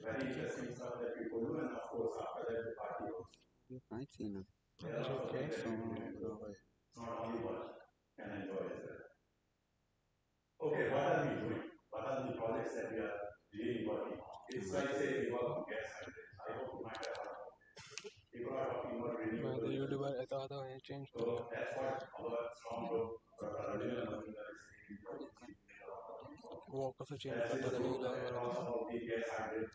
very interesting stuff that people do, and of course, after that, the party also. I see now. There are also things that people can do. It's not only one can enjoy as well. Okay, what are we doing? What are the projects that we are really working on? It's like say we work on gas hydrates. I hope you might have heard of it. People are talking about renewable energy. So that's what our strong group, Rajan and Mazumdar is saying. That's this group that talks about the gas hydrate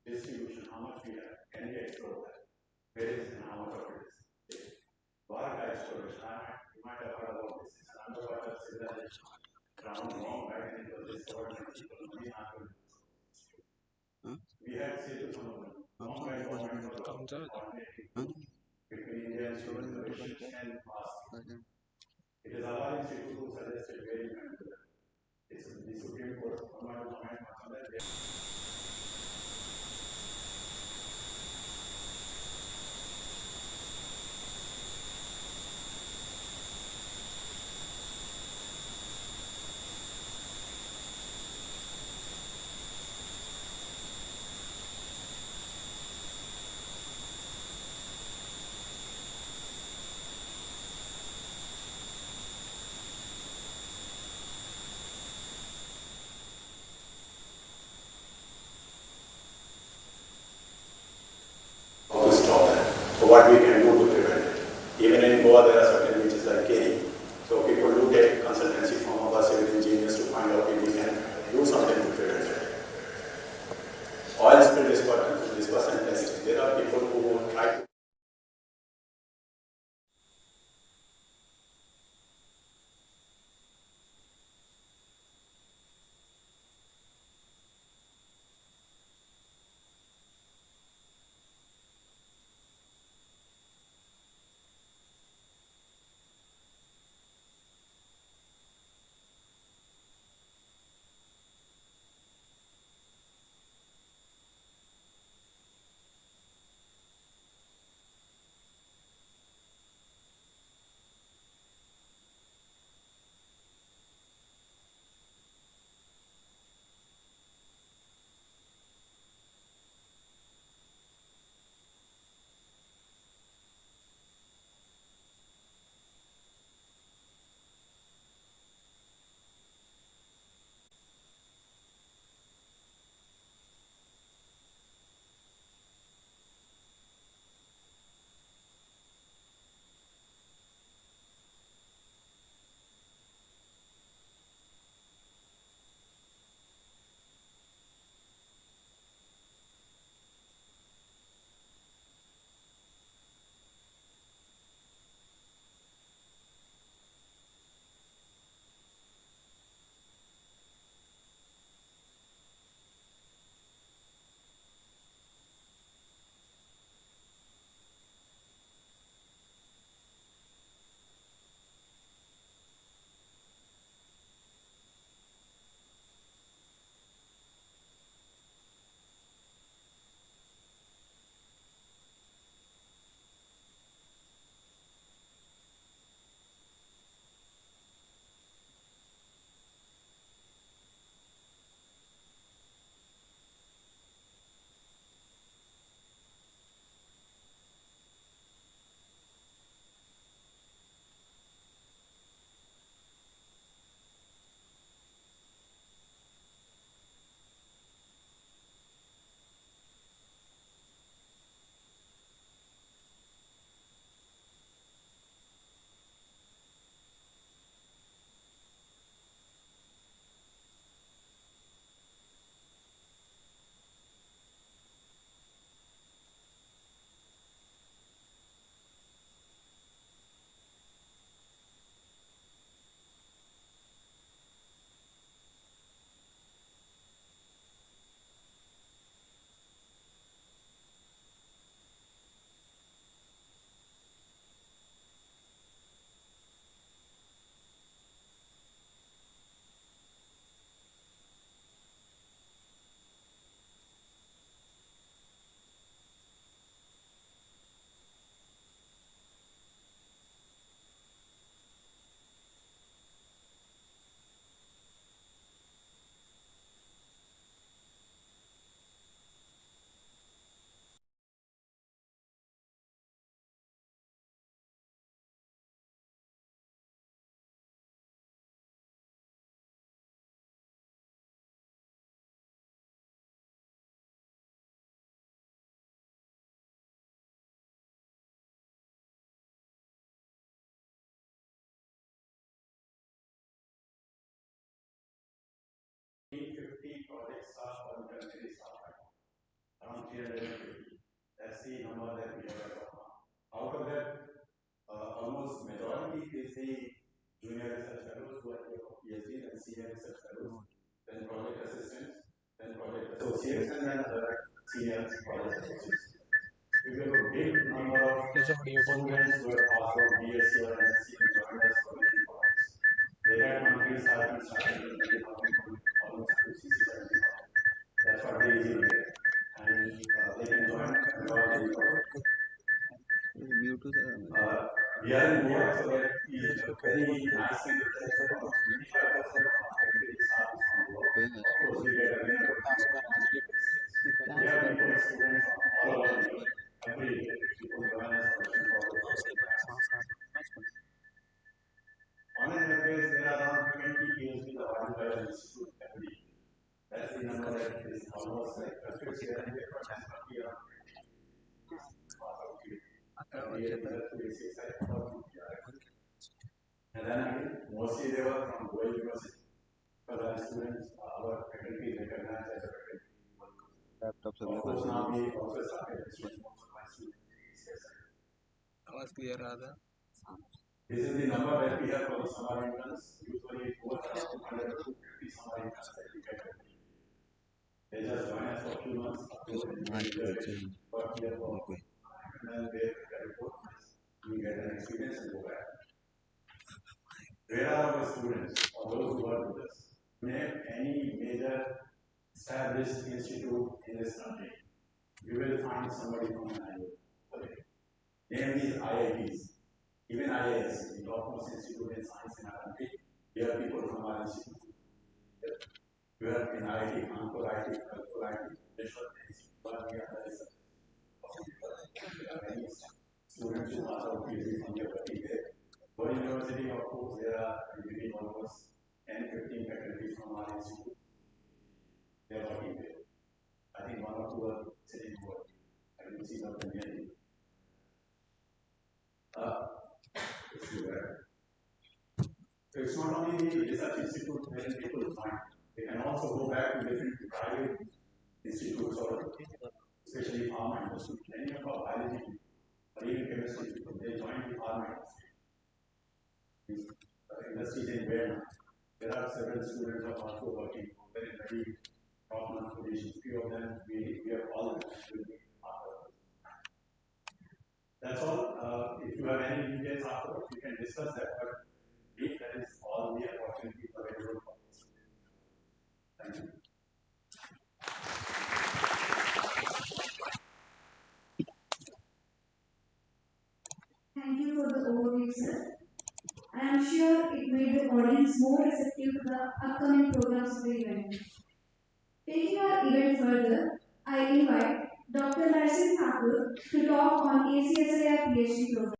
distribution, how much we have. Can we explore that? Where is and how much of it is? Varga exploration. You might have heard about this. It's an underwater civilization. Ground long back and it was discovered by people only after. We had Setu Samudram. Long back between India and Sri Lanka, which should stand fast. It is our institute who suggested where you can do that. It's the Supreme Court. I'm not going to comment much on that. So what we can do to prevent it. Even in Goa, there are certain beaches like Keri. So people do take consultancy from our civil engineers to find out if we can do something to prevent it. Oil spill dispersant testing. There are people who try to. 350. That's the number that we have as of now. Out of that, almost majority is the junior research fellows who are here for PhD, then senior research fellows, then project assistants, then project associates, and then other senior project associates. We have a big number of students who have passed out BSc or MSc and joined us for different projects. Their countries have been starting with 20,000 almost to 60,000. That's what they easily get. And they can join whenever they work. We are in Goa, so that is a very nice thing to tell. So almost 25% of our activity staff is from Goa. Of course, we get a little bit of we have people, students from all over India. Every day, people join us for different projects. On an average, there are around 20 PhDs awarded by the institute every year. That's the number that is almost like a fixed year and year, but that's not year. And then again, mostly they were from Goa University. Because our students, our faculty is recognized as a faculty. Laptops of course, now we also started teaching most of my students in CSIR. Was clear, Radha? This is the number that we have for the summer interns. Usually, both around 200 to 250 summer interns that we get every year. They just join us for a few months, October, and then for here for and then they get a report, we get an experience and go back. Where are our students or those who work with us? Name any major established institute in this country. You will find somebody from an IIT. Okay. Name these IITs, even IIS, the topmost institute in science in our country. There are people from our institute. You have in IIT, Kanpur IIT, Kanpur IIT, Vishwa Institute, but we have research. Students who pass out PhD from your country there. For university, of course, there are maybe almost 10, 15 faculties from our institute. They are working there. I think one or two are sitting working. I will see them nearly. So it's not only the research institute where people find, they can also go back to different private institutes or especially pharma industry. Many of our biology or even chemistry people, they join the pharma industry. These industries in Vietnam. There are several students who are also working very, very top-notch positions. Few of them, we have all of them will be part of it. That's all. If you have any details afterwards, we can discuss that. But that is all the opportunities available for us. Thank you. Thank you for the overview, sir. I am sure it made the audience more receptive to the upcoming programs of the event. Taking our event further, I invite Dr. Narsin Thakur to talk on ACSIR PhD program.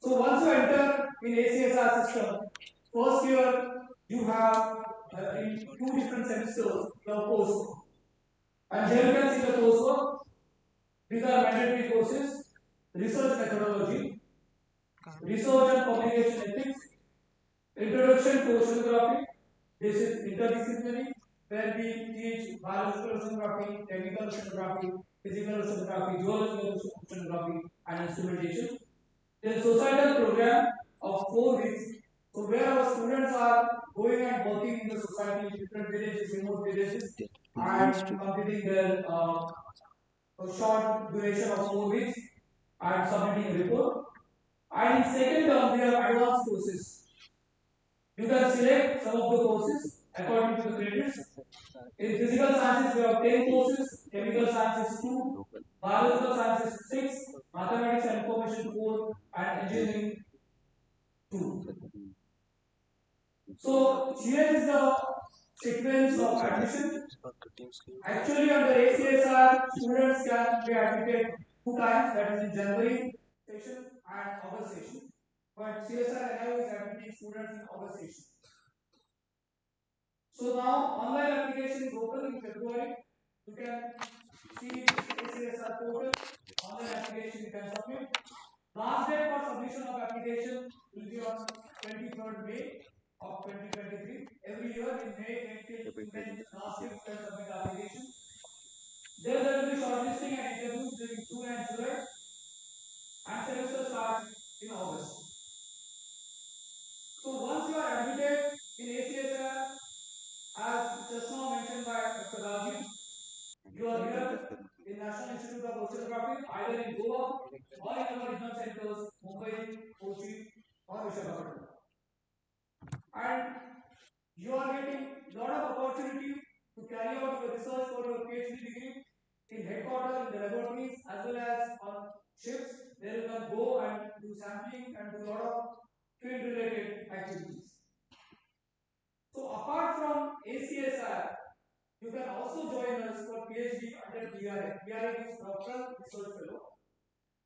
So once you enter in ACSR system, first year you have in two different semesters your coursework. And here you can see the coursework. These are mandatory courses: research methodology, research and publication ethics, introduction to oceanography. This is interdisciplinary, where we teach biological oceanography, chemical oceanography, physical oceanography, geological oceanography, and instrumentation. Then societal program of 4 weeks. So where our students are going and working in the society, different villages, remote villages, and completing their a short duration of 4 weeks and submitting a report. And in second term, we have advanced courses. You can select some of the courses according to the credits. In physical sciences, we have 10 courses, chemical sciences 2, biological sciences 6, mathematics and information 4, and engineering 2. So here is the sequence of admission. Actually, under ACSR, students can be admitted 2 times, that is in January session and August session. But CSIR-NIO is admitting students in August session. So now online application is open in February. You can see ACSR portal, online application you can submit. Last date for submission of application will be on 23rd May of 2023. Every year in May, April, May, last week you can submit the application. Then there will be shortlisting and interviews during June and July, and semester starts in August. So once you are admitted in ACSR, as just now mentioned by Dr. Rajiv, you are here in National Institute of Oceanography, either in Goa or in our regional centers, Mumbai, Kochi, or Visakhapatnam. And you are getting a lot of opportunity to carry out your research for your PhD degree in headquarters, in the laboratories, as well as on ships. There you can go and do sampling and do a lot of field related activities. So apart from ACSR, you can also join us for PhD under DRF. DRF is Doctoral Research Fellow,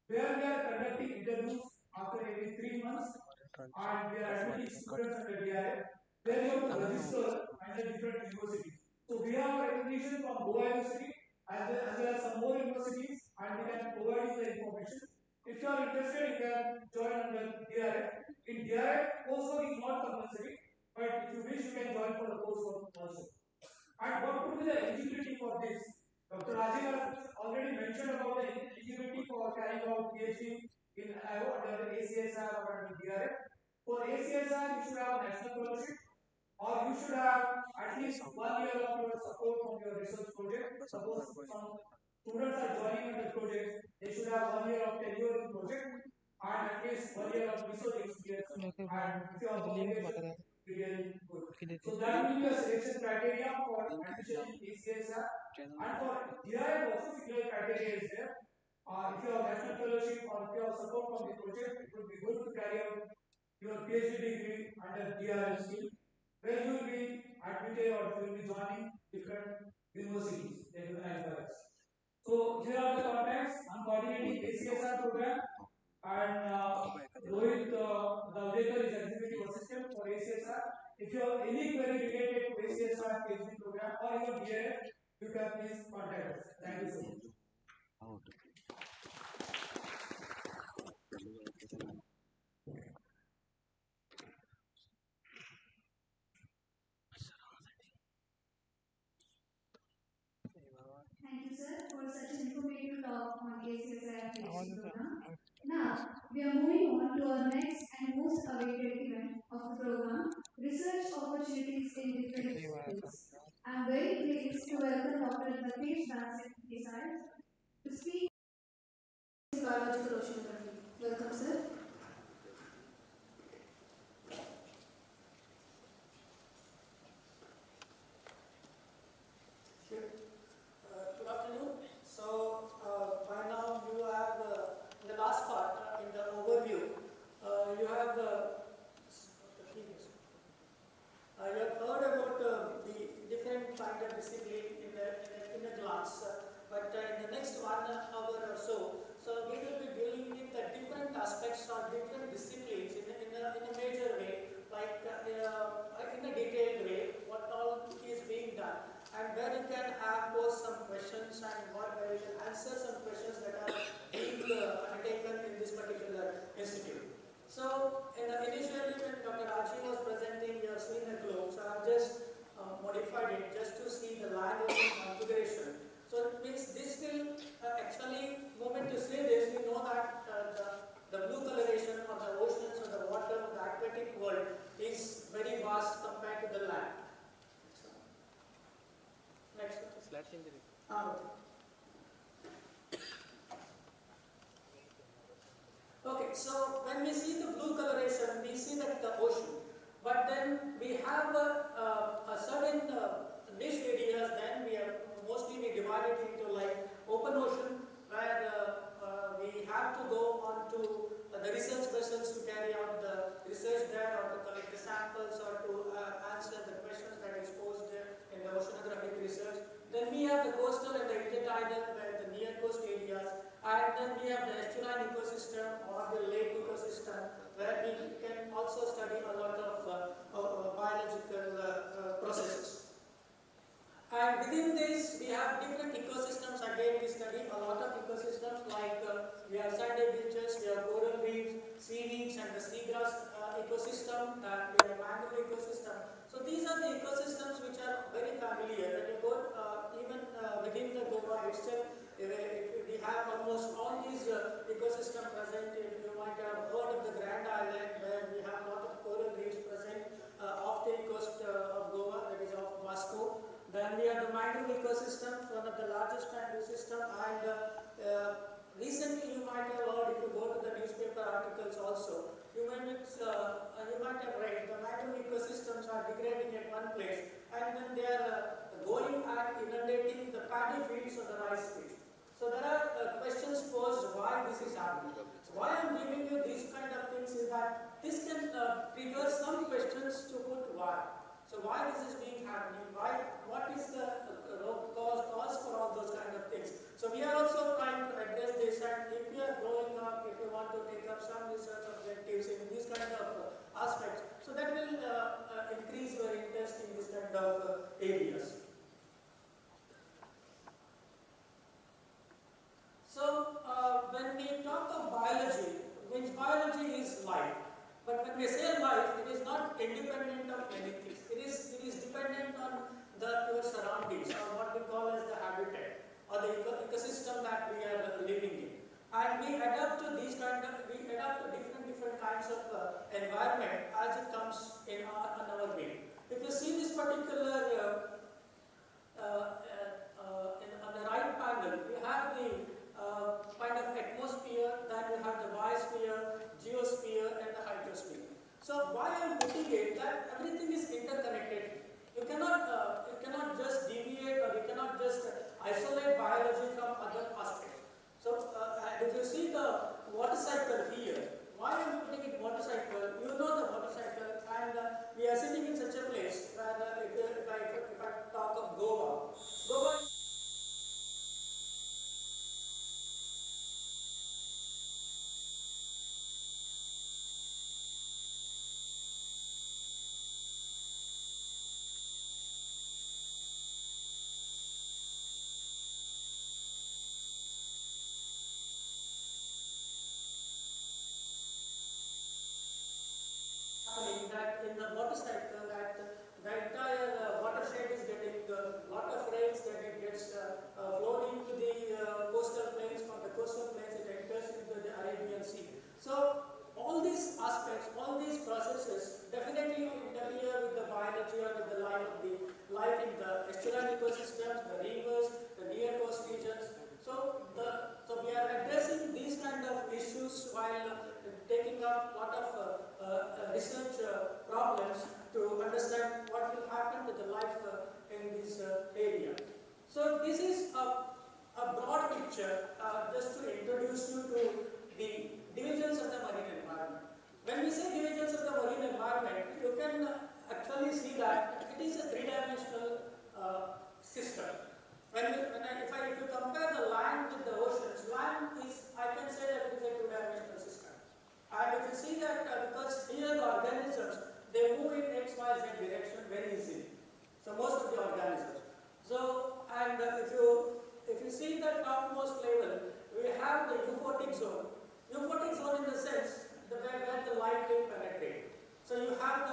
where we are conducting interviews after every 3 months, and we are admitting students under DRF, where you have to register under different universities. So we have recognition from Goa University as well as some more universities, and we can provide you the information. If you are interested, you can join under DRF. In DRF, coursework is not compulsory, but if you wish, you can join for the coursework also. And what could be the eligibility for this? Dr. Rajiv has already mentioned about the eligibility for carrying out PhD in NIO under the ACSR or under DRF. For ACSR, you should have a national fellowship, or you should have at least 1 year of your support from your research project. Suppose some students are joining in the project, they should have 1 year of tenure in project and at least 1 year of research experience. And if you have publication, be really good. So that will be a selection criteria for admission in ACSR. And for DRF also similar criteria is there. If you have national fellowship or if you have support from the project, it would be good to carry out your PhD degree under DRF scheme, where you will be admitted or you will be joining different universities recognized by us. So here are the contacts. I'm coordinating ACSR program, and Rohit Davdekar is executive assistant for ACSR. If you have any query related to ACSR PhD program or even DRF, you can please contact us. Thank you so much. Thank you, sir, for such an informative talk on ACSI PhD program. Now, we are moving on to our next and most awaited event of the program, Research Opportunities in Different Fields. I am very pleased to welcome Dr. Latesh Bansal Desai to speak on biological oceanography. Welcome, sir. Good afternoon. So by now you have in the last part, in the overview, you have you have heard about the different kind of discipline in a glance. But in the next one, where you can pose some questions and where you can answer some questions that are being undertaken in this particular institute. So, initially when Dr. Raji was presenting, you have seen the globe, so I have just modified it just to see the land ocean configuration. So, it means this will actually, moment you say this, you know that the blue coloration or the oceans or the water, the aquatic world is very vast compared to the land. Next one. Okay, so when we see the blue coloration, we see that the ocean. But then we have a certain niche areas, then we have mostly we divide it into like open ocean, where we have to go on to the research vessels to carry out the research there, or to collect the samples, or to answer the questions that is posed there in the oceanographic research. Then we have the coastal and the intertidal, where the near coast areas, and then we have the estuarine ecosystem or the lake ecosystem, where we can also study a lot of biological processes. And within this, we have different ecosystems. Again, we study a lot of ecosystems, like we have sandy beaches, we have coral reefs, seaweeds, and the seagrass ecosystem, and we have mangrove ecosystem. So these are the ecosystems which are very familiar. When you go even within the Goa itself, we have almost all these ecosystems present. You might have heard of the Grand Island, where we have a lot of coral reefs present off the coast of Goa, that is off Vasco. Then we have the mangrove ecosystem, one of the largest mangrove system, and recently you might have heard, if you go to the newspaper articles also, you might have read the mangrove ecosystems are degrading at one place, and then they are going and inundating the paddy fields or the rice fields. So there are questions posed why this is happening. So why I am giving you these kind of things is that this can trigger some questions to put why. So why this is being happening? Why? What is the cause for all those kind of things? So we are also trying to address this, and if you are growing up, if you want to take up some research objectives in these kind of aspects, so that will increase your interest in this kind of areas. So when we talk of biology, means biology is life. But when we say life, it is not independent of anything. It is dependent on your surroundings, or what we call as the habitat, or the ecosystem that we are living in. And we adapt to different kinds of environment as it comes in our way. If you see this particular on the right panel, we have the kind of atmosphere, then we have the biosphere, geosphere, and the hydrosphere. So why I am putting it that everything is interconnected. You cannot just deviate, or you cannot just isolate biology from other aspects. So and if you see the water cycle here, why I am putting it water cycle? You know the water cycle, and we are sitting in such a place where if I talk of Goa. That in the water cycle, that the entire watershed is getting a lot of rains, that it gets flowed into the coastal plains. From the coastal plains, it enters into the Arabian Sea. So all these aspects, all these processes definitely interfere with the biology or with the life in the estuarine ecosystems, the rivers, the near coast regions. So we are addressing these kind of issues while taking up a lot of research problems to understand what will happen to the life in this area. So this is a broad picture just to introduce you to the divisions of the marine environment. When we say divisions of the marine environment, you can actually see that it is a three-dimensional system. If you compare the land with the oceans, land is, I can say that it is a two-dimensional system. And if you see that, because here the organisms, they move in X, Y, Z direction very easily. So most of the organisms. So where the light will penetrate. So you have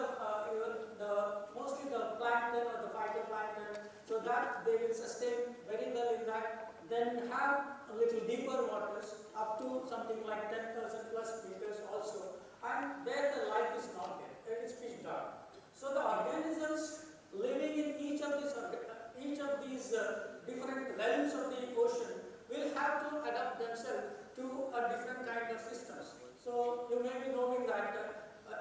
mostly the plankton or the phytoplankton, so that they will sustain very well in that. Then you have a little deeper waters up to something like 10,000 plus meters also, and there the light is not there, it's pitch dark. So the organisms living in each of these different realms of the ocean will have to adapt themselves to a different kind of systems. So you may be knowing that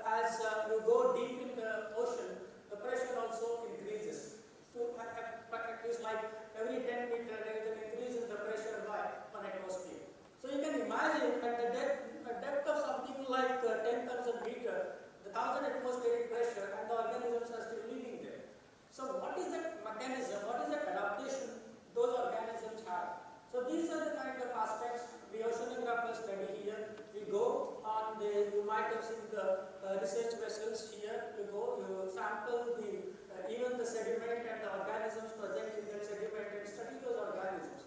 as you go deep in the ocean, the pressure also increases. To at least like every 10 meters there is an increase in the pressure by 1 atmosphere. So you can imagine at the depth of something like 10,000 meters, the 1,000 atmospheric pressure, and the organisms are still living there. So what is that mechanism, what is that adaptation those organisms have? So these are the kind of aspects the oceanographers study here. We go on you might have seen the research vessels here. You go, you sample even the sediment and the organisms present in that sediment and study those organisms.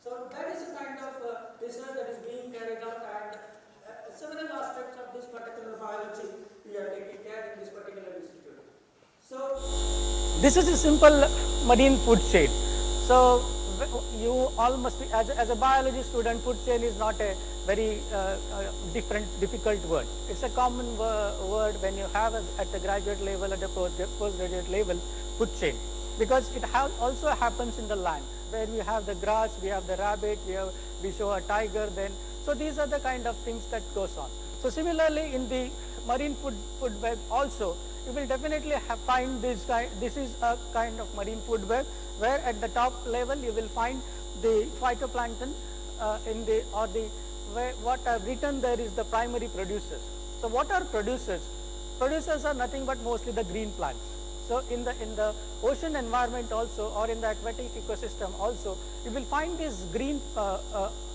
So that is a kind of research that is being carried out, and several aspects of this particular biology we are taking care in this particular institute. So this is a simple marine food chain. So you all must be, as a biology student, food chain is not a very difficult word. It's a common word when you have at the graduate level, at the postgraduate level, food chain, because it also happens in the land, where we have the grass, we have the rabbit, we show a tiger. Then so these are the kind of things that goes on. So similarly in the marine food web also, you will definitely find this is a kind of marine food web, where at the top level you will find the phytoplankton what I've written there is the primary producers. So what are producers? Producers are nothing but mostly the green plants. So in the ocean environment also, or in the aquatic ecosystem also, you will find these green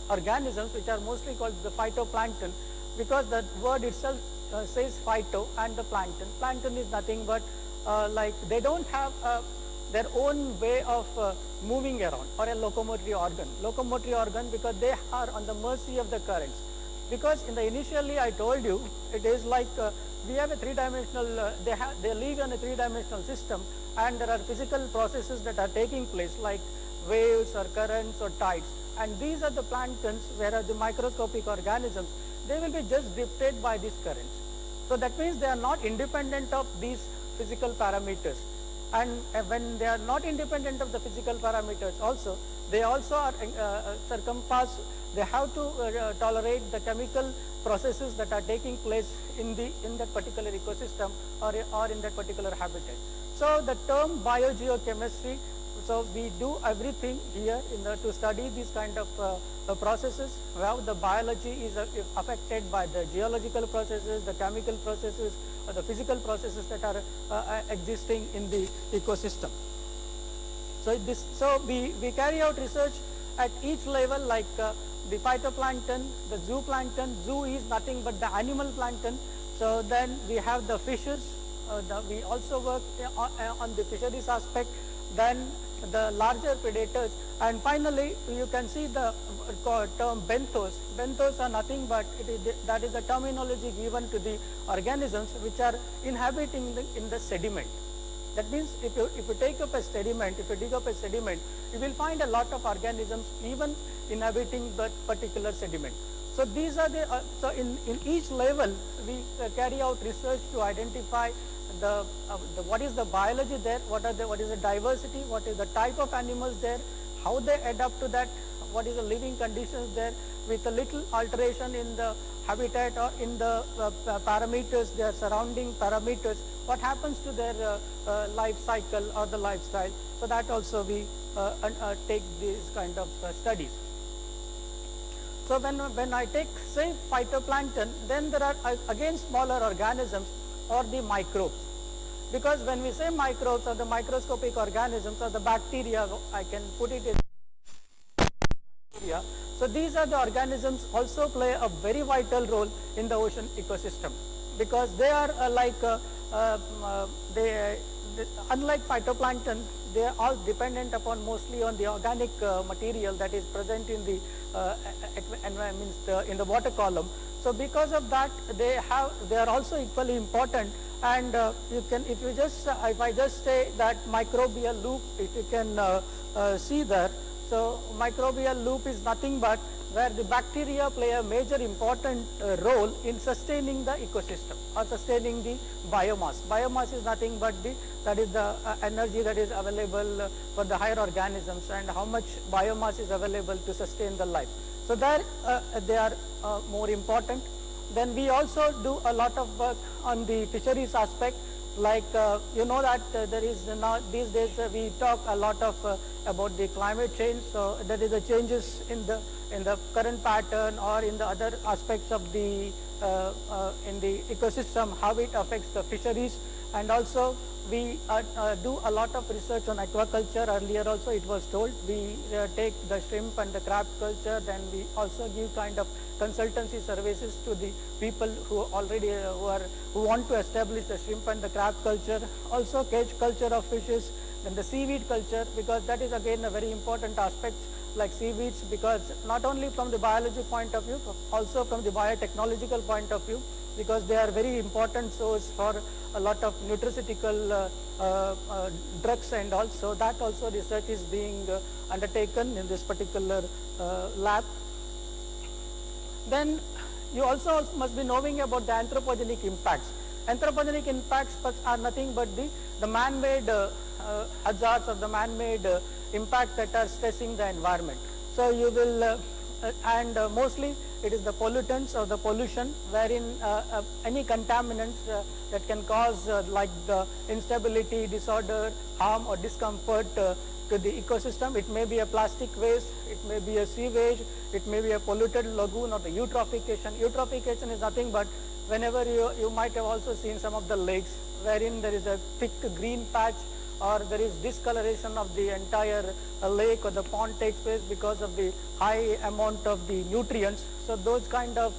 organisms, which are mostly called the phytoplankton, because the word itself says phyto and the plankton. Plankton is nothing but like they don't have their own way of moving around, or a locomotory organ, because they are on the mercy of the currents. Because initially I told you, it is like we have a three-dimensional, they live in a three-dimensional system, and there are physical processes that are taking place like waves or currents or tides, and these are the planktons, whereas the microscopic organisms, they will be just drifted by these currents. So that means they are not independent of these physical parameters. And when they are not independent of the physical parameters also, they also are they have to tolerate the chemical processes that are taking place in that particular ecosystem or in that particular habitat. So the term biogeochemistry, so we do everything here to study these kind of processes, where the biology is affected by the geological processes, the chemical processes, or the physical processes that are existing in the ecosystem. So we carry out research at each level, like the phytoplankton, the zooplankton. Zoo is nothing but the animal plankton. So then we have the fishes. We also work on the fisheries aspect. Then the larger predators, and finally you can see the term benthos. Benthos are nothing but that is the terminology given to the organisms which are inhabiting in the sediment. That means if you take up a sediment, if you dig up a sediment, you will find a lot of organisms even inhabiting that particular sediment. So these are the so in each level we carry out research to identify what is the biology there, what is the diversity, what is the type of animals there, how they adapt to that, what is the living conditions there, with a little alteration in the habitat or in the parameters, their surrounding parameters, what happens to their life cycle or the lifestyle. So that also we take these kind of studies. So when I take, say, phytoplankton, then there are again smaller organisms or the microbes. Because when we say microbes or the microscopic organisms or the bacteria, I can put it in bacteria. So these are the organisms also play a very vital role in the ocean ecosystem, because they are unlike phytoplankton, they are all dependent upon mostly on the organic material that is present in the in the water column. So because of that, they are also equally important. And you can, if I just say that microbial loop, if you can see there, so microbial loop is nothing but where the bacteria play a major important role in sustaining the ecosystem or sustaining the biomass. Biomass is nothing but that is the energy that is available for the higher organisms, and how much biomass is available to sustain the life. So there they are more important. Then we also do a lot of work on the fisheries aspect, like you know that there is now these days we talk a lot of about the climate change. So there is the changes in the current pattern or in the other aspects of the in the ecosystem, how it affects the fisheries. And also we do a lot of research on aquaculture. Earlier also it was told, we take the shrimp and the crab culture, then we also give kind of consultancy services to the people who already who want to establish the shrimp and the crab culture, also cage culture of fishes, then the seaweed culture, because that is again a very important aspect, like seaweeds, because not only from the biology point of view, but also from the biotechnological point of view, because they are very important source for a lot of nutraceutical drugs, and also that also research is being undertaken in this particular lab. Then you also must be knowing about the anthropogenic impacts. Anthropogenic impacts are nothing but the man-made hazards or the man-made impacts that are stressing the environment. So you will, mostly it is the pollutants or the pollution, wherein any contaminants that can cause like the instability, disorder, harm or discomfort to the ecosystem. It may be a plastic waste, it may be a sewage, it may be a polluted lagoon, or the eutrophication. Eutrophication is nothing but whenever you might have also seen some of the lakes wherein there is a thick green patch, or there is discoloration of the entire lake or the pond takes place because of the high amount of the nutrients. So those kind of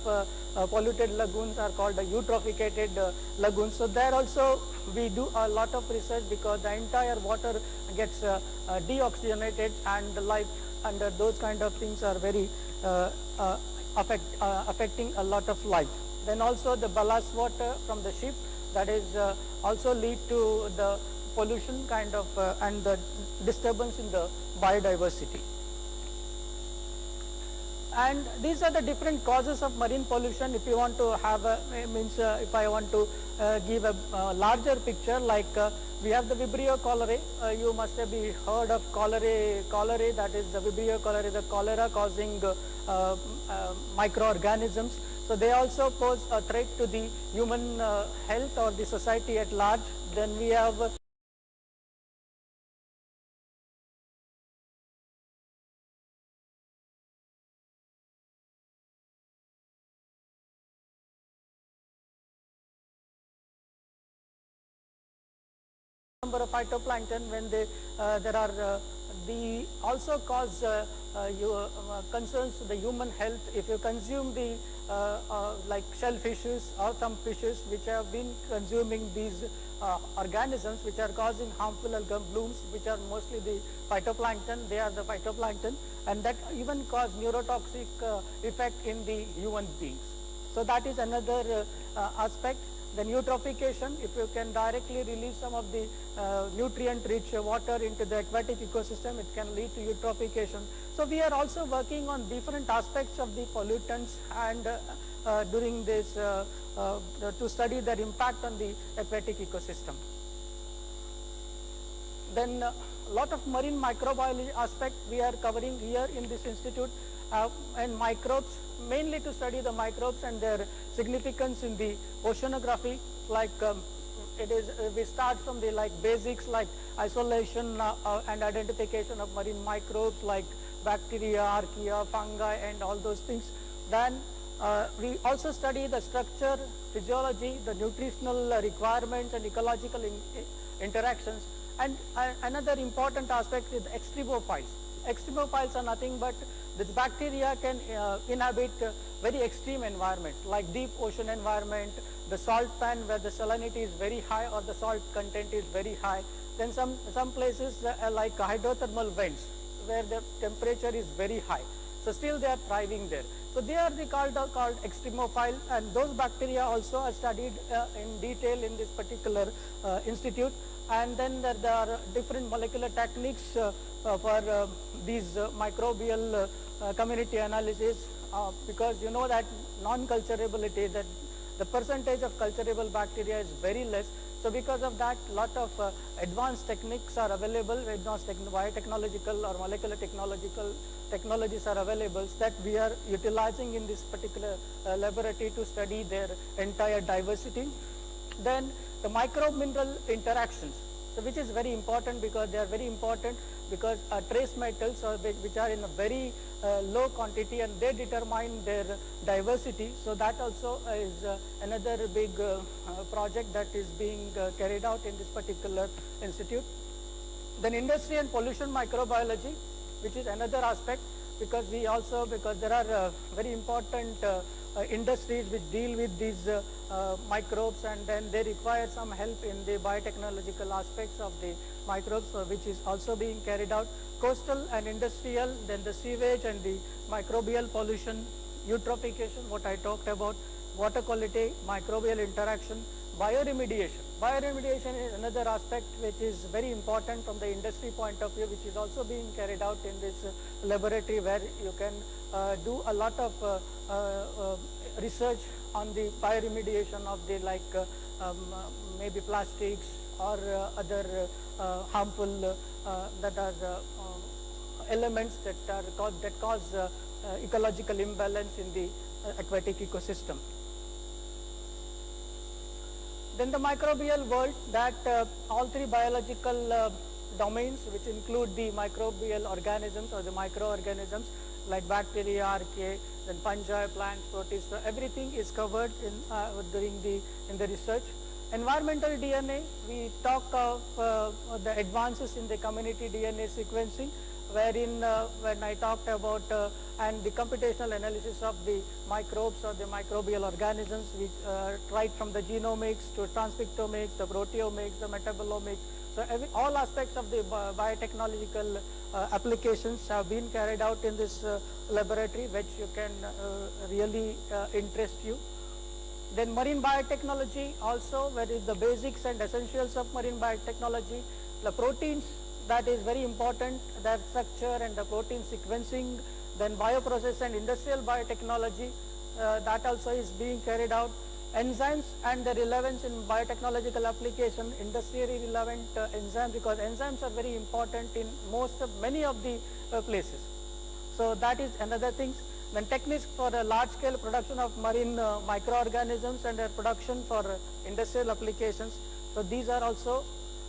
polluted lagoons are called eutrophicated lagoons. So there also we do a lot of research, because the entire water gets deoxygenated, and the life under those kind of things are very affecting a lot of life. Then also the ballast water from the ship, that is also lead to the pollution kind of and the disturbance in the biodiversity. And these are the different causes of marine pollution. If you want to have if I want to give a larger picture, like we have the Vibrio cholerae. You must have heard of cholerae, that is the Vibrio cholerae, the cholera causing microorganisms. So they also pose a threat to the human health or the society at large. Then we have number of phytoplankton, when they there are the also cause concerns to the human health. If you consume the like shellfishes or some fishes which have been consuming these organisms which are causing harmful algal blooms, which are mostly the phytoplankton, they are the phytoplankton, and that even cause neurotoxic effect in the human beings. So that is another aspect. Then eutrophication, if you can directly release some of the nutrient-rich water into the aquatic ecosystem, it can lead to eutrophication. So we are also working on different aspects of the pollutants, and during this to study their impact on the aquatic ecosystem. Then a lot of marine microbiology aspect we are covering here in this institute, and microbes, mainly to study the microbes and their significance in the oceanography. Like it is, we start from the like basics like isolation and identification of marine microbes like bacteria, archaea, fungi, and all those things. Then we also study the structure, physiology, the nutritional requirements and ecological interactions. And another important aspect is extremophiles. Extremophiles are nothing but this bacteria can inhabit very extreme environments like deep ocean environment, the salt pan where the salinity is very high or the salt content is very high. Then some places like hydrothermal vents where the temperature is very high. So still they are thriving there. So So they are called extremophile, and those bacteria also are studied in detail in this particular institute. And then there are different molecular techniques for these microbial community analysis, because you know that non-culturability, that the percentage of culturable bacteria is very less. So because of that, lot of advanced techniques are available, advanced biotechnological or molecular technologies are available that we are utilizing in this particular laboratory to study their entire diversity. Then the micro-mineral interactions, so which is very important, because they are very important because trace metals which are in a very low quantity, and they determine their diversity. So that also is another big project that is being carried out in this particular institute. Then industry and pollution microbiology, which is another aspect, because there are very important industries which deal with these microbes, and then they require some help in the biotechnological aspects of the microbes, which is also being carried out. Coastal and industrial, then the sewage and the microbial pollution, eutrophication, what I talked about, water quality, microbial interaction, bioremediation. Bioremediation is another aspect which is very important from the industry point of view, which is also being carried out in this laboratory, where you can do a lot of research on the bioremediation of the maybe plastics or other harmful elements that cause ecological imbalance in the aquatic ecosystem. Then the microbial world, that all three biological domains, which include the microbial organisms or the microorganisms like bacteria, archaea, then fungi, plants, protists, so everything is covered in the research. Environmental DNA, we talk of the advances in the community DNA sequencing, wherein when I talked about and the computational analysis of the microbes or the microbial organisms, which right from the genomics to transcriptomics, the proteomics, the metabolomics. So all aspects of the biotechnological applications have been carried out in this laboratory, which you can really interest you. Then marine biotechnology also, where is the basics and essentials of marine biotechnology. The proteins, that is very important, their structure and the protein sequencing. Then bioprocess and industrial biotechnology, that also is being carried out. Enzymes and the relevance in biotechnological application, industrially relevant enzymes, because enzymes are very important in many of the places. So that is another thing. Then techniques for a large scale production of marine microorganisms and their production for industrial applications. So these are also,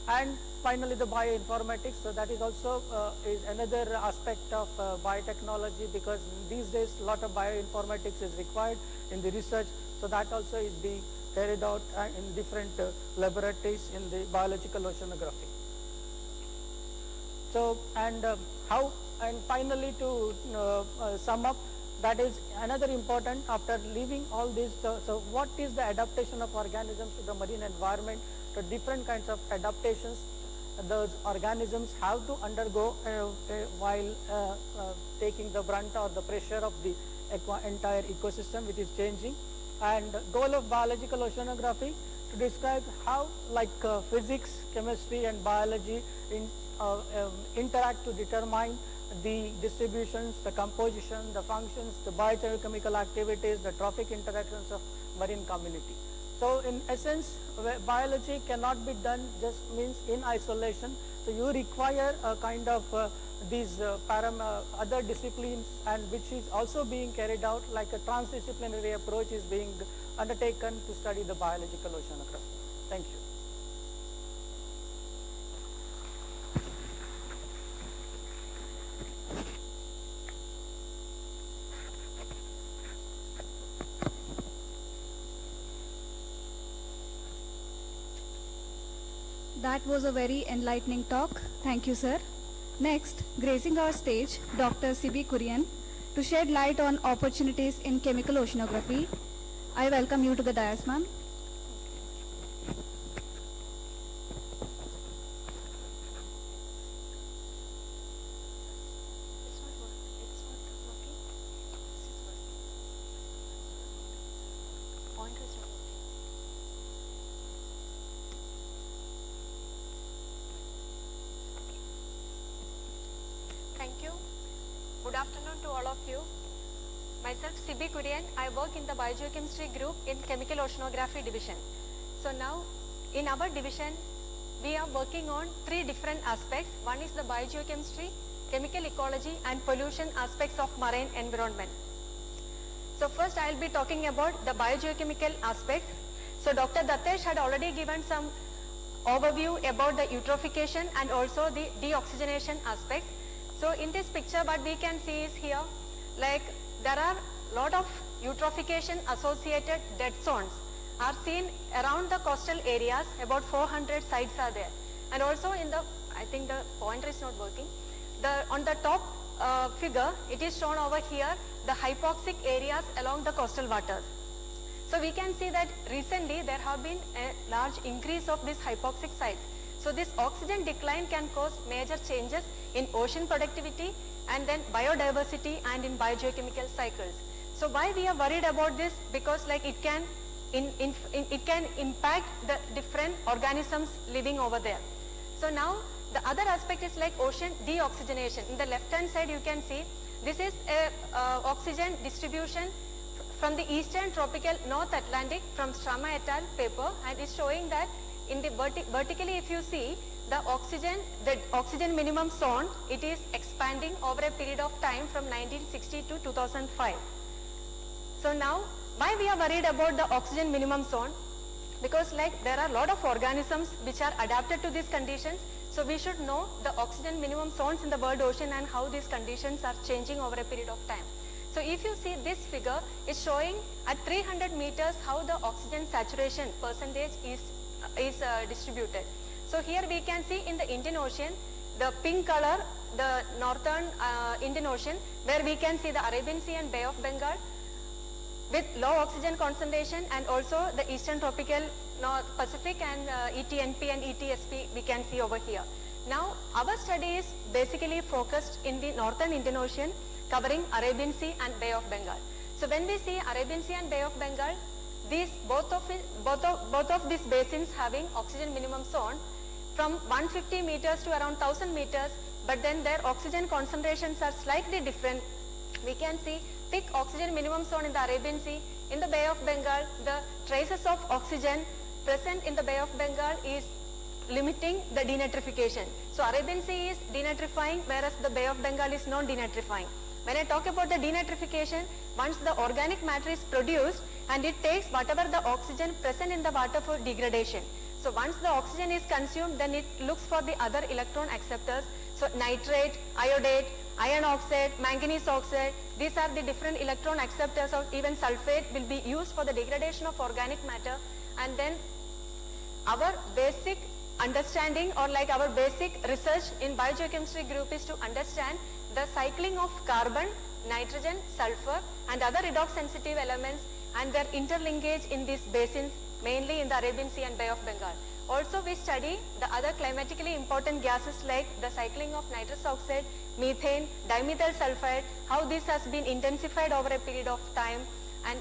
and finally the bioinformatics. So that is also is another aspect of biotechnology, because these days a lot of bioinformatics is required in the research. So that also is being carried out in different laboratories in the biological oceanography. So and finally to sum up, that is another important, after leaving all this, so what is the adaptation of organisms to the marine environment? So different kinds of adaptations those organisms have to undergo while taking the brunt or the pressure of the entire ecosystem, which is changing. And goal of biological oceanography, to describe how physics, chemistry and biology interact to determine the distributions, the composition, the functions, the biogeochemical activities, the trophic interactions of marine community. So in essence, biology cannot be done just means in isolation. So you require a kind of these other disciplines, and which is also being carried out, like a transdisciplinary approach is being undertaken to study the biological oceanography. Thank you. That was a very enlightening talk. Thank you, sir. Next, gracing our stage, Dr. Sibi Kurian, to shed light on opportunities in chemical oceanography. I welcome you to the dais, ma'am. to all of you. Myself Sibi Kurian, I work in the Biogeochemistry group in Chemical Oceanography Division. So now in our division, we are working on 3 different aspects. One is the biogeochemistry, chemical ecology and pollution aspects of marine environment. So first I will be talking about the biogeochemical aspects. So Dr. Datesh had already given some overview about the eutrophication and also the deoxygenation aspect. So in this picture what we can see is here, like there are lot of eutrophication associated dead zones are seen around the coastal areas. About 400 sites are there, and also in the, I think the pointer is not working, on the top figure it is shown over here the hypoxic areas along the coastal waters. So we can see that recently there have been a large increase of these hypoxic sites. So this oxygen decline can cause major changes in ocean productivity and then biodiversity and in biogeochemical cycles. So why we are worried about this? Because like it can impact the different organisms living over there. So now the other aspect is like ocean deoxygenation. In the left hand side you can see this is a oxygen distribution from the eastern tropical North Atlantic from Strama et al. Paper, and is showing that in the vertically if you see the oxygen minimum zone, it is expanding over a period of time from 1960 to 2005. So now why we are worried about the oxygen minimum zone? Because like there are a lot of organisms which are adapted to these conditions. So we should know the oxygen minimum zones in the world ocean and how these conditions are changing over a period of time. So if you see this figure, is showing at 300 meters how the oxygen saturation percentage is distributed. So here we can see in the Indian Ocean, the pink color, the northern Indian Ocean, where we can see the Arabian Sea and Bay of Bengal with low oxygen concentration, and also the eastern tropical North Pacific and ETNP and ETSP we can see over here. Now our study is basically focused in the northern Indian Ocean, covering Arabian Sea and Bay of Bengal. So when we see Arabian Sea and Bay of Bengal, these both of these basins having oxygen minimum zone from 150 meters to around 1000 meters, but then their oxygen concentrations are slightly different. We can see thick oxygen minimum zone in the Arabian Sea. In the Bay of Bengal, the traces of oxygen present in the Bay of Bengal is limiting the denitrification. So Arabian Sea is denitrifying, whereas the Bay of Bengal is not denitrifying. When I talk about the denitrification, once the organic matter is produced and it takes whatever the oxygen present in the water for degradation. So once the oxygen is consumed, then it looks for the other electron acceptors. So nitrate, iodate, iron oxide, manganese oxide, these are the different electron acceptors, or even sulfate will be used for the degradation of organic matter. And then our basic understanding, or like our basic research in biogeochemistry group, is to understand the cycling of carbon, nitrogen, sulfur and other redox sensitive elements and their interlinkage in these basins, mainly in the Arabian Sea and Bay of Bengal. Also we study the other climatically important gases like the cycling of nitrous oxide, methane, dimethyl sulfide, how this has been intensified over a period of time. And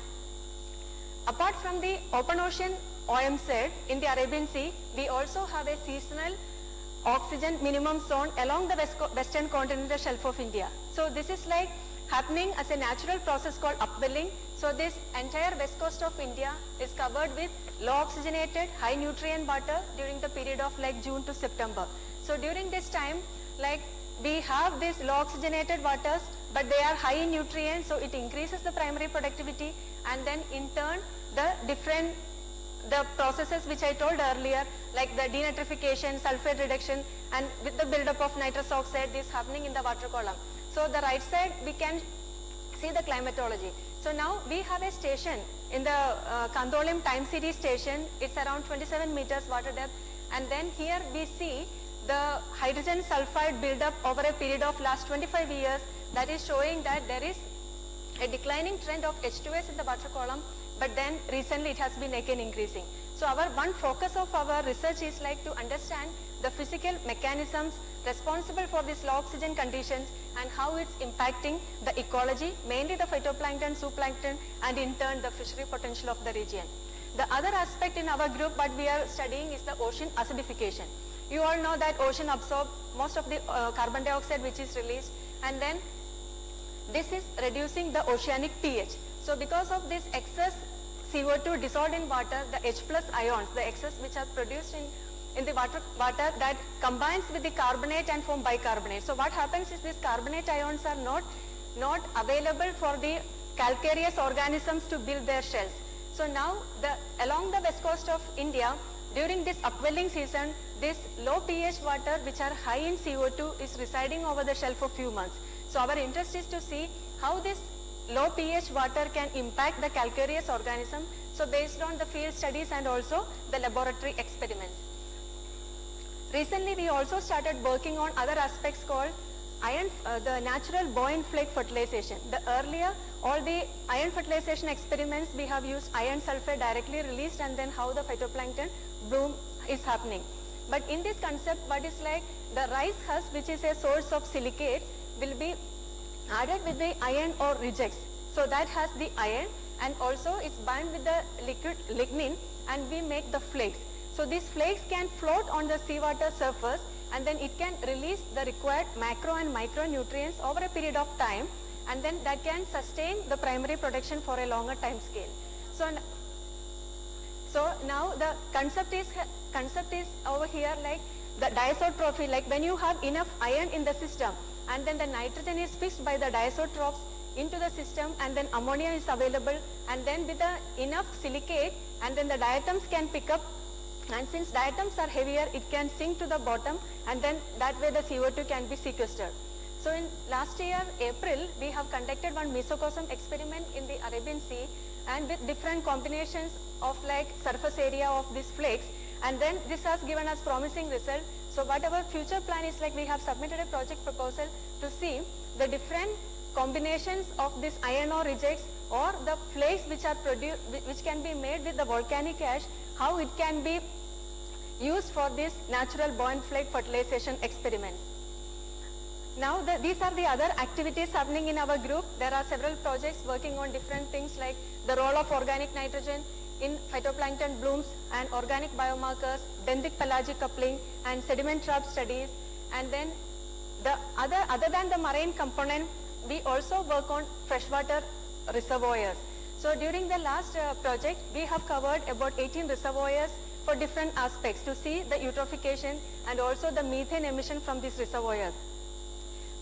apart from the open ocean OMZ in the Arabian Sea, we also have a seasonal oxygen minimum zone along the western continental shelf of India. So this is like happening as a natural process called upwelling. So this entire west coast of India is covered with low oxygenated, high nutrient water during the period of like June to September. So during this time, like we have these low oxygenated waters, but they are high in nutrients, so it increases the primary productivity, and then in turn the processes which I told earlier, like the denitrification, sulfate reduction, and with the buildup of nitrous oxide, this happening in the water column. So the right side we can see the climatology. So now we have a station in the Kandolim time series station. It's around 27 meters water depth, and then here we see the hydrogen sulfide buildup over a period of last 25 years. That is showing that there is a declining trend of H2S in the water column, but then recently it has been again increasing. So our one focus of our research is like to understand the physical mechanisms responsible for these low oxygen conditions and how it's impacting the ecology, mainly the phytoplankton, zooplankton, and in turn the fishery potential of the region. The other aspect in our group what we are studying is the ocean acidification. You all know that ocean absorbs most of the carbon dioxide which is released, and then this is reducing the oceanic pH. So because of this excess CO2 dissolved in water, the H plus ions, the excess which are produced in the water that combines with the carbonate and form bicarbonate. So what happens is these carbonate ions are not available for the calcareous organisms to build their shells. So now along the west coast of India, during this upwelling season, this low pH water which are high in CO2 is residing over the shell for few months. So our interest is to see how this low pH water can impact the calcareous organism. So based on the field studies and also the laboratory experiments. Recently we also started working on other aspects called the natural buoyant flake fertilization. The earlier, all the iron fertilization experiments, we have used iron sulfate directly released and then how the phytoplankton bloom is happening. But in this concept, what is like the rice husk, which is a source of silicate, will be added with the iron or rejects. So that has the iron and also it's bound with the liquid lignin and we make the flakes. So these flakes can float on the seawater surface and then it can release the required macro and micronutrients over a period of time and then that can sustain the primary production for a longer time scale. So now the concept is over here like the diazotrophy, like when you have enough iron in the system and then the nitrogen is fixed by the diazotrophs into the system and then ammonia is available and then with the enough silicate and then the diatoms can pick up, and since diatoms are heavier it can sink to the bottom and then that way the CO2 can be sequestered. So in last year April we have conducted one mesocosm experiment in the Arabian Sea and with different combinations of like surface area of these flakes and then this has given us promising result. So what our future plan is like we have submitted a project proposal to see the different combinations of this iron ore rejects or the flakes which are produced, which can be made with the volcanic ash, how it can be used for this natural buoyant flake fertilization experiment. Now these are the other activities happening in our group. There are several projects working on different things like the role of organic nitrogen in phytoplankton blooms and organic biomarkers, benthic pelagic coupling and sediment trap studies, and then the other than the marine component, we also work on freshwater reservoirs. So during the last project, we have covered about 18 reservoirs for different aspects to see the eutrophication and also the methane emission from these reservoirs.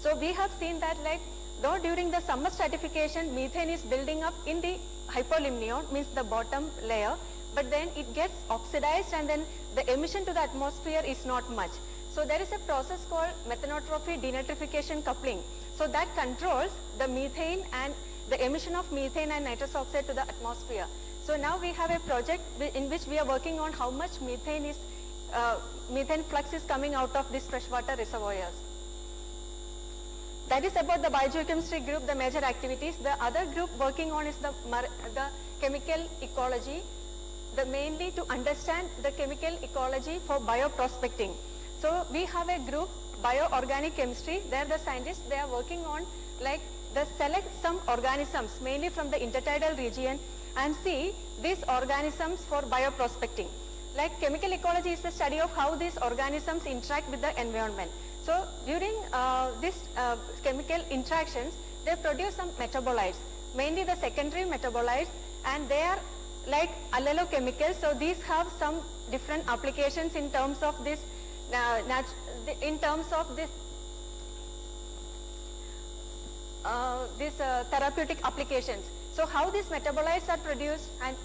So we have seen that like though during the summer stratification, methane is building up in the hypolimnion, means the bottom layer, but then it gets oxidized and then the emission to the atmosphere is not much. So there is a process called methanotrophy denitrification coupling. So that controls the methane and the emission of methane and nitrous oxide to the atmosphere. So now we have a project in which we are working on how much methane flux is coming out of these freshwater reservoirs. That is about the biogeochemistry group, the major activities. The other group working on is the chemical ecology, mainly to understand the chemical ecology for bioprospecting. So we have a group, bioorganic chemistry. There the scientists, they are working on like select some organisms mainly from the intertidal region and see these organisms for bioprospecting. Like chemical ecology is the study of how these organisms interact with the environment. So during these chemical interactions, they produce some metabolites, mainly the secondary metabolites, and they are like allelochemicals. So these have some different applications in terms of this, therapeutic applications. So how these metabolites are produced and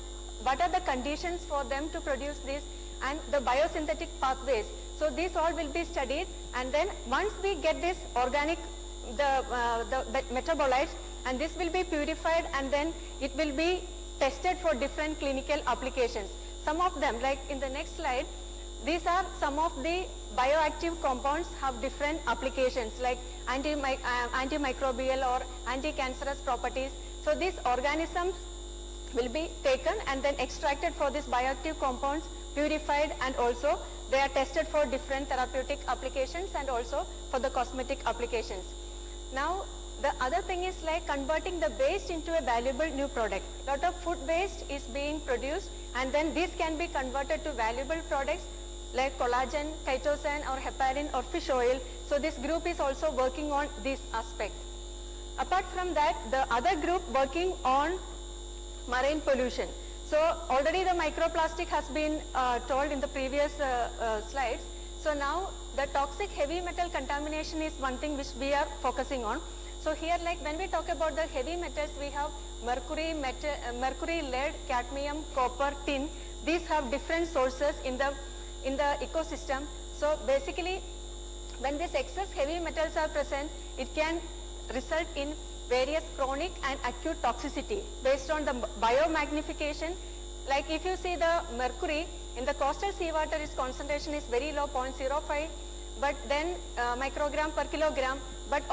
what are the conditions for them to produce this and the biosynthetic pathways. So these all will be studied, and then once we get this organic, the metabolites, and this will be purified and then it will be tested for different clinical applications. Some of them, like in the next slide, these are some of the bioactive compounds have different applications like antimicrobial or anti-cancerous properties. So these organisms will be taken and then extracted for these bioactive compounds, purified, and also they are tested for different therapeutic applications and also for the cosmetic applications. Now the other thing is like converting the waste into a valuable new product. A lot of food waste is being produced and then this can be converted to valuable products like collagen, chitosan or heparin or fish oil. So this group is also working on this aspect. apart from that, the other group working on marine pollution. So already the microplastic has been told in the previous slides. So now the toxic heavy metal contamination is one thing which we are focusing on. So here, like when we talk about the heavy metals, we have mercury, lead, cadmium, copper, tin. These have different sources in the ecosystem. So basically, when these excess heavy metals are present, it can result in various chronic and acute toxicity based on the biomagnification. Like if you see the mercury in the coastal seawater, its concentration is very low, 0.05, but then microgram per kilogram. But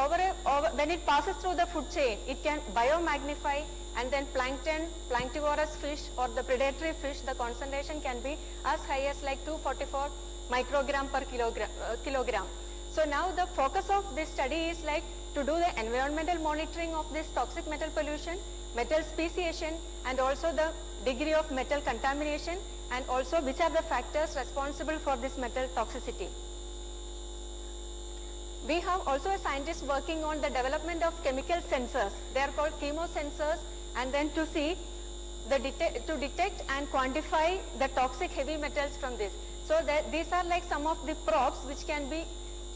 when it passes through the food chain, it can biomagnify, and then plankton, planktivorous fish or the predatory fish, the concentration can be as high as like 244 microgram per kilogram. So now the focus of this study is like to do the environmental monitoring of this toxic metal pollution, metal speciation, and also the degree of metal contamination, and also which are the factors responsible for this metal toxicity. We have also a scientist working on the development of chemical sensors. They are called chemosensors, and then to see to detect and quantify the toxic heavy metals from this. So these are like some of the probes which can be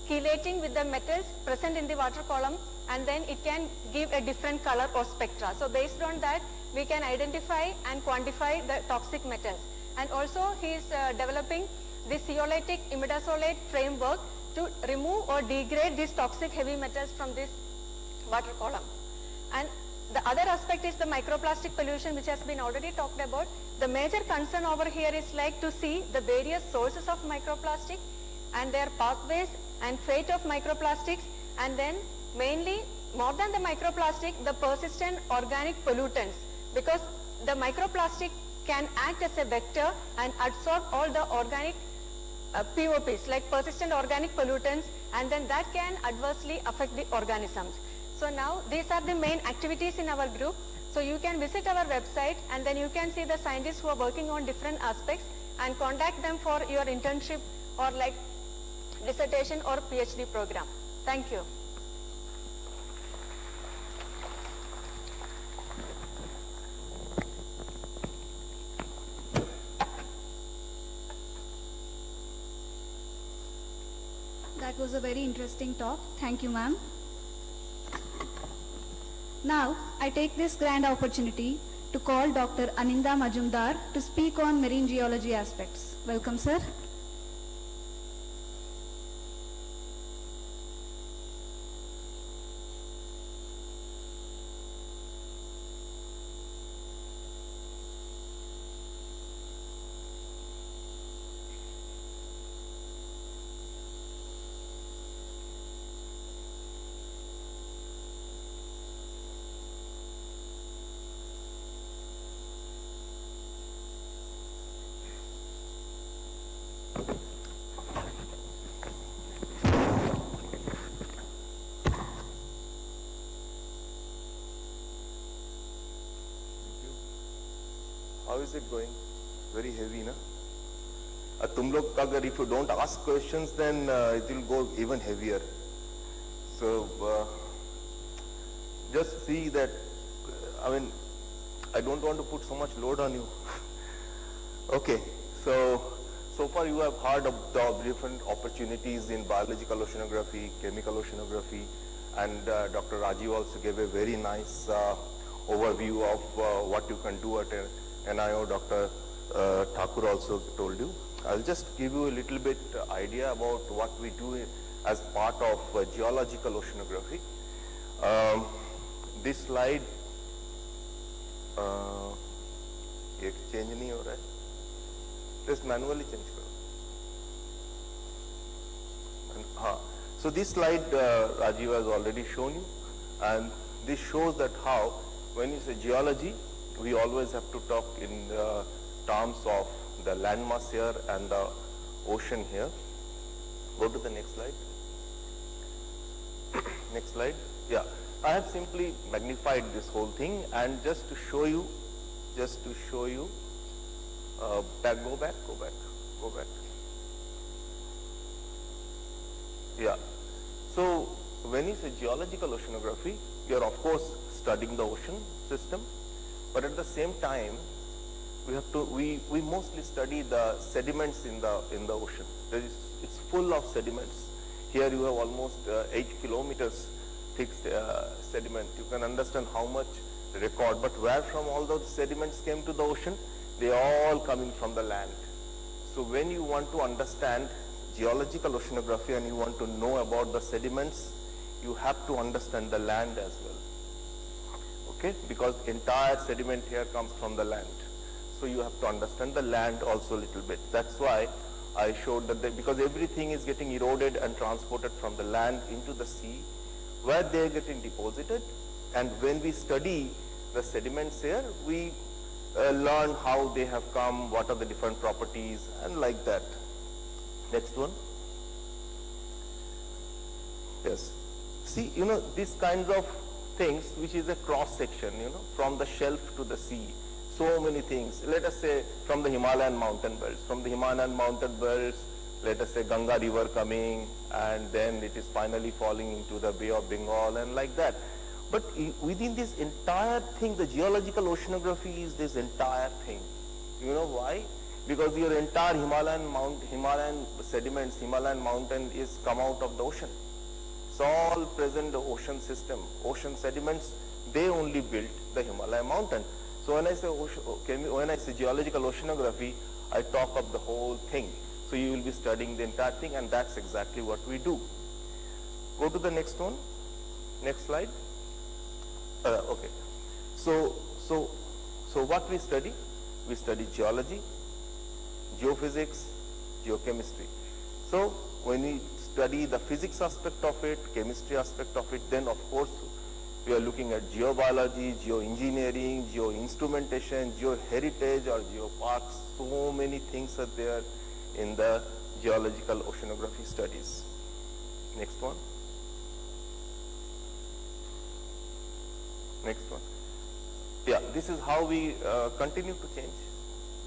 chelating with the metals present in the water column, and then it can give a different color or spectra. So based on that, we can identify and quantify the toxic metals. And also he is developing the zeolitic imidazolate framework to remove or degrade these toxic heavy metals from this water column. And the other aspect is the microplastic pollution, which has been already talked about. The major concern over here is like to see the various sources of microplastic and their pathways and fate of microplastics, and then mainly more than the microplastic, the persistent organic pollutants, because the microplastic can act as a vector and absorb all the organic POPs, like persistent organic pollutants, and then that can adversely affect the organisms. So now these are the main activities in our group. So you can visit our website, and then you can see the scientists who are working on different aspects and contact them for your internship or like dissertation or PhD program. Thank you. That was a very interesting talk. Thank you, ma'am. Now, I take this grand opportunity to call Dr. Aninda Majumdar to speak on marine geology aspects. Welcome, sir. How is it going? Very heavy, na? तुम लोग अगर if you don't ask questions, then it will go even heavier. So just see that. I mean, I don't want to put so much load on you. Okay, so far you have heard of the different opportunities in biological oceanography, chemical oceanography, and Dr. Rajiv also gave a very nice overview of what you can do at NIO. Dr. Thakur also told you. I'll just give you a little bit idea about what we do as part of geological oceanography. This slide change नहीं हो रहा है, just manually change करो. हाँ, so this slide Rajiv has already shown you, and this shows that how when you say geology, we always have to talk in terms of the landmass here and the ocean here. Go to the next slide. Next slide. Yeah, I have simply magnified this whole thing, and just to show you, go back. Yeah. So when you say geological oceanography, we are of course studying the ocean system, but at the same time, we mostly study the sediments in the ocean. It's full of sediments. Here you have almost 8 kilometers thick sediment. You can understand how much record, but where from all those sediments came to the ocean? They are all coming from the land. So when you want to understand geological oceanography and you want to know about the sediments, you have to understand the land as well. Okay, because entire sediment here comes from the land. So you have to understand the land also a little bit. That's why I showed that because everything is getting eroded and transported from the land into the sea, where they are getting deposited. And when we study the sediments here, we learn how they have come, what are the different properties, and like that. Next one. Yes. See, these kinds of things, which is a cross section, from the shelf to the sea. So many things. Let us say from the Himalayan mountain belts. From the Himalayan mountain belts, let us say Ganga river coming, and then it is finally falling into the Bay of Bengal, and like that. But within this entire thing, the geological oceanography is this entire thing. You know why? Because your entire Himalayan sediments, Himalayan mountain is come out of the ocean. It's all present in the ocean system. Ocean sediments, they only built the Himalayan mountain. So when I say geological oceanography, I talk of the whole thing. So you will be studying the entire thing, and that's exactly what we do. Go to the next one. Next slide. Okay. So what we study? We study geology, geophysics, geochemistry. So when we study the physics aspect of it, chemistry aspect of it, then of course we are looking at geobiology, geoengineering, geoinstrumentation, geoheritage or geoparks. So many things are there in the geological oceanography studies. Next one. Next one. Yeah, this is how we continue to change.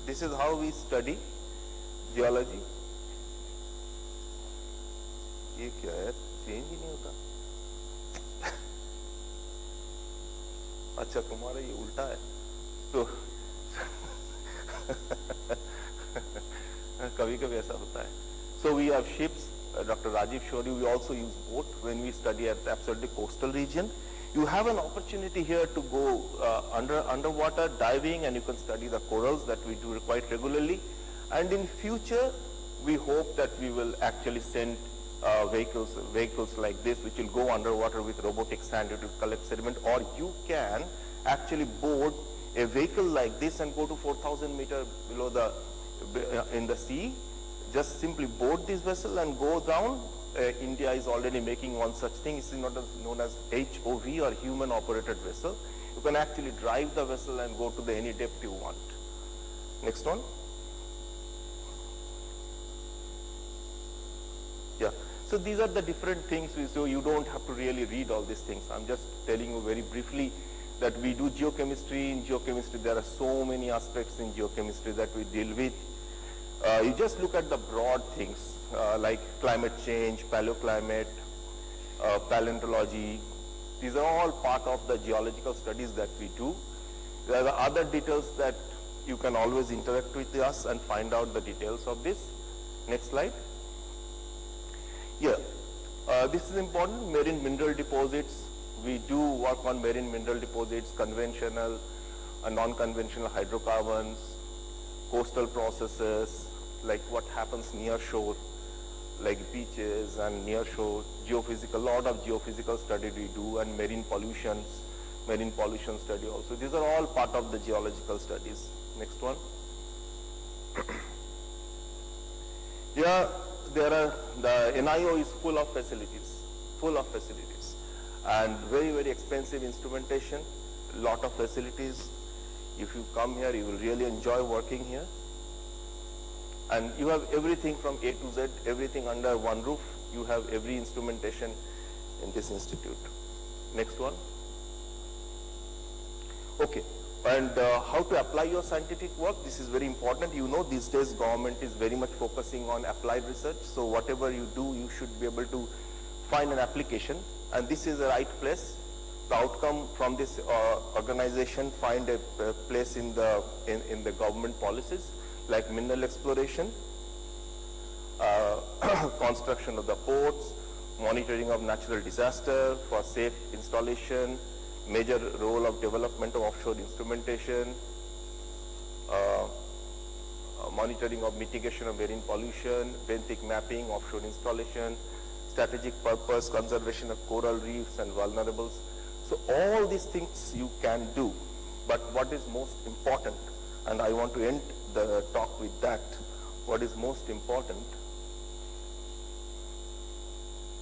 This is how we study geology. ये क्या है? Change ही नहीं होता. अच्छा, तुम्हारा ये उल्टा है. तो कभी-कभी ऐसा होता है. So we have ships. Dr. Rajiv showed you. We also use boat when we study at the absolutely coastal region. You have an opportunity here to go underwater diving, and you can study the corals that we do quite regularly. And in future, we hope that we will actually send vehicles like this, which will go underwater with robotic sand to collect sediment, or you can actually board a vehicle like this and go to 4,000 meters below in the sea. Just simply board this vessel and go down. India is already making one such thing. It's known as HOV, or human operated vessel. You can actually drive the vessel and go to any depth you want. Next one. Yeah. So these are the different things. So you don't have to really read all these things. I'm just telling you very briefly that we do geochemistry. In geochemistry, there are so many aspects in geochemistry that we deal with. You just look at the broad things like climate change, paleoclimate, paleontology. These are all part of the geological studies that we do. There are other details that you can always interact with us and find out the details of this. Next slide. Yeah, this is important. Marine mineral deposits. We do work on marine mineral deposits, conventional and non-conventional hydrocarbons, coastal processes, like what happens near shore, like beaches and near shore, geophysical, lot of geophysical study we do, and marine pollution study also. These are all part of the geological studies. Next one. Yeah, the NIO is full of facilities, and very, very expensive instrumentation, lot of facilities. If you come here, you will really enjoy working here. And you have everything from A to Z, everything under one roof. You have every instrumentation in this institute. Next one. Okay, and how to apply your scientific work, this is very important. You know, these days government is very much focusing on applied research. So whatever you do, you should be able to find an application. And this is the right place the outcome from this organization find a place in the government policies like mineral exploration, construction of the ports, monitoring of natural disaster for safe installation, major role of development of offshore instrumentation, monitoring of mitigation of marine pollution, benthic mapping, offshore installation, strategic purpose, conservation of coral reefs and vulnerables. So all these things you can do, but what is most important, and I want to end the talk with that, what is most important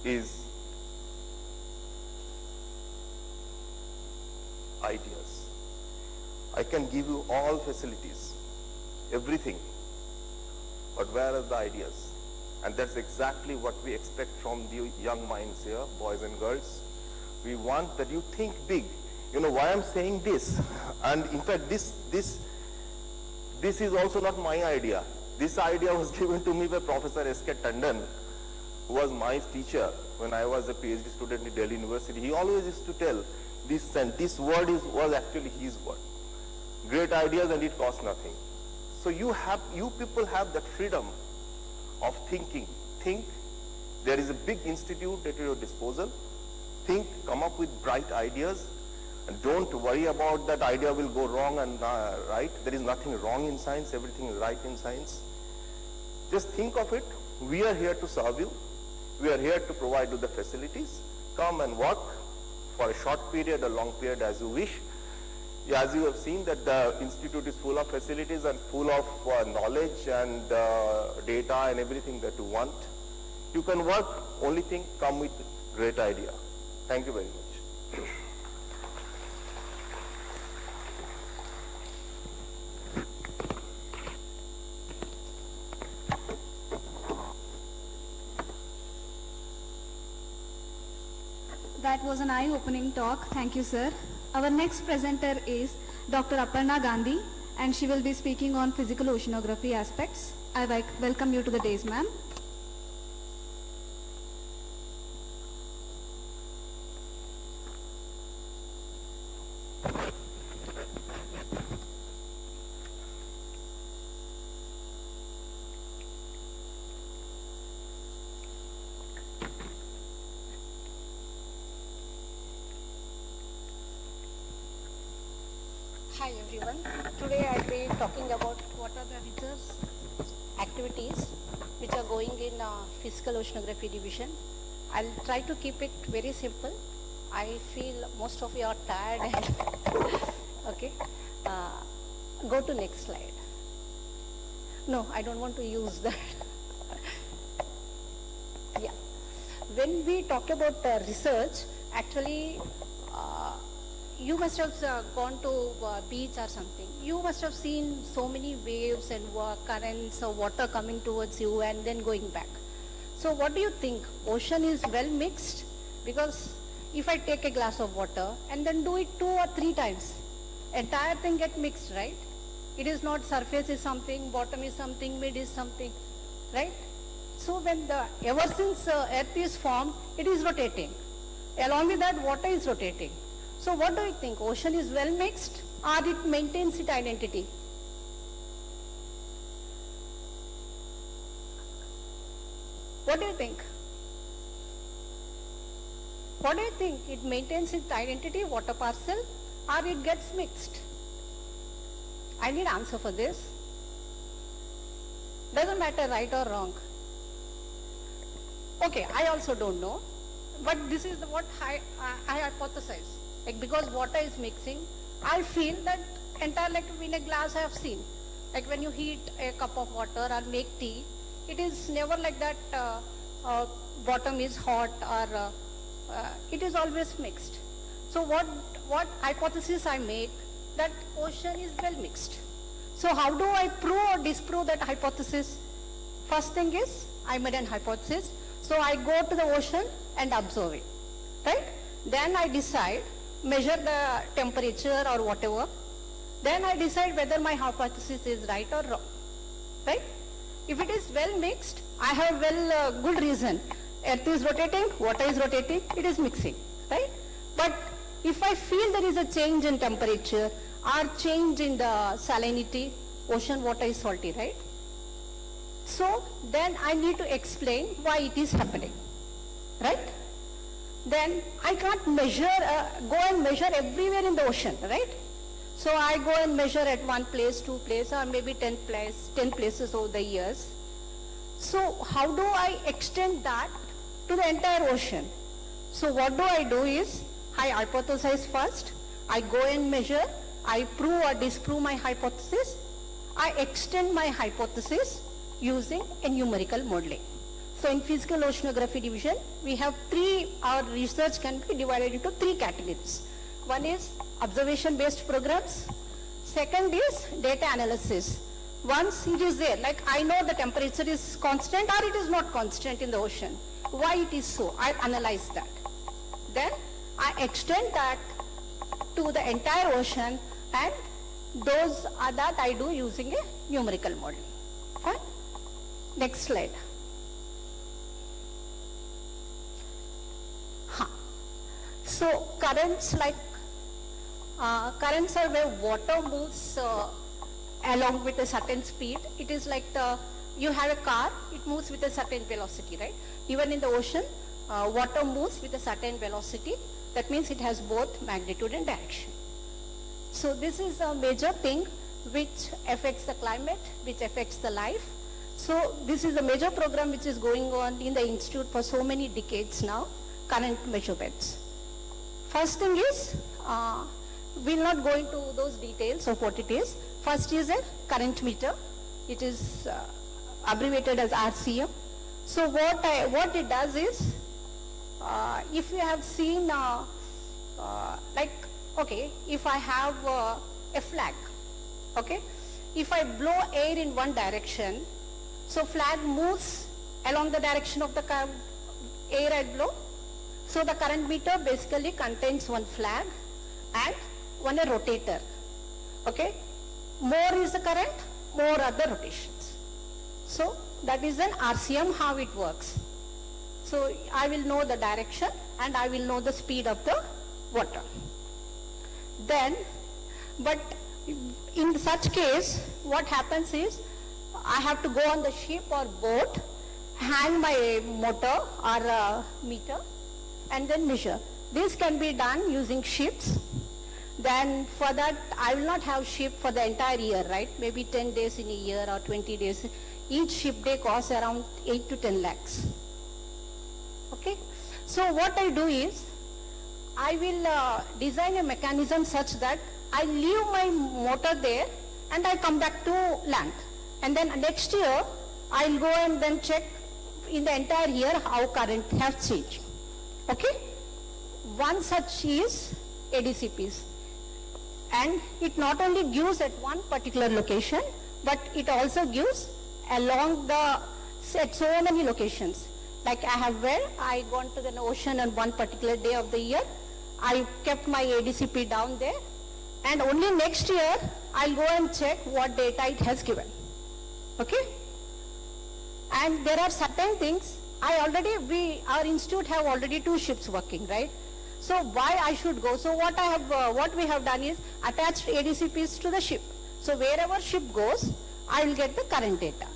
is ideas. I can give you all facilities, everything, but where are the ideas? And that's exactly what we expect from the young minds here, boys and girls. We want that you think big. You know why I'm saying this? And in fact, this is also not my idea. This idea was given to me by Professor S.K. Tandon, who was my teacher when I was a PhD student in Delhi University. He always used to tell this, and this word was actually his word. Great ideas and it costs nothing. So you people have that freedom of thinking. Think, there is a big institute at your disposal. Think, come up with bright ideas, and don't worry about that idea will go wrong and right. There is nothing wrong in science, everything is right in science. Just think of it. We are here to serve you. We are here to provide you the facilities. Come and work for a short period, a long period, as you wish. As you have seen that the institute is full of facilities and full of knowledge and data and everything that you want. You can work, only thing, come with great idea. Thank you very much. That was an eye-opening talk. Thank you, sir. Our next presenter is Dr. Aparna Gandhi, and she will be speaking on physical oceanography aspects. I welcome you to the dais, ma'am. Hi everyone. Today I'll be talking about what are the research activities which are going in Physical Oceanography Division. I'll try to keep it very simple. I feel most of you are tired and okay. Go to next slide. No, I don't want to use that. Yeah. When we talk about research, actually you must have gone to beach or something. You must have seen so many waves and currents of water coming towards you and then going back. So what do you think? Ocean is well mixed? Because if I take a glass of water and then do it 2 or 3 times, entire thing get mixed, right? It is not surface is something, bottom is something, mid is something, right? So when ever since earth is formed, it is rotating. Along with that, water is rotating. So what do you think? Ocean is well mixed or it maintains its identity? What do you think? What do you think? It maintains its identity, water parcel, or it gets mixed? I need answer for this. Doesn't matter right or wrong. Okay, I also don't know. But this is what I hypothesize. Like because water is mixing, I feel that entire, like in a glass I have seen, like when you heat a cup of water or make tea, it is never like that bottom is hot or it is always mixed. So what hypothesis I make, that ocean is well mixed. So how do I prove or disprove that hypothesis? First thing is, I made an hypothesis. So I go to the ocean and observe it, right? Then I decide, measure the temperature or whatever. Then I decide whether my hypothesis is right or wrong, right? If it is well mixed, I have good reason. Earth is rotating, water is rotating, it is mixing, right? But if I feel there is a change in temperature or change in the salinity, ocean water is salty, right? So then I need to explain why it is happening, right? Then I can't measure, go and measure everywhere in the ocean, right? So I go and measure at one place, 2 places, or maybe 10 places over the years. So how do I extend that to the entire ocean? So what do I do is, I hypothesize first, I go and measure, I prove or disprove my hypothesis, I extend my hypothesis using a numerical modeling. So in physical oceanography division, we have our research can be divided into 3 categories. One is observation-based programs. Second is data analysis. Once it is there, like I know the temperature is constant or it is not constant in the ocean. Why it is so? I analyze that. Then I extend that to the entire ocean, and those are that I do using a numerical model. Fine? Next slide. So currents currents are where water moves along with a certain speed. It is like you have a car, it moves with a certain velocity, right? Even in the ocean, water moves with a certain velocity. That means it has both magnitude and direction. So this is a major thing which affects the climate, which affects the life. So this is a major program which is going on in the institute for so many decades now, current measurements. First thing is, we'll not go into those details of what it is. First is a current meter. It is abbreviated as RCM. So what it does is, if you have seen, if I have a flag, okay, if I blow air in one direction, so flag moves along the direction of the air I blow. So the current meter basically contains one flag and one a rotator, okay. More is the current, more are the rotations. So that is an RCM, how it works. So I will know the direction and I will know the speed of the water. Then, but in such case, what happens is, I have to go on the ship or boat, hang my motor or meter, and then measure. This can be done using ships. Then for that, I will not have ship for the entire year, right? Maybe 10 days in a year or 20 days. Each ship day costs around 8 to 10 lakhs. Okay? So what I do is, I will design a mechanism such that I leave my motor there and I come back to land. And then next year, I'll go and then check in the entire year how current has changed. Okay? One such is ADCPs. And it not only gives at one particular location, but it also gives along the, at so many locations. Like I have where I gone to the ocean on one particular day of the year, I kept my ADCP down there, and only next year I'll go and check what data it has given. Okay? And there are certain things, our institute have already 2 ships working, right? So why I should go? So what we have done is attached ADCPs to the ship. So wherever ship goes, I will get the current data.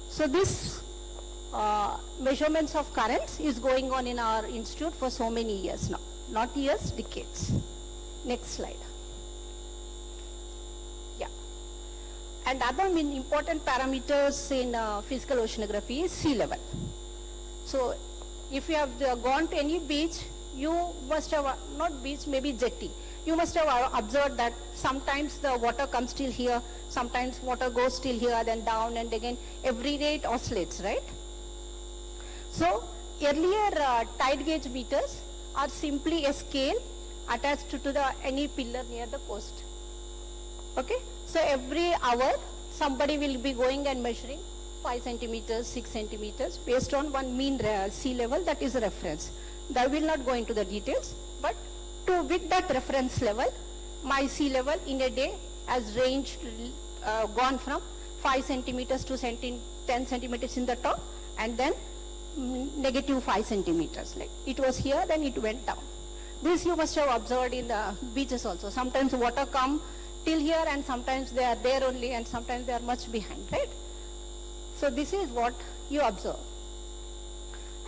So this measurements of currents is going on in our institute for so many years now. Not years, decades. Next slide. Yeah. And other important parameters in physical oceanography is sea level. So if you have gone to any beach, you must have, not beach, maybe jetty, you must have observed that sometimes the water comes till here, sometimes water goes till here, then down, and again every day it oscillates, right? So earlier tide gauge meters are simply a scale attached to any pillar near the coast. Okay? So every hour somebody will be going and measuring 5 centimeters, 6 centimeters based on one mean sea level, that is a reference. I will not go into the details, but with that reference level, my sea level in a day has ranged, gone from 5 centimeters to 10 centimeters in the top, and then -5 centimeters. Like it was here, then it went down. This you must have observed in the beaches also. Sometimes water come till here and sometimes they are there only and sometimes they are much behind, right? So this is what you observe.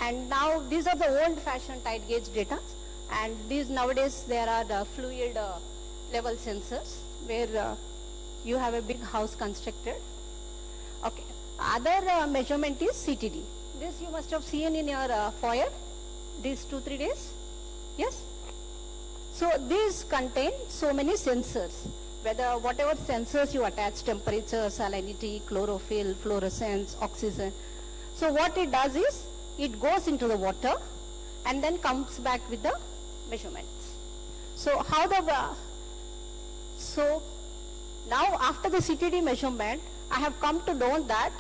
And now these are the old-fashioned tide gauge data, and these nowadays there are the fluid level sensors where you have a big house constructed. Okay. Other measurement is CTD. This you must have seen in your foyer these 2-3 days. Yes. So these contain so many sensors. Whatever sensors you attach, temperature, salinity, chlorophyll, fluorescence, oxygen. So what it does is, it goes into the water and then comes back with the measurements. So so now after the CTD measurement, I have come to know that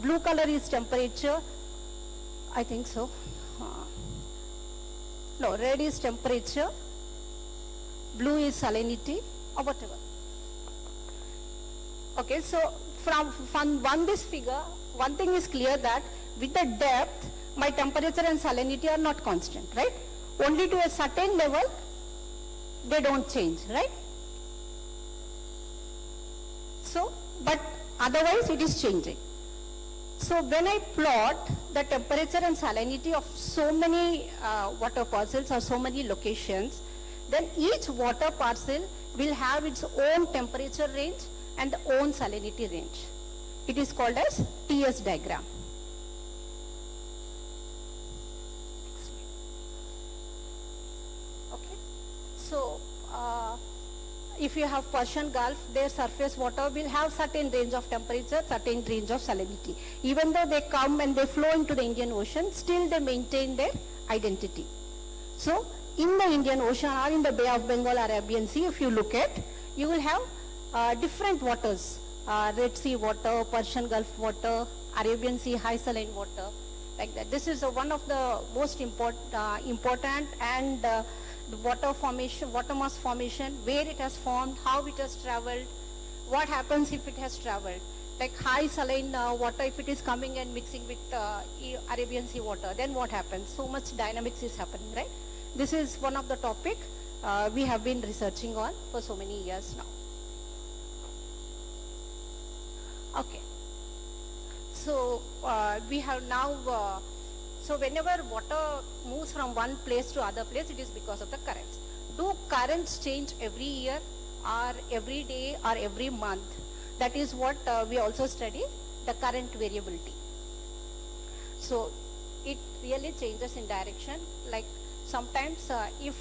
blue color is temperature, I think so. No, red is temperature, blue is salinity, or whatever. Okay, so from this figure, one thing is clear that with the depth, my temperature and salinity are not constant, right? Only to a certain level, they don't change, right? So, but otherwise it is changing. So when I plot the temperature and salinity of so many water parcels or so many locations, then each water parcel will have its own temperature range and own salinity range. It is called as TS diagram. Okay. So if you have Persian Gulf, their surface water will have certain range of temperature, certain range of salinity. Even though they come and they flow into the Indian Ocean, still they maintain their identity. So in the Indian Ocean or in the Bay of Bengal, Arabian Sea, if you look at, you will have different waters, Red Sea water, Persian Gulf water, Arabian Sea high saline water, like that. This is one of the most important and the water formation, water mass formation, where it has formed, how it has traveled, what happens if it has traveled. Like high saline water, if it is coming and mixing with Arabian Sea water, then what happens? So much dynamics is happening, right? This is one of the topic we have been researching on for so many years now. Okay. So we have now so whenever water moves from one place to other place, it is because of the currents. Do currents change every year or every day or every month? That is what we also study, the current variability. So it really changes in direction. Like sometimes if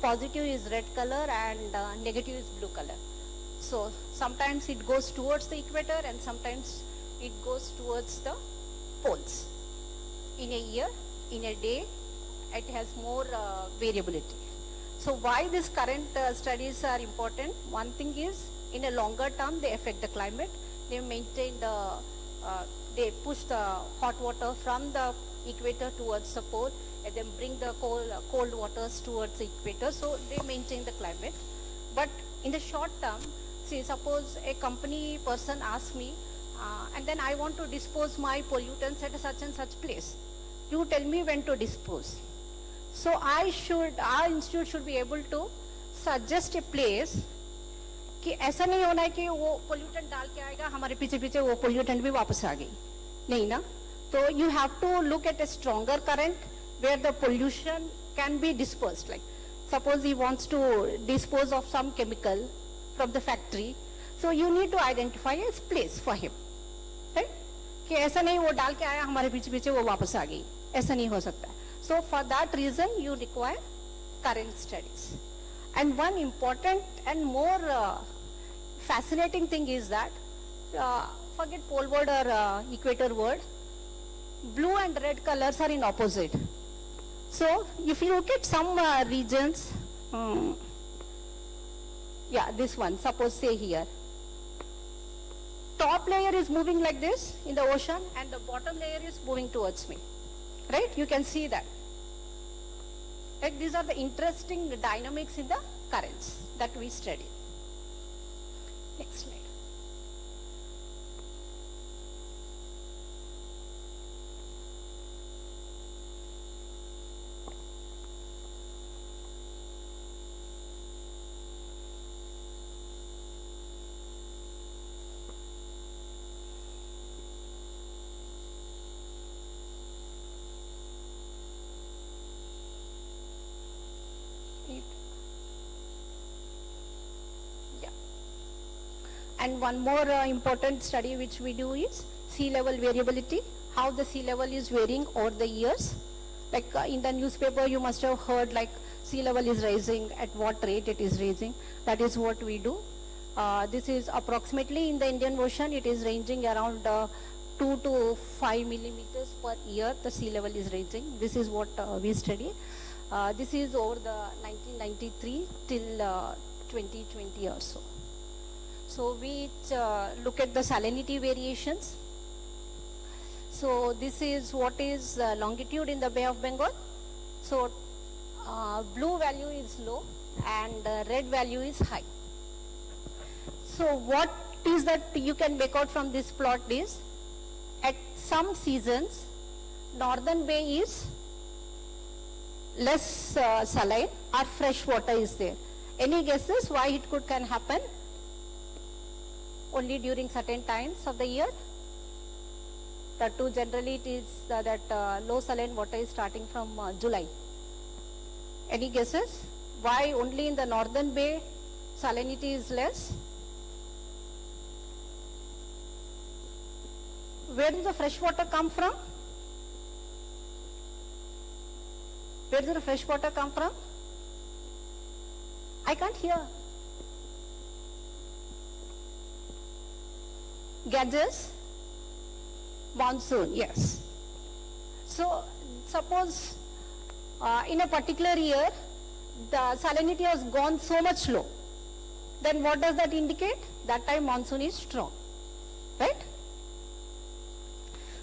positive is red color and negative is blue color. So sometimes it goes towards the equator and sometimes it goes towards the poles. In a year, in a day, it has more variability. So why these current studies are important? One thing is, in a longer term, they affect the climate. They maintain they push the hot water from the equator towards the pole and then bring the cold waters towards the equator. So they maintain the climate. But in the short term, see, suppose a company person asks me, and then I want to dispose my pollutants at such and such place. You tell me when to dispose. So our institute should be able to suggest a place कि ऐसा नहीं होना है कि वो pollutant डाल के आएगा हमारे पीछे पीछे वो पोल्यूटेंट भी वापस आ गई नहीं ना तो you have to look at a stronger current where the pollution can be dispersed. Like suppose he wants to dispose of some chemical from the factory, so you need to identify a place for him, right? कि ऐसा नहीं वो डाल के आया हमारे पीछे पीछे वो वापस आ गई ऐसा नहीं हो सकता. So for that reason you require current studies. And one important and more fascinating thing is that forget pole word or equator word, blue and red colors are in opposite. So if you look at some regions, yeah, this one, suppose say here, top layer is moving like this in the ocean and the bottom layer is moving towards me, right? You can see that. Like these are the interesting dynamics in the currents that we study. Next slide. And one more important study which we do is sea level variability, how the sea level is varying over the years. Like in the newspaper you must have heard like sea level is rising, at what rate it is rising. That is what we do. This is approximately in the Indian Ocean, it is ranging around 2 to 5 millimeters per year, the sea level is rising. This is what we study. This is over the 1993 till 2020 or so. So we look at the salinity variations. So this is what is longitude in the Bay of Bengal. So blue value is low and red value is high. So what is that you can make out from this plot is, at some seasons, northern bay is less saline or fresh water is there. Any guesses why it can happen? Only during certain times of the year? That too generally it is that low saline water is starting from July. Any guesses? Why only in the northern bay salinity is less? Where does the fresh water come from? Where does the fresh water come from? I can't hear. Gadgets? Monsoon, yes. So suppose in a particular year the salinity has gone so much low, then what does that indicate? That time monsoon is strong, right?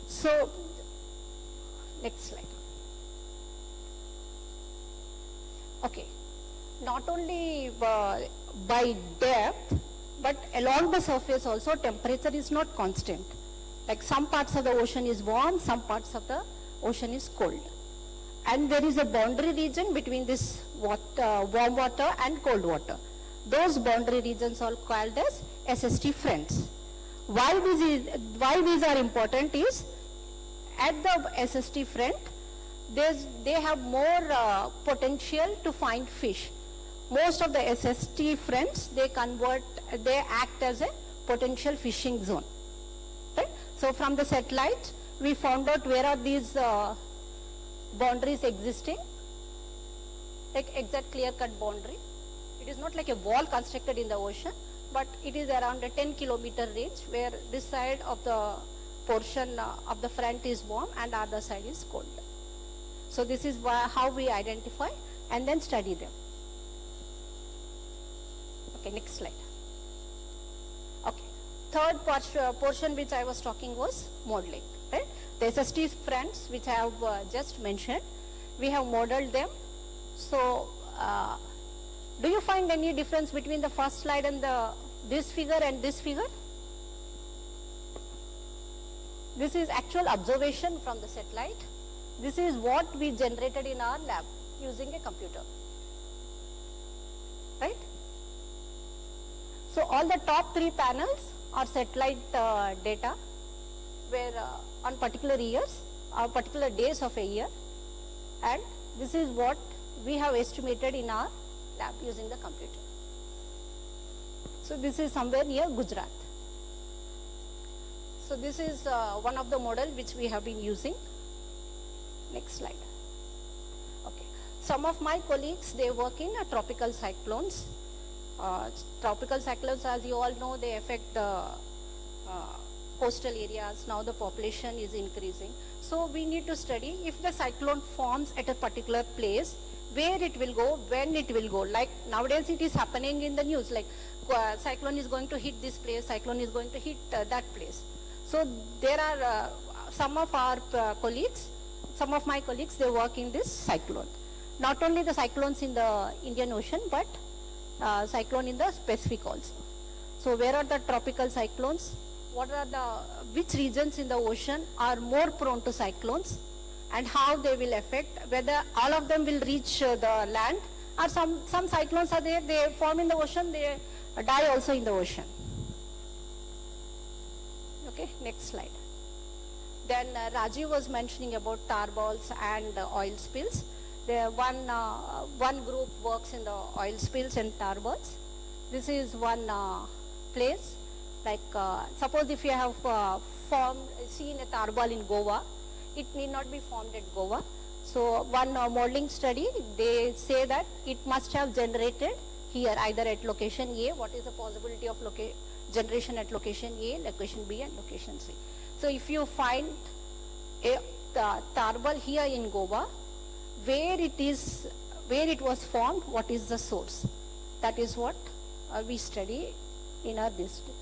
So next slide. Okay, not only by depth but along the surface also temperature is not constant. Like some parts of the ocean is warm, some parts of the ocean is cold. And there is a boundary region between this water, warm water and cold water. Those boundary regions are called as SST fronts. Why these are important is, at the SST front, they have more potential to find fish. Most of the SST fronts, they act as a potential fishing zone. Right? So from the satellite, we found out where are these boundaries existing, like exact clear-cut boundary. It is not like a wall constructed in the ocean, but it is around a 10-kilometer range where this side of the portion of the front is warm and the other side is cold. So this is how we identify and then study them. Okay, next slide. Okay, third portion which I was talking was modeling, right? The SST fronts which I have just mentioned, we have modeled them. So do you find any difference between the first slide and this figure and this figure? This is actual observation from the satellite. This is what we generated in our lab using a computer, right? So all the top 3 panels are satellite data where on particular years or particular days of a year, and this is what we have estimated in our lab using the computer. So this is somewhere near Gujarat. So this is one of the model which we have been using. Next slide. Okay. Some of my colleagues, they work in tropical cyclones. Tropical cyclones, as you all know, they affect the coastal areas. Now the population is increasing. So we need to study if the cyclone forms at a particular place, where it will go, when it will go. Like nowadays it is happening in the news, like cyclone is going to hit this place, cyclone is going to hit that place. So there are some of my colleagues, they work in this cyclone. Not only the cyclones in the Indian Ocean, but cyclone in the Pacific also. So where are the tropical cyclones? Which regions in the ocean are more prone to cyclones, and how they will affect, whether all of them will reach the land, or some cyclones are there, they form in the ocean, they die also in the ocean. Okay, next slide. Then Rajiv was mentioning about tar balls and oil spills. There one group works in the oil spills and tar balls. This is one place Like suppose if you have seen a tarball in Goa, it need not be formed at Goa. So one modeling study, they say that it must have generated here either at location A, what is the possibility of generation at location A, location B and location C. So if you find a tarball here in Goa, where it was formed, what is the source? That is what we study in our district.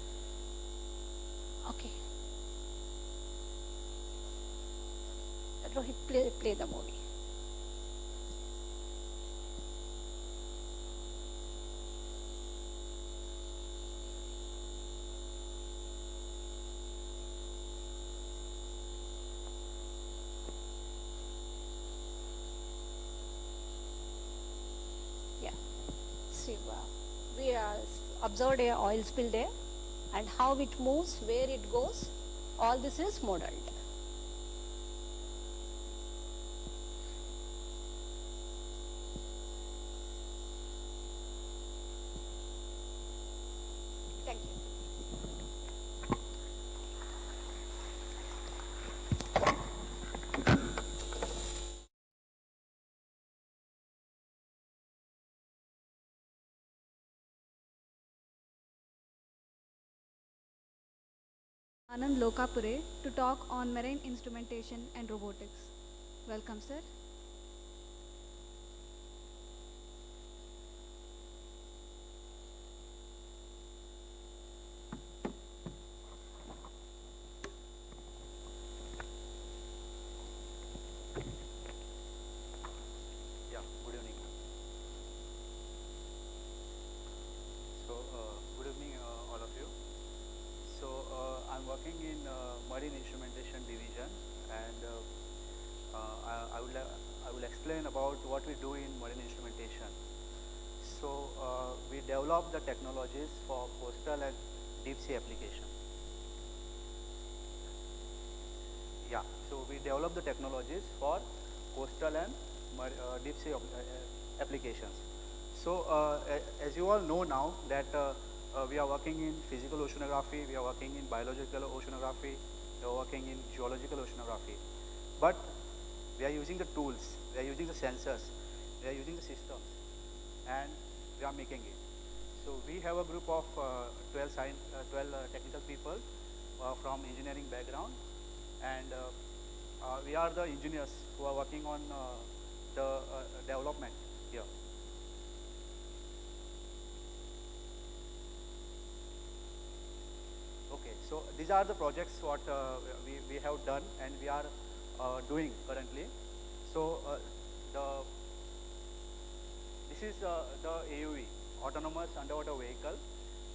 Okay. Rohit, play the movie. Yeah. See, we observed a oil spill there, and how it moves, where it goes, all this is modeled. Thank you. Anand Lokapure to talk on marine instrumentation and robotics. Welcome, sir. Yeah, good evening. So, good evening, all of you. So, I'm working in Marine Instrumentation Division, and I will explain about what we do in marine instrumentation. So, we develop the technologies for coastal and deep sea application. Yeah, so we develop the technologies for coastal and deep sea applications. So, as you all know now that we are working in physical oceanography, we are working in biological oceanography, we are working in geological oceanography. But we are using the tools, we are using the sensors, we are using the systems, and we are making it. So we have a group of 12 technical people from engineering background, and we are the engineers who are working on the development here. Okay, so these are the projects what we have done and we are doing currently. So this is the AUV, Autonomous Underwater Vehicle.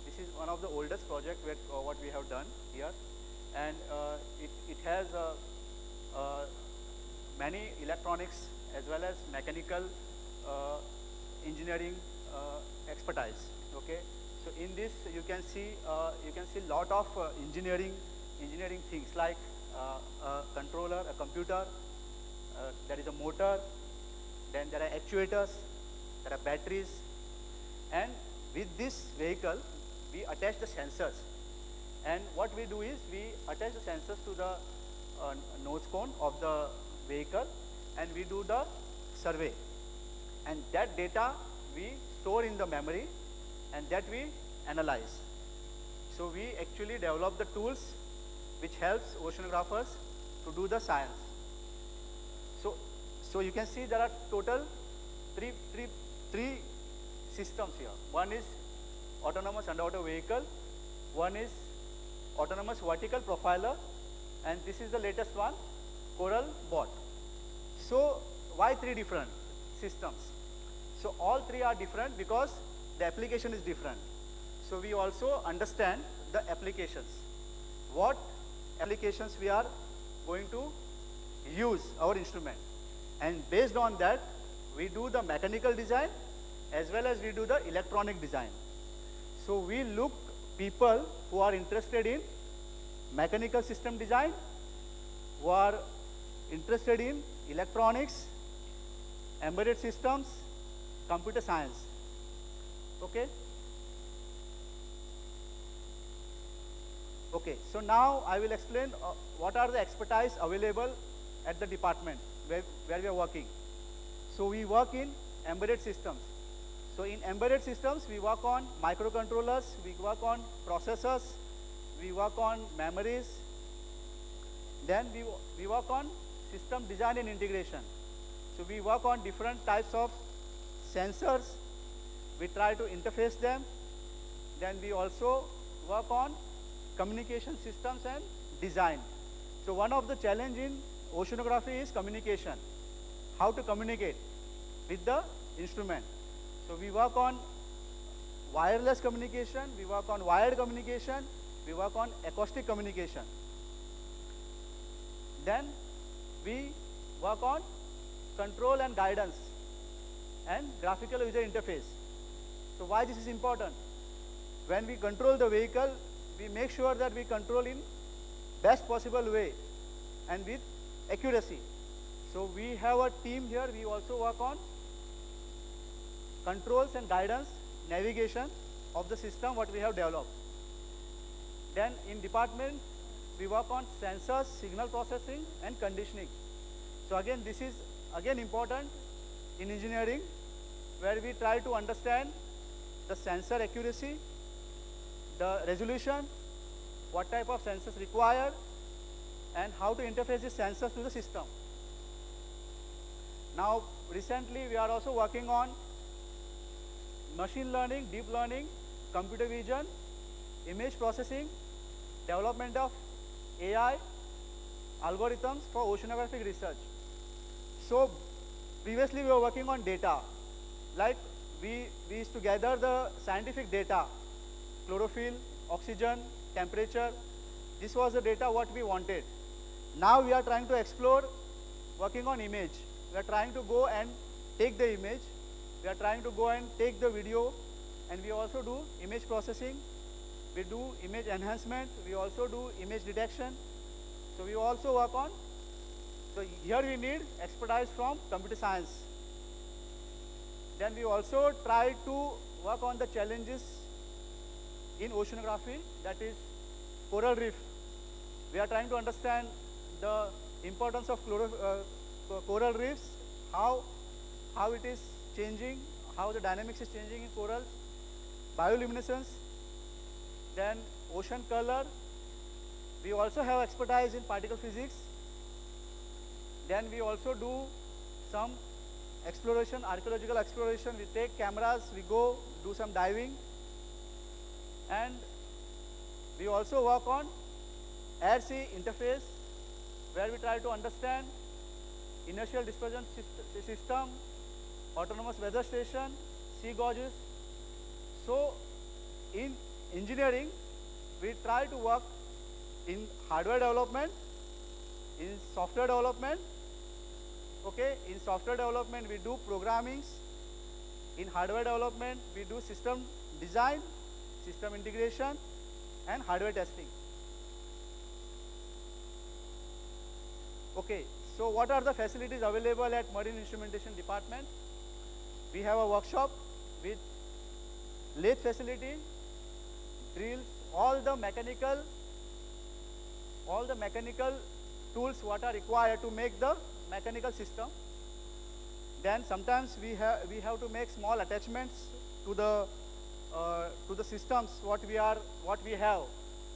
This is one of the oldest projects with what we have done here, and it has many electronics as well as mechanical engineering expertise. Okay, so in this you can see lot of engineering things like a controller, a computer, there is a motor, then there are actuators, there are batteries, and with this vehicle we attach the sensors. And what we do is we attach the sensors to the nose cone of the vehicle, and we do the survey, and that data we store in the memory, and that we analyze. So we actually develop the tools which helps oceanographers to do the science. So you can see there are total three systems here. One is autonomous underwater vehicle, one is autonomous vertical profiler, and this is the latest one, Coral bot. So why three different systems? So all three are different because the application is different. So we also understand the applications. What applications we are going to use our instrument. And based on that, we do the mechanical design as well as we do the electronic design. So we look people who are interested in mechanical system design, who are interested in electronics, embedded systems, computer science. Okay? Okay, so now I will explain what are the expertise available at the department where we are working. So we work in embedded systems. So in embedded systems, we work on microcontrollers, we work on processors, we work on memories, then we work on system design and integration. So we work on different types of sensors, we try to interface them, then we also work on communication systems and design. So one of the challenge in oceanography is communication, how to communicate with the instrument. So we work on wireless communication, we work on wired communication, we work on acoustic communication. Then we work on control and guidance and graphical user interface. So why this is important? When we control the vehicle, we make sure that we control in best possible way and with accuracy. So we have a team here, we also work on controls and guidance, navigation of the system what we have developed. Then in department, we work on sensors, signal processing and conditioning. So again, this is again important in engineering, where we try to understand the sensor accuracy, the resolution, what type of sensors required, and how to interface these sensors to the system. Now, recently we are also working on machine learning, deep learning, computer vision, image processing, development of AI algorithms for oceanographic research. So previously we were working on data, like we used to gather the scientific data, chlorophyll, oxygen, temperature. This was the data what we wanted. Now we are trying to explore working on image. We are trying to go and take the image. We are trying to go and take the video, and we also do image processing. We do image enhancement. We also do image detection. So we also work on, so here we need expertise from computer science. Then we also try to work on the challenges in oceanography, that is coral reef. We are trying to understand the importance of coral reefs, how it is changing, how the dynamics is changing in corals, bioluminescence, then ocean color. We also have expertise in particle physics. Then we also do some exploration, archaeological exploration. We take cameras, we go do some diving. And we also work on air-sea interface, where we try to understand inertial dispersion system, autonomous weather station, sea gauges. So in engineering, we try to work in hardware development, in software development. Okay, in software development we do programmings. In hardware development we do system design, system integration and hardware testing. Okay, so what are the facilities available at Marine Instrumentation Department? We have a workshop with lathe facility, drills, all the mechanical tools what are required to make the mechanical system. Then sometimes we have to make small attachments to the systems what we have,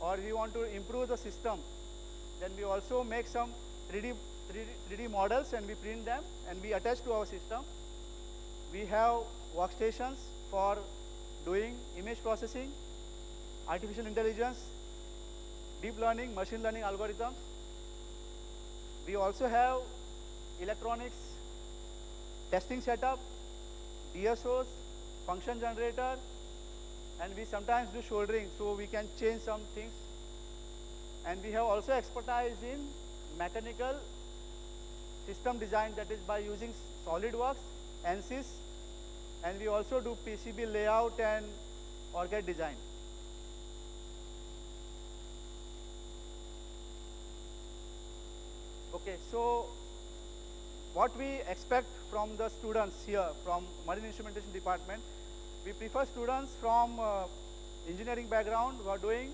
or we want to improve the system. Then we also make some 3D models and we print them and we attach to our system. We have workstations for doing image processing, artificial intelligence, deep learning, machine learning algorithms. We also have electronics testing setup, DSOs, function generator, and we sometimes do soldering, so we can change some things. And we have also expertise in mechanical system design, that is by using SolidWorks, ANSYS, and we also do PCB layout and OrCAD design. Okay, so what we expect from the students here from Marine Instrumentation Department, we prefer students from engineering background who are doing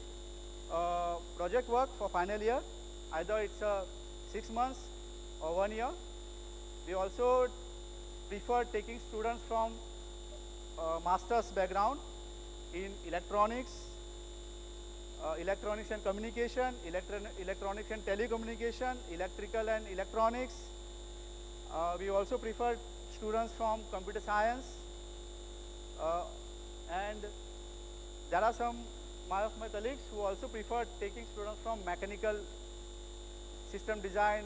project work for final year. Either it's 6 months or 1 year. We also prefer taking students from master's background in electronics, electronics and communication, electronics and telecommunication, electrical and electronics. We also prefer students from computer science, and there are some of my colleagues who also prefer taking students from mechanical system design,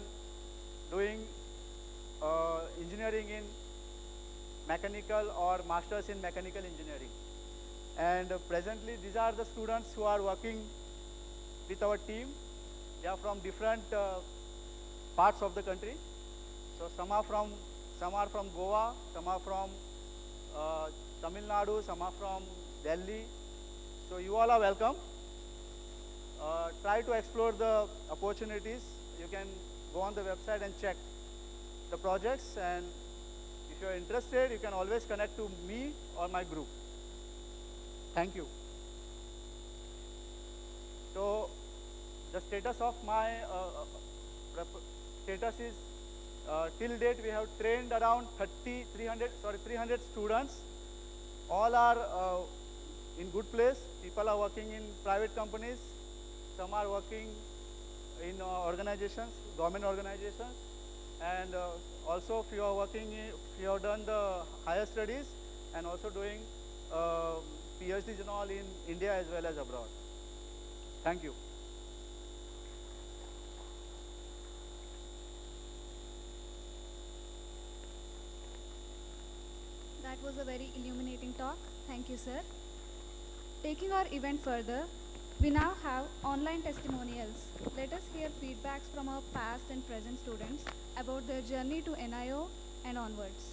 doing engineering in mechanical or masters in mechanical engineering. And presently these are the students who are working with our team. They are from different parts of the country. So some are from Goa, some are from Tamil Nadu, some are from Delhi. So you all are welcome. Try to explore the opportunities. You can go on the website and check the projects, and if you are interested, you can always connect to me or my group. Thank you. So the status of my status is till date we have trained around 300 students. All are in good place. People are working in private companies. Some are working in organizations, government organizations, and also if you are working, if you have done the higher studies and also doing PhDs and all in India as well as abroad. Thank you. That was a very illuminating talk. Thank you, sir. Taking our event further, we now have online testimonials. Let us hear feedbacks from our past and present students about their journey to NIO and onwards.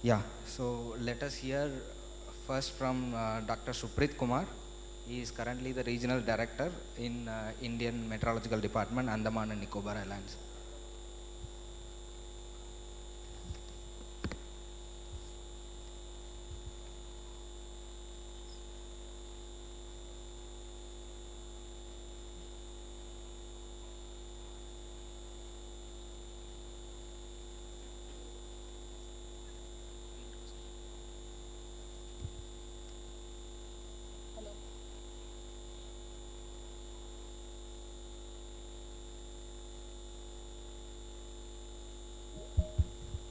Yeah, so let us hear first from Dr. Suprit Kumar. He is currently the Regional Director in Indian Meteorological Department, Andaman and Nicobar Islands.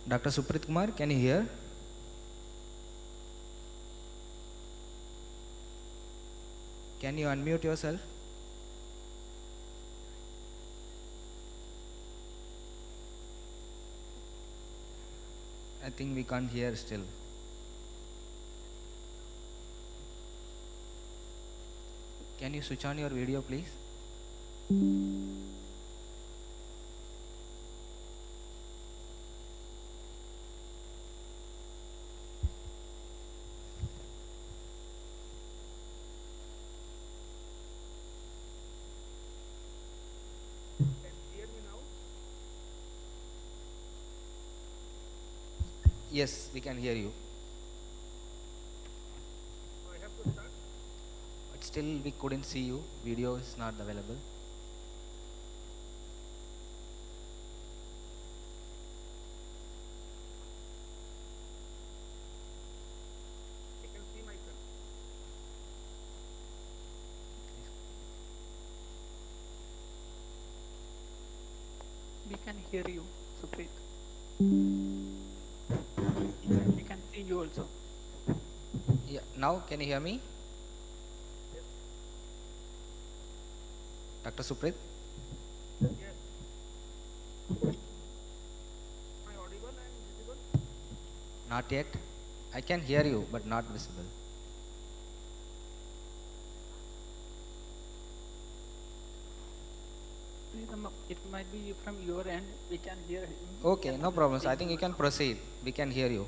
Dr. Suprit Kumar, can you hear? Can you unmute yourself? I think we can't hear still. Can you switch on your video, please? Yes, we can hear you. I have to start. But still we couldn't see you. Video is not available. I can see myself. We can hear you, Suprit. We can see you also. Yeah, now can you hear me? Dr. Suprit? Yes. Am I audible and visible? Not yet. I can hear you, but not visible. It might be from your end. We can hear him. Okay, no problems. I think you can proceed. We can hear you.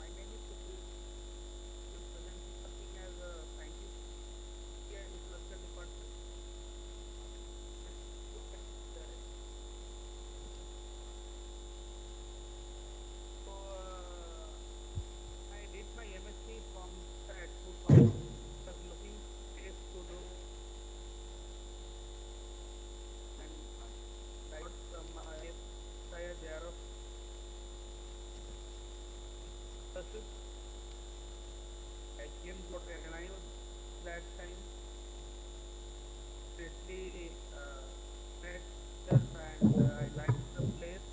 My name is Sukhdev. I'm presently working as a scientist here in Ecological Department. So I did my MSc from at 2000. Was looking place to do, and I got some CSIR there of research. I came to NIO that time. Basically, met them and I liked the place.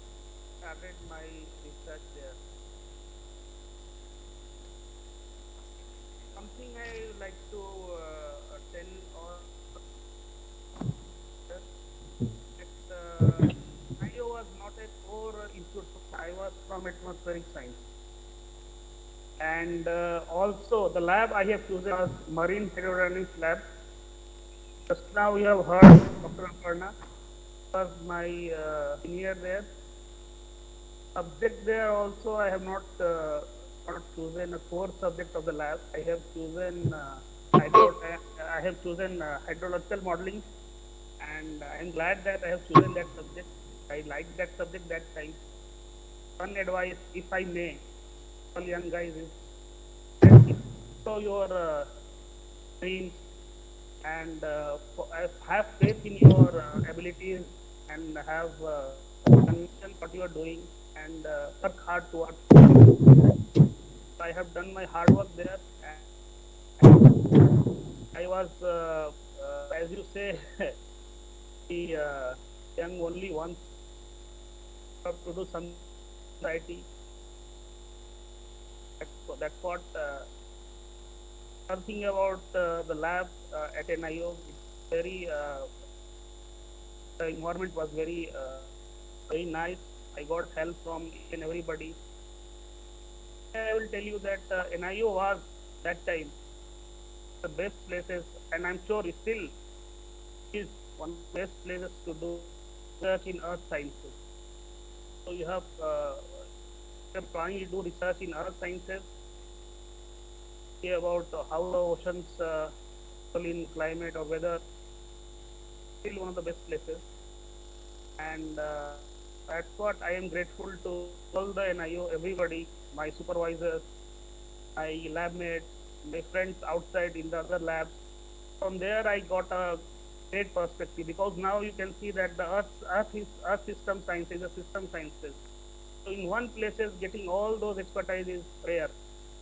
Started my research there. Something I like to tell or that NIO was not a core institute. I was from atmospheric science. And also the lab I have chosen was marine hydrodynamics lab. Just now you have heard Dr. Aparna was my senior there. Subject there also I have not chosen a core subject of the lab. I have chosen hydrological modeling, and I am glad that I have chosen that subject. I liked that subject that time. One advice, if I may, all young guys, is that show your dreams and have faith in your abilities and have conviction what you are doing and work hard towards. I have done my hard work there. And I was, as you say, the young only once to do some society. That's what something about the lab at NIO. It's very the environment was very very nice. I got help from each and everybody. I will tell you that NIO was that time the best places, and I'm sure it still is one of the best places to do research in earth sciences. So you have trying to do research in earth sciences, about how the oceans in climate or weather, still one of the best places. And that's what I am grateful to all the NIO, everybody, my supervisors, my lab mates, my friends outside in the other labs. From there I got a great perspective, because now you can see that the earth system science is a system sciences. So in one places getting all those expertise is rare,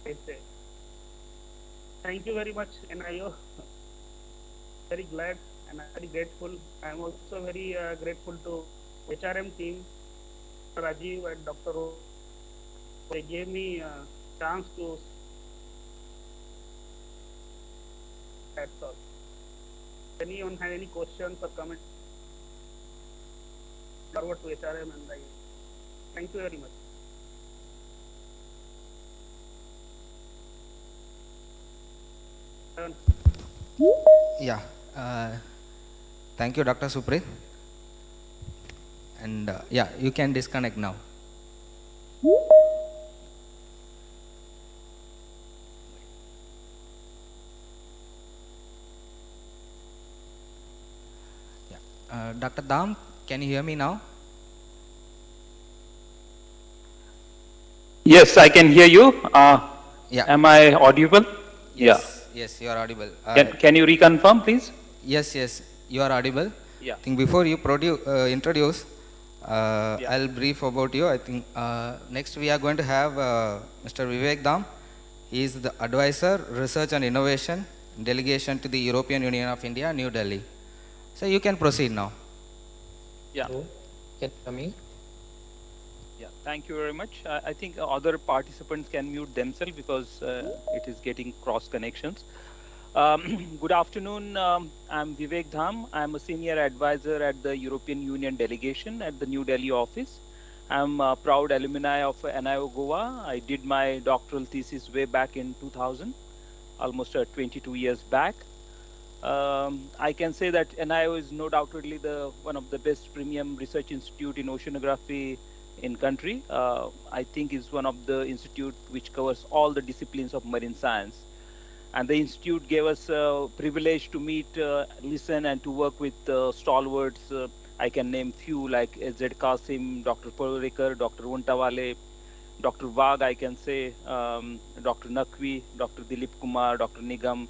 I say. Thank you very much, NIO. Very glad and very grateful. I am also very grateful to HRM team, Rajiv and Dr. O. They gave me a chance to. That's all. Anyone have any questions or comments? Forward to HRM, and I thank you very much. Yeah. Thank you, Dr. Suprit. And yeah, you can disconnect now. Yeah. Dr. Dam, can you hear me now? Yes, I can hear you. Yeah. Am I audible? Yes. Yes, you are audible. Can you reconfirm, please? Yes, you are audible. Yeah. I think before you introduce, I'll brief about you. I think next we are going to have Mr. Vivek Dam. He is the Advisor, Research and Innovation, Delegation to the European Union of India, New Delhi. So you can proceed now. Yeah. Hello. Can you hear me? Yeah. Thank you very much. I think other participants can mute themselves because it is getting cross connections. Good afternoon. I'm Vivek Dham. I'm a senior advisor at the European Union delegation at the New Delhi office. I'm a proud alumni of NIO Goa. I did my doctoral thesis way back in 2000, almost 22 years back. I can say that NIO is no doubtedly one of the best premium research institute in oceanography in country. I think is one of the institute which covers all the disciplines of marine science. And the institute gave us a privilege to meet, listen, and to work with stalwarts. I can name few like Z. Qasim, Dr. Polrekar, Dr. Untawale, Dr. Wag, I can say, Dr. Nakvi, Dr. Dilip Kumar, Dr. Nigam,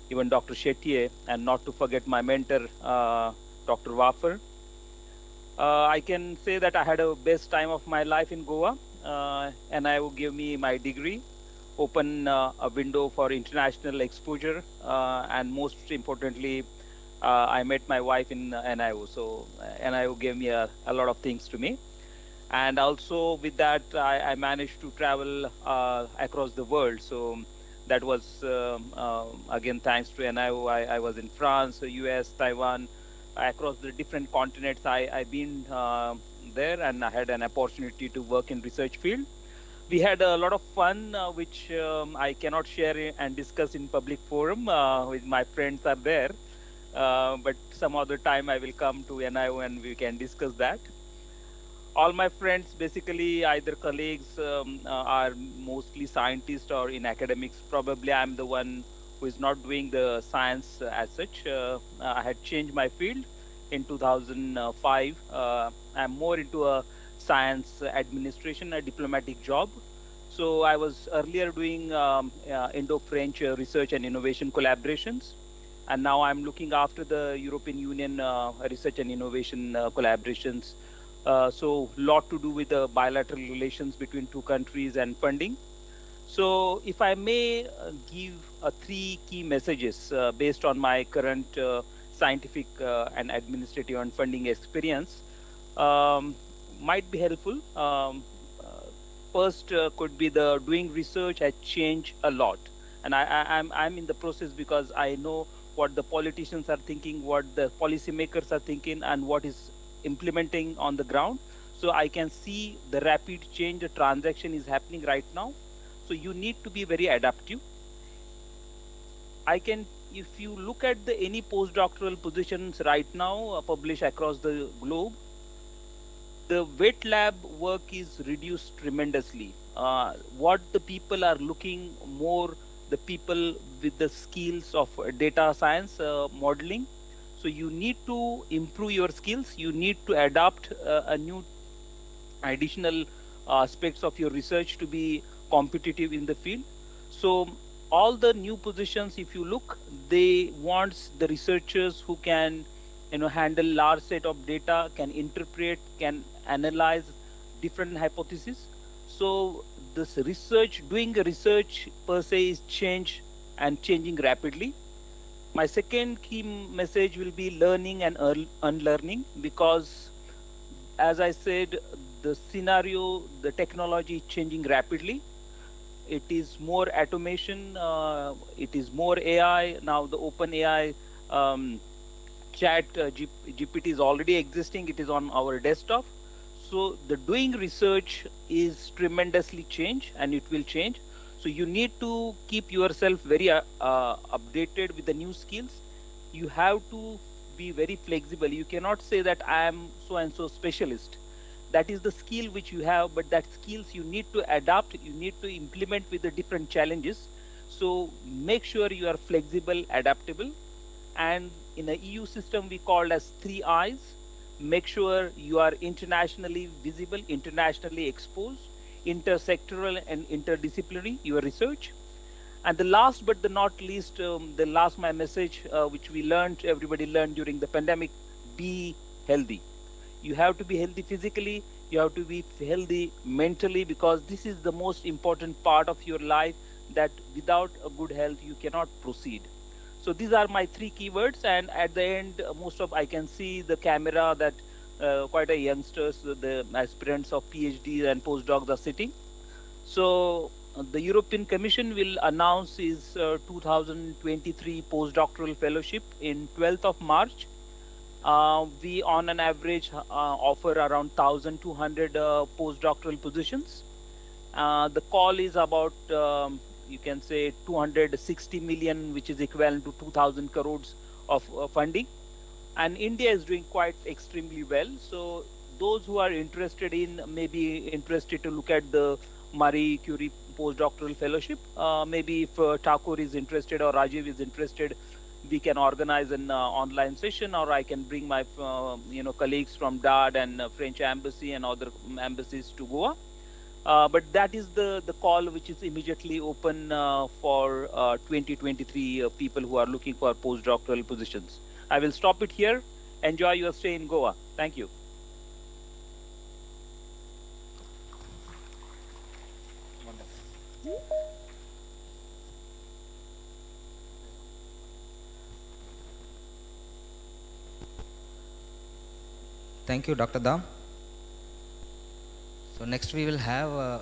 even Dr. Shetye, and not to forget my mentor, Dr. Waffer. I can say that I had a best time of my life in Goa, and I would give me my degree, open a window for international exposure, and most importantly, I met my wife in NIO. So NIO gave me a lot of things to me. And also with that, I managed to travel across the world. So that was, again, thanks to NIO. I was in France, US, Taiwan, across the different continents. I've been there, and I had an opportunity to work in research field. We had a lot of fun, which I cannot share and discuss in public forum. With my friends are there, but some other time I will come to NIO and we can discuss that. All my friends, basically either colleagues, are mostly scientists or in academics. Probably I'm the one who is not doing the science as such. I had changed my field in 2005. I'm more into a science administration, a diplomatic job. So I was earlier doing Indo-French research and innovation collaborations. And now I'm looking after the European Union research and innovation collaborations. So lot to do with the bilateral relations between two countries and funding. So if I may give 3 key messages based on my current scientific and administrative and funding experience, might be helpful. First could be the doing research has changed a lot. And I'm in the process because I know what the politicians are thinking, what the policymakers are thinking, and what is implementing on the ground. So I can see the rapid change, the transaction is happening right now. So you need to be very adaptive. If you look at any postdoctoral positions right now published across the globe, the wet lab work is reduced tremendously. What the people are looking more, the people with the skills of data science modeling. So you need to improve your skills. You need to adapt a new additional aspects of your research to be competitive in the field. So all the new positions, if you look, they want the researchers who can handle large set of data, can interpret, can analyze different hypotheses. So this research, doing a research per se is changing rapidly. My second key message will be learning and unlearning, because as I said, the scenario, the technology is changing rapidly. It is more automation, it is more AI. Now the open AI chat GPT is already existing, it is on our desktop. So the doing research is tremendously changed, and it will change. So you need to keep yourself very updated with the new skills. You have to be very flexible. You cannot say that I am so and so specialist. That is the skill which you have, but that skills you need to adapt, you need to implement with the different challenges. So make sure you are flexible, adaptable. And in the EU system, we call as 3 I's. Make sure you are internationally visible, internationally exposed, intersectoral and interdisciplinary, your research. And the last but the not least, my message, which everybody learned during the pandemic, be healthy. You have to be healthy physically, you have to be healthy mentally, because this is the most important part of your life, that without a good health, you cannot proceed. So these are my 3 keywords, and at the end, I can see the camera that quite a youngsters, the aspirants of PhD and postdocs are sitting. So the European Commission will announce its 2023 postdoctoral fellowship in 12th of March. We on an average offer around 1,200 postdoctoral positions. The call is about, you can say 260 million, which is equivalent to 2,000 crores of funding. And India is doing quite extremely well. So those who are interested in, maybe interested to look at the Marie Curie postdoctoral fellowship, maybe if Thakur is interested or Rajiv is interested, we can organize an online session, or I can bring my colleagues from DAD and French embassy and other embassies to Goa. But that is the call which is immediately open for 2023 people who are looking for postdoctoral positions. I will stop it here. Enjoy your stay in Goa. Thank you. Thank you, Dr. Dham. So next we will have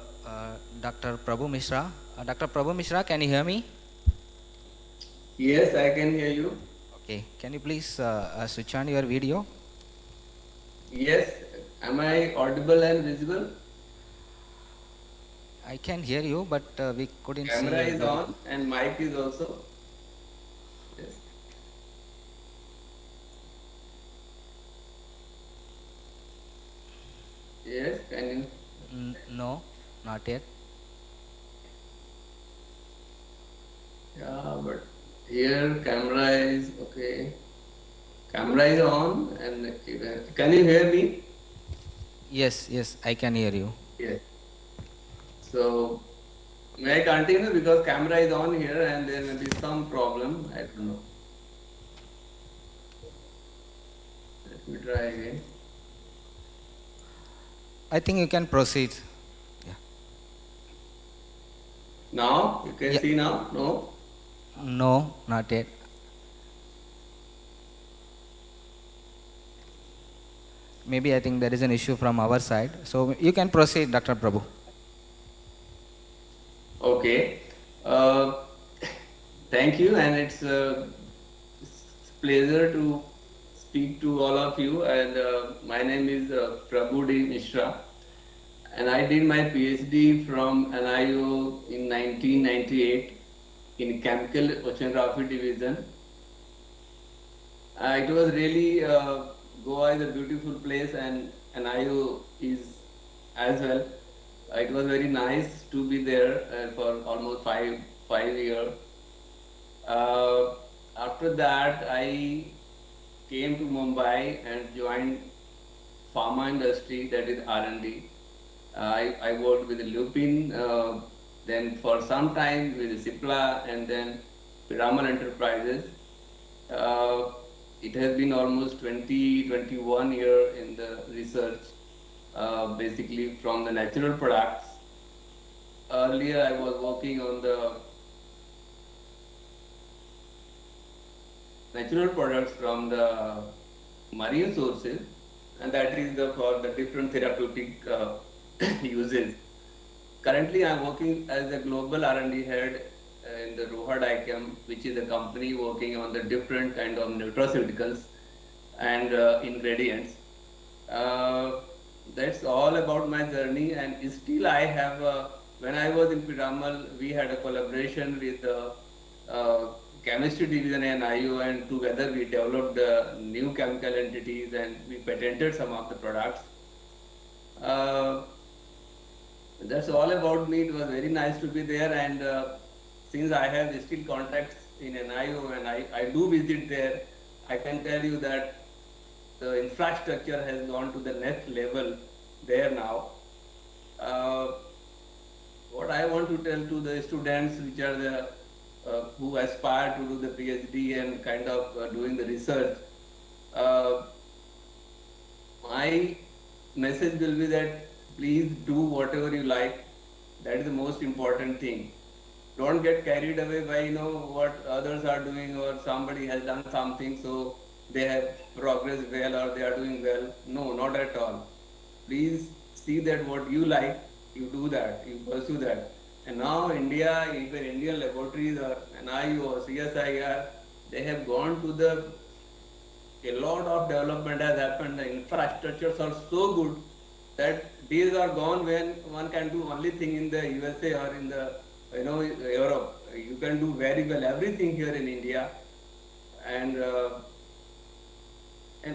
Dr. Prabhu Mishra. Dr. Prabhu Mishra, can you hear me? Yes, I can hear you. Okay, can you please switch on your video? Yes, am I audible and visible? I can hear you, but we couldn't see. Camera is on and mic is also. Yes. Yes, can you? No, not yet. Yeah, but here camera is okay. Camera is on and can you hear me? Yes, yes, I can hear you. Yes. So may I continue because camera is on here and there may be some problem. I don't know. Let me try again. I think you can proceed. Yeah. Now you can see now. No. No, not yet. Maybe I think there is an issue from our side. So you can proceed, Dr. Prabhu. Okay. Thank you, and it's a pleasure to speak to all of you. And my name is Prabhu D. Mishra, and I did my PhD from NIO in 1998 in Chemical Oceanography Division. It was really Goa is a beautiful place, and NIO is as well. It was very nice to be there for almost five years. After that, I came to Mumbai and joined pharma industry, that is R&D. I worked with Lupin, then for some time with Cipla, and then Piramal Enterprises. It has been almost 21 years in the research, basically from the natural products. Earlier I was working on the natural products from the marine sources, and that is for the different therapeutic uses. Currently I am working as a global R&D head in the Roha Dichem, which is a company working on the different kind of nutraceuticals and ingredients. That's all about my journey, and still I have, when I was in Piramal, we had a collaboration with the Chemistry Division and NIO, and together we developed new chemical entities and we patented some of the products. That's all about me. It was very nice to be there, and since I have still contacts in NIO and I do visit there, I can tell you that the infrastructure has gone to the next level there now. What I want to tell to the students which are the who aspire to do the PhD and kind of doing the research, my message will be that please do whatever you like. That is the most important thing. Don't get carried away by what others are doing, or somebody has done something so they have progressed well or they are doing well. No, not at all. Please see that what you like, you do that, you pursue that. And now India, even Indian laboratories or NIO or CSIR, they have gone to a lot of development has happened. The infrastructures are so good that these are gone when one can do only thing in the USA or in the Europe. You can do very well everything here in India, and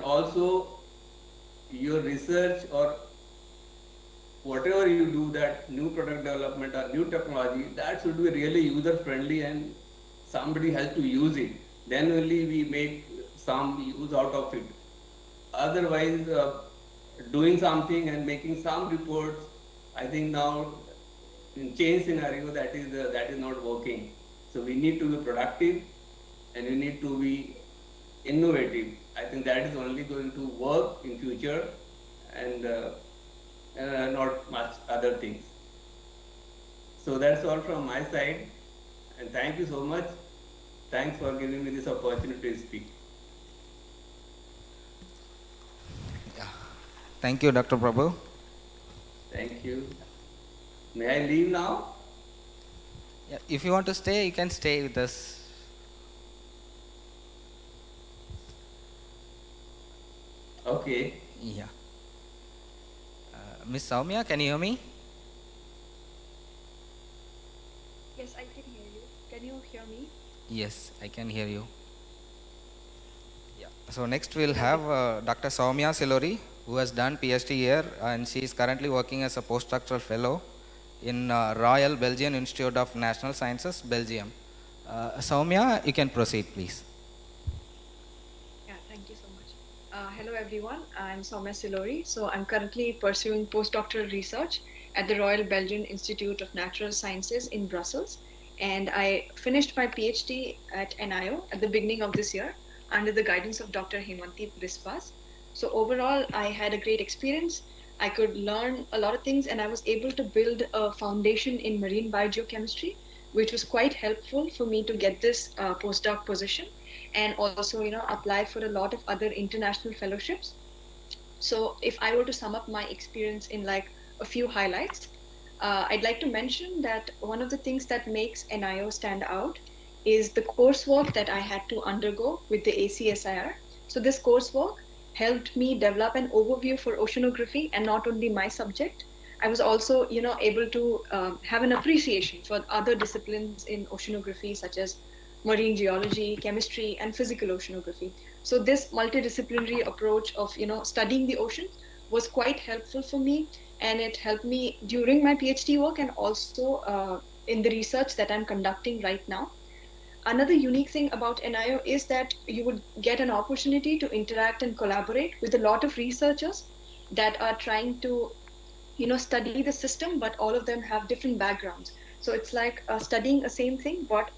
also your research or whatever you do, that new product development or new technology, that should be really user friendly and somebody has to use it. Then only we make some use out of it. Otherwise, doing something and making some reports, I think now in change scenario that is not working. So we need to be productive and we need to be innovative. I think that is only going to work in future, and not much other things. So that's all from my side, and thank you so much. Thanks for giving me this opportunity to speak. Thank you, Dr. Prabhu. Thank you. May I leave now? Yeah, if you want to stay, you can stay with us. Okay. Yeah. Miss Soumya, can you hear me? Yes, I can hear you. Can you hear me? Yes, I can hear you. Yeah. So next we'll have Dr. Soumya Silori, who has done PhD here, and she is currently working as a postdoctoral fellow in Royal Belgian Institute of National Sciences, Belgium. Soumya, you can proceed, please. Yeah, thank you so much. Hello everyone, I'm Soumya Silori. So I'm currently pursuing postdoctoral research at the Royal Belgian Institute of Natural Sciences in Brussels. And I finished my PhD at NIO at the beginning of this year under the guidance of Dr. Hemanti Biswas. So overall, I had a great experience. I could learn a lot of things, and I was able to build a foundation in marine biogeochemistry, which was quite helpful for me to get this postdoc position, and also apply for a lot of other international fellowships. So if I were to sum up my experience in like a few highlights, I'd like to mention that one of the things that makes NIO stand out is the coursework that I had to undergo with the ACSIR. So this coursework helped me develop an overview for oceanography, and not only my subject. I was also, able to have an appreciation for other disciplines in oceanography, such as marine geology, chemistry, and physical oceanography. So this multidisciplinary approach of, studying the ocean was quite helpful for me, and it helped me during my PhD work and also in the research that I'm conducting right now. Another unique thing about NIO is that you would get an opportunity to interact and collaborate with a lot of researchers that are trying to, study the system, but all of them have different backgrounds. So it's like studying the same thing, but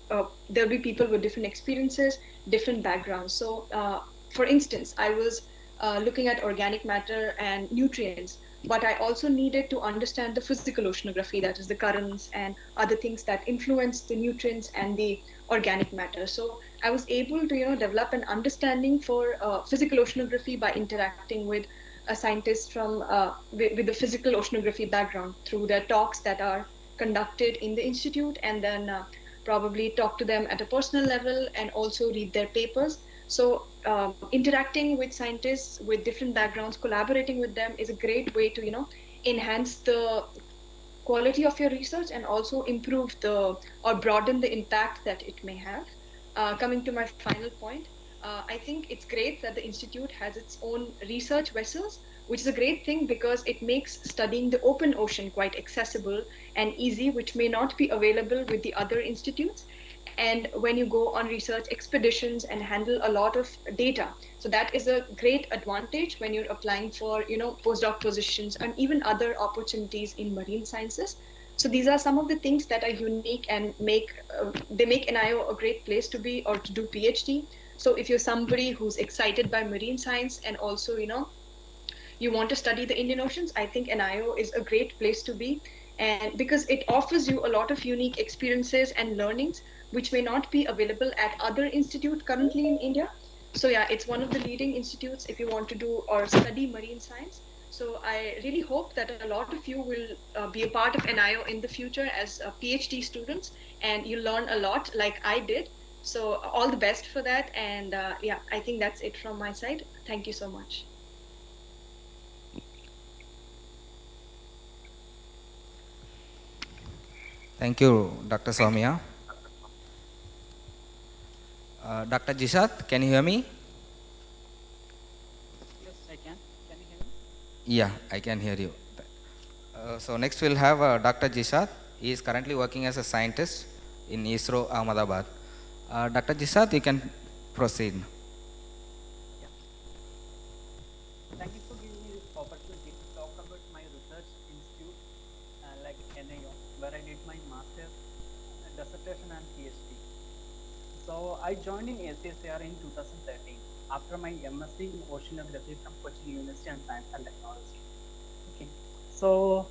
there'll be people with different experiences, different backgrounds. So for instance, I was looking at organic matter and nutrients, but I also needed to understand the physical oceanography, that is the currents and other things that influence the nutrients and the organic matter. So I was able to develop an understanding for physical oceanography by interacting with a scientist from with the physical oceanography background through their talks that are conducted in the institute, and then probably talk to them at a personal level and also read their papers. So interacting with scientists with different backgrounds, collaborating with them is a great way to enhance the quality of your research and also improve or broaden the impact that it may have. Coming to my final point, I think it's great that the institute has its own research vessels, which is a great thing because it makes studying the open ocean quite accessible and easy, which may not be available with the other institutes. And when you go on research expeditions and handle a lot of data, so that is a great advantage when you're applying for postdoc positions and even other opportunities in marine sciences. So these are some of the things that are unique and make NIO a great place to be or to do PhD. So if you're somebody who's excited by marine science and also you want to study the Indian Oceans, I think NIO is a great place to be, and because it offers you a lot of unique experiences and learnings which may not be available at other institutes currently in India. So yeah, it's one of the leading institutes if you want to do or study marine science. So I really hope that a lot of you will be a part of NIO in the future as PhD students, and you learn a lot like I did. So all the best for that. And yeah, I think that's it from my side. Thank you so much. Thank you, Dr. Soumya. Dr. Jishat, can you hear me? Yes, I can. Can you hear me? Yeah, I can hear you. So next we'll have Dr. Jishat. He is currently working as a scientist in ISRO Ahmedabad. Dr. Jishat, you can proceed. Thank you for giving me this opportunity to talk about my research institute like NIO, where I did my master's, dissertation and PhD. So I joined in CSIR in 2013 after my MSc in Oceanography from Cochin University and Science and Technology. Okay. So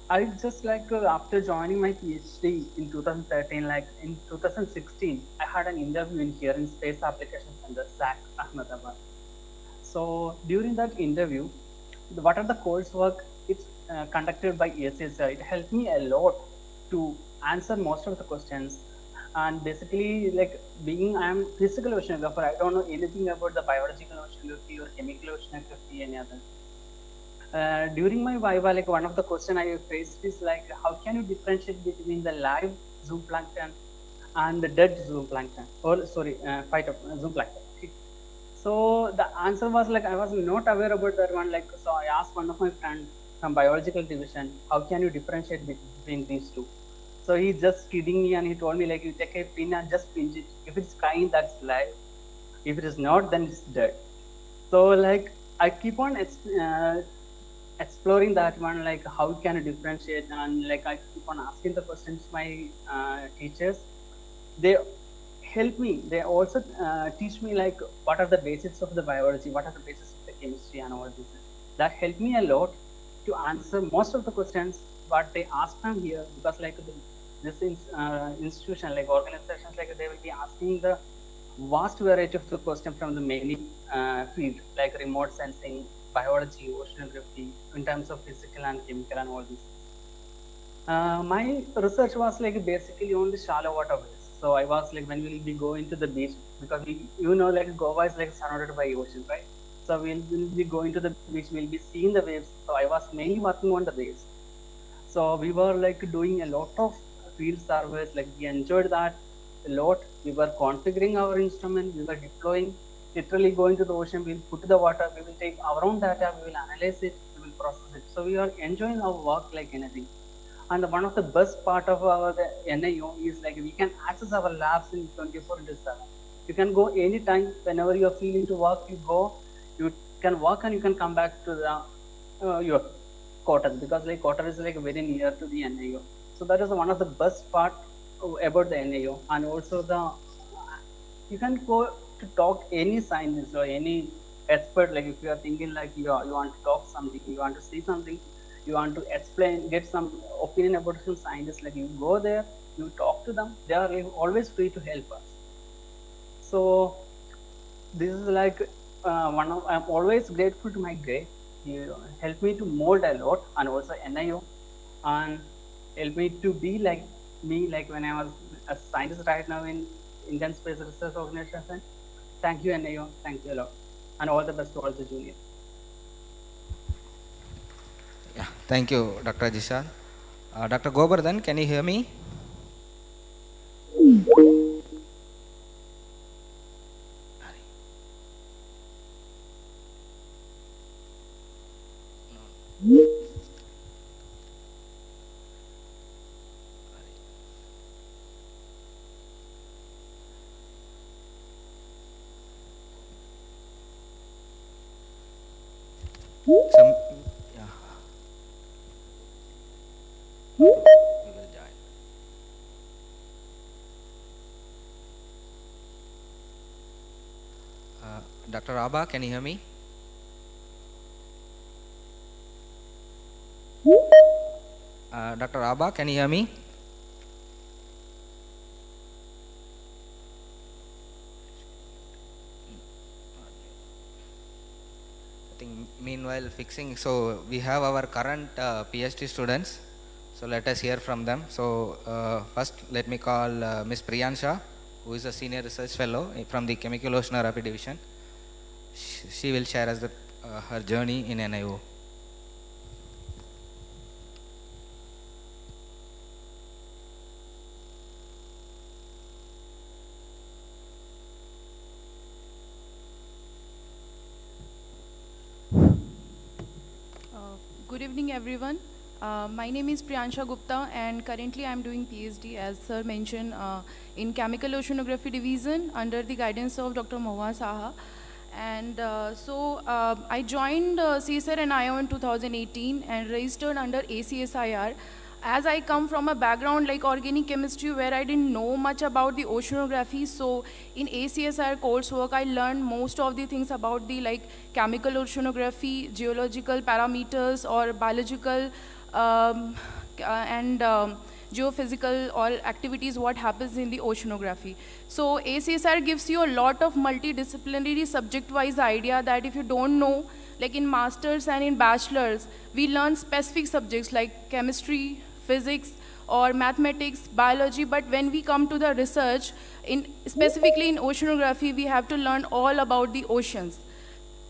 I just after joining my PhD in 2013, like in 2016, I had an interview in here in Space Applications Center, SAC, Ahmedabad. So during that interview, what are the coursework it's conducted by ESSI? It helped me a lot to answer most of the questions. And basically, like being I'm physical oceanographer, I don't know anything about the biological oceanography or chemical oceanography, any other. During my viva, like one of the question I faced is like, how can you differentiate between the live zooplankton and the dead zooplankton, or sorry, zooplankton? Okay. So the answer was like, I was not aware about that one. Like, so I asked one of my friends from biological division, how can you differentiate between these two? So he just kidding me and he told me like, you take a pin and just pinch it. If it's crying, that's live. If it is not, then it's dead. So like I keep on exploring that one, like how can I differentiate, and like I keep on asking the questions to my teachers. They help me. They also teach me like what are the basics of the biology, what are the basics of the chemistry and all this. That helped me a lot to answer most of the questions what they ask from here, because like this institution, like organizations, like they will be asking the vast variety of the question from the many fields like remote sensing, biology, oceanography, in terms of physical and chemical and all this. My research was like basically on the shallow waterways. So I was like, when will we go into the beach, because you know, like Goa is like surrounded by ocean, right? So we'll be going to the beach, we'll be seeing the waves. So I was mainly working on the waves. So we were like doing a lot of field surveys, like we enjoyed that a lot. We were configuring our instrument, we were deploying, literally going to the ocean, we'll put the water, we will take our own data, we will analyze it, we will process it. So we are enjoying our work like anything. And one of the best part of our NIO is like we can access our labs in 24/7. You can go anytime, whenever you're feeling to work, you go, you can work and you can come back to the your quarters, because like quarter is like very near to the NIO. So that is one of the best part about the NIO. And also you can go to talk any scientist or any expert, like if you are thinking like you want to talk something, you want to see something, you want to explain, get some opinion about some scientists, like you go there, you talk to them, they are always free to help us. So this is like I'm always grateful to my guide. He helped me to mold a lot, and also NIO, and helped me to be like me, like when I was a scientist right now in Indian Space Research Organization. Thank you, NIO. Thank you a lot, and all the best to all the juniors. Yeah, thank you, Dr. Jishan. Dr. Gobardhan, can you hear me? Yeah. We will join. Dr. Abba, can you hear me? Dr. Abba, can you hear me? I think meanwhile fixing, so we have our current PhD students. So let us hear from them. So first let me call Ms. Priyansha, who is a senior research fellow from the Chemical Oceanography Division. She will share us her journey in NIO. Good evening, everyone. My name is Priyansha Gupta, and currently I am doing PhD, as sir mentioned, in Chemical Oceanography Division under the guidance of Dr. Mohwa Saha. And I joined CSIR-NIO in 2018 and registered under ACSIR. As I come from a background like organic chemistry where I didn't know much about the oceanography, so in ACSIR coursework I learned most of the things about the like chemical oceanography, geological parameters or biological and geophysical or activities what happens in the oceanography. So ACSIR gives you a lot of multidisciplinary subject-wise idea that if you don't know, like in masters and in bachelors, we learn specific subjects like chemistry, physics or mathematics, biology, but when we come to the research, specifically in oceanography, we have to learn all about the oceans.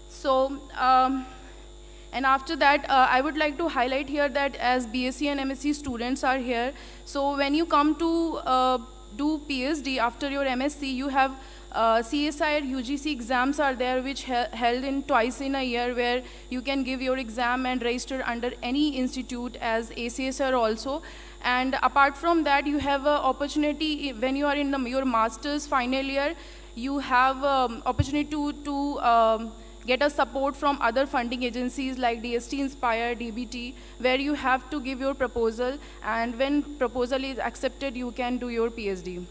So, and after that, I would like to highlight here that as BSc and MSc students are here, so when you come to do PhD after your MSc, you have CSIR UGC exams are there which held in twice in a year where you can give your exam and register under any institute as ACSR also. And apart from that, you have an opportunity when you are in your master's final year, you have opportunity to get a support from other funding agencies like DST Inspire, DBT, where you have to give your proposal, and when proposal is accepted, you can do your PhD.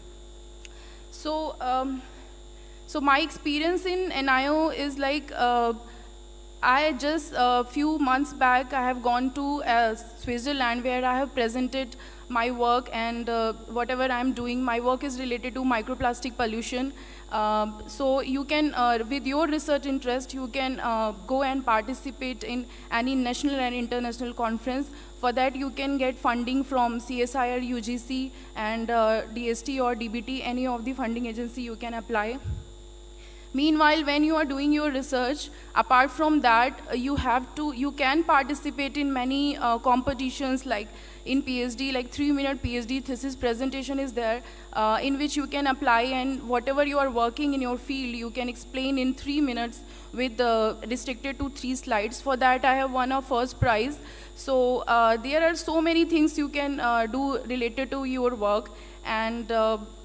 So, so my experience in NIO is like, I just a few months back, I have gone to Switzerland where I have presented my work and whatever I'm doing, my work is related to microplastic pollution. So you can, with your research interest, you can go and participate in any national and international conference. For that, you can get funding from CSIR, UGC, and DST or DBT, any of the funding agency you can apply. Meanwhile, when you are doing your research, apart from that, you can participate in many competitions like in PhD, like 3-minute PhD thesis presentation is there, in which you can apply, and whatever you are working in your field, you can explain in 3 minutes with restricted to 3 slides. For that, I have won a first prize. So there are so many things you can do related to your work. And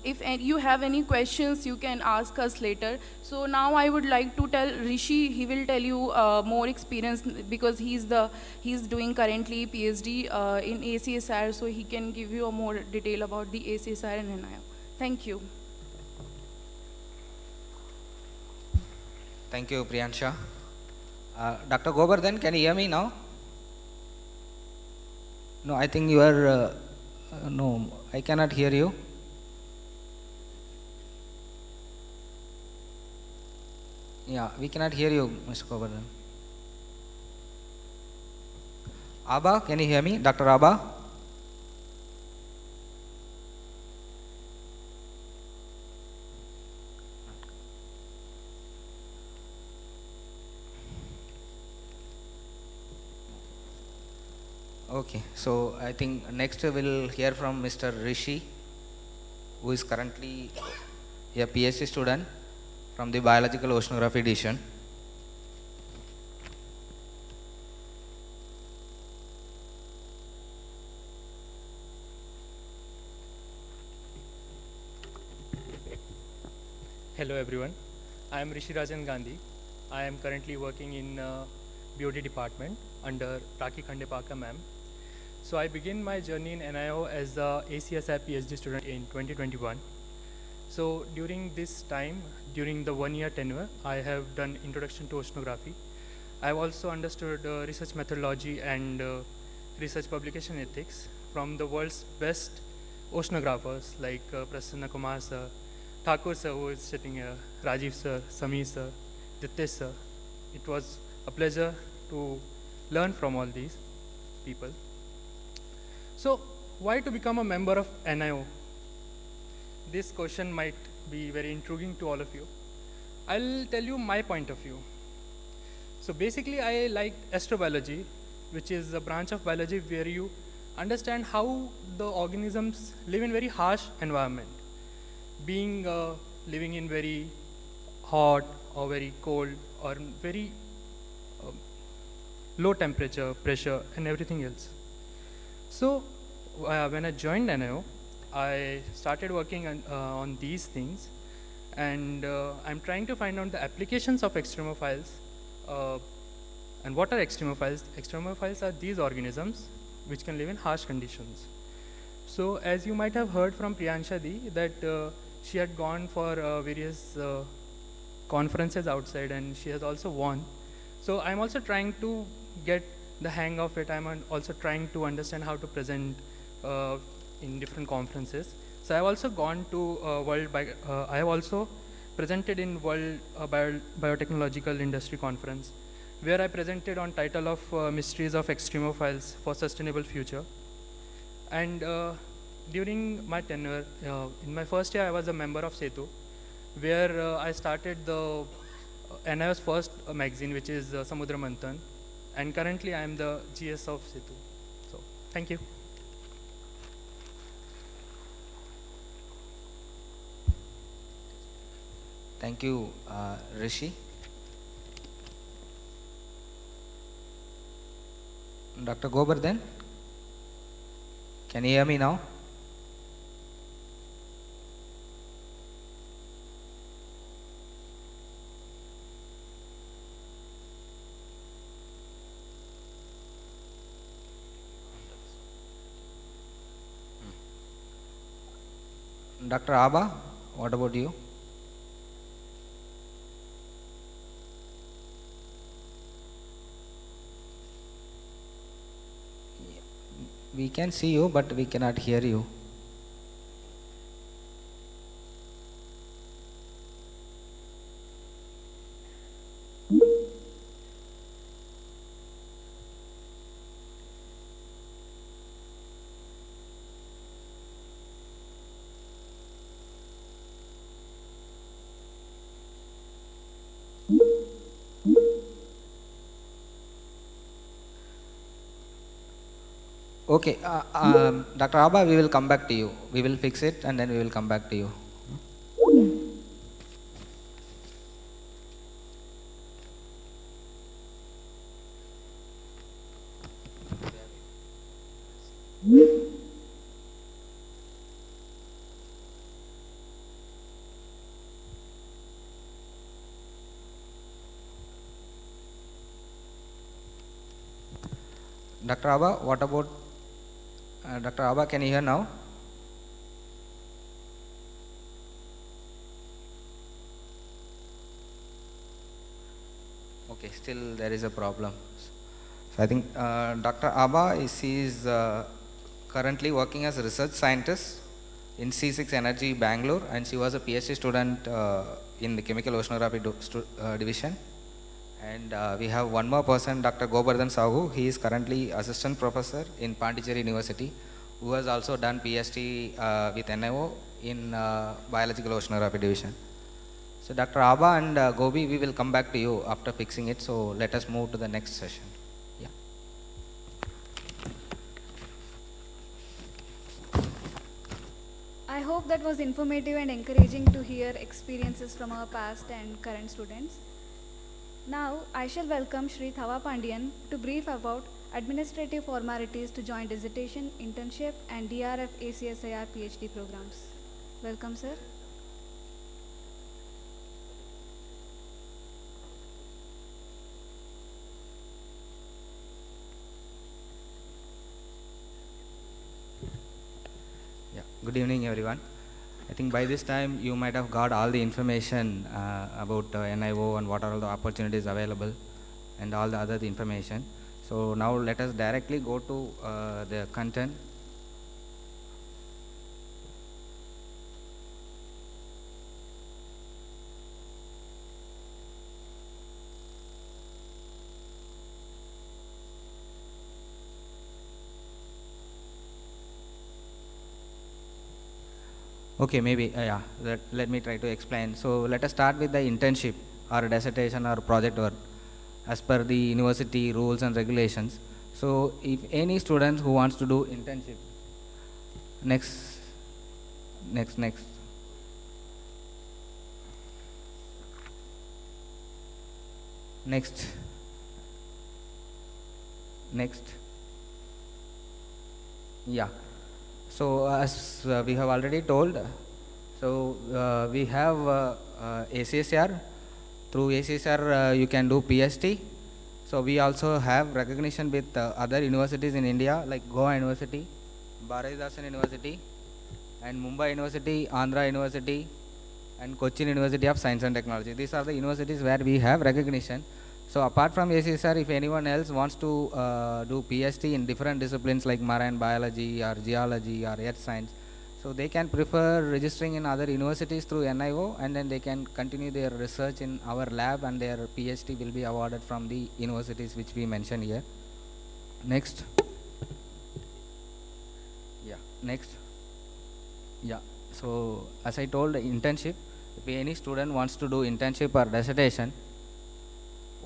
if you have any questions, you can ask us later. So now I would like to tell Rishi, he will tell you more experience because he's doing currently PhD in ACSIR, so he can give you a more detail about the ACSIR and NIO. Thank you. Thank you, Priyansha. Dr. Gobardhan, can you hear me now? No, I think you are, no, I cannot hear you. Yeah, we cannot hear you, Mr. Gobardhan. Abba, can you hear me? Dr. Abba? Okay, so I think next we'll hear from Mr. Rishi, who is currently a PhD student from the Biological Oceanography Division. Hello everyone, I am Rishi Rajan Gandhi. I am currently working in BOD department under Raki Khandepaka ma'am. So I began my journey in NIO as a ACSI PhD student in 2021. So during this time, during the 1-year tenure, I have done introduction to oceanography. I have also understood research methodology and research publication ethics from the world's best oceanographers like Prasanna Kumar sir, Thakur sir, who is sitting here, Rajiv sir, Sameer sir, Dittesh sir. It was a pleasure to learn from all these people. So why to become a member of NIO? This question might be very intriguing to all of you. I'll tell you my point of view. So basically I like astrobiology, which is a branch of biology where you understand how the organisms live in very harsh environment, being living in very hot or very cold or very low temperature, pressure and everything else. So when I joined NIO, I started working on these things, and I'm trying to find out the applications of extremophiles. And what are extremophiles? Extremophiles are these organisms which can live in harsh conditions. So as you might have heard from Priyansha Di, that she had gone for various conferences outside and she has also won. So I'm also trying to get the hang of it. I'm also trying to understand how to present in different conferences. So I've also gone to I have also presented in World Biotechnological Industry Conference, where I presented on title of Mysteries of Extremophiles for Sustainable Future. And during my tenure, in my first year I was a member of SETU, where I started the NIO's first magazine, which is Samudra Manthan, and currently I am the GS of SETU. So thank you. Thank you, Rishi. Dr. Gobardhan, can you hear me now? Dr. Abha, what about you? We can see you, but we cannot hear you. Okay, Dr. Abha, we will come back to you. We will fix it and then we will come back to you. Dr. Abha, what about Dr. Abha, can you hear now? Okay, still there is a problem. So I think Dr. Abha is currently working as a research scientist in C6 Energy Bangalore, and she was a PhD student in the Chemical Oceanography Division. And we have one more person, Dr. Gobardhan Sahu. He is currently assistant professor in Pondicherry University, who has also done PhD with NIO in Biological Oceanography Division. So Dr. Abha and Gobi, we will come back to you after fixing it. So let us move to the next session. Yeah. I hope that was informative and encouraging to hear experiences from our past and current students. Now, I shall welcome Shri Thava Pandian to brief about administrative formalities to join dissertation, internship and DRF ACSIR PhD programs. Welcome, sir. Yeah. Good evening, everyone. I think by this time you might have got all the information about NIO and what are all the opportunities available and all the other information. So now let us directly go to the content. Okay, maybe, yeah, let me try to explain. So let us start with the internship or dissertation or project work as per the university rules and regulations. So if any student who wants to do internship, next, next, next. Next. Next. Yeah. So as we have already told, so we have ACSR. Through ACSR you can do PhD. So we also have recognition with other universities in India like Goa University, Bharatdasan University, and Mumbai University, Andhra University, and Cochin University of Science and Technology. These are the universities where we have recognition. So apart from ACSR, if anyone else wants to do PhD in different disciplines like marine biology or geology or earth science, so they can prefer registering in other universities through NIO, and then they can continue their research in our lab, and their PhD will be awarded from the universities which we mentioned here. Next. Yeah, next. Yeah, so as I told, internship, if any student wants to do internship or dissertation,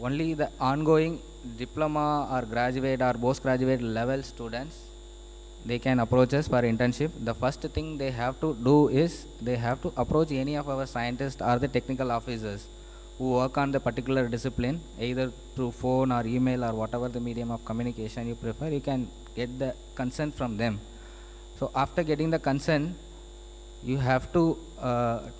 only the ongoing diploma or graduate or postgraduate level students, they can approach us for internship. The first thing they have to do is they have to approach any of our scientists or the technical officers who work on the particular discipline, either through phone or email or whatever the medium of communication you prefer. You can get the consent from them. So after getting the consent, you have to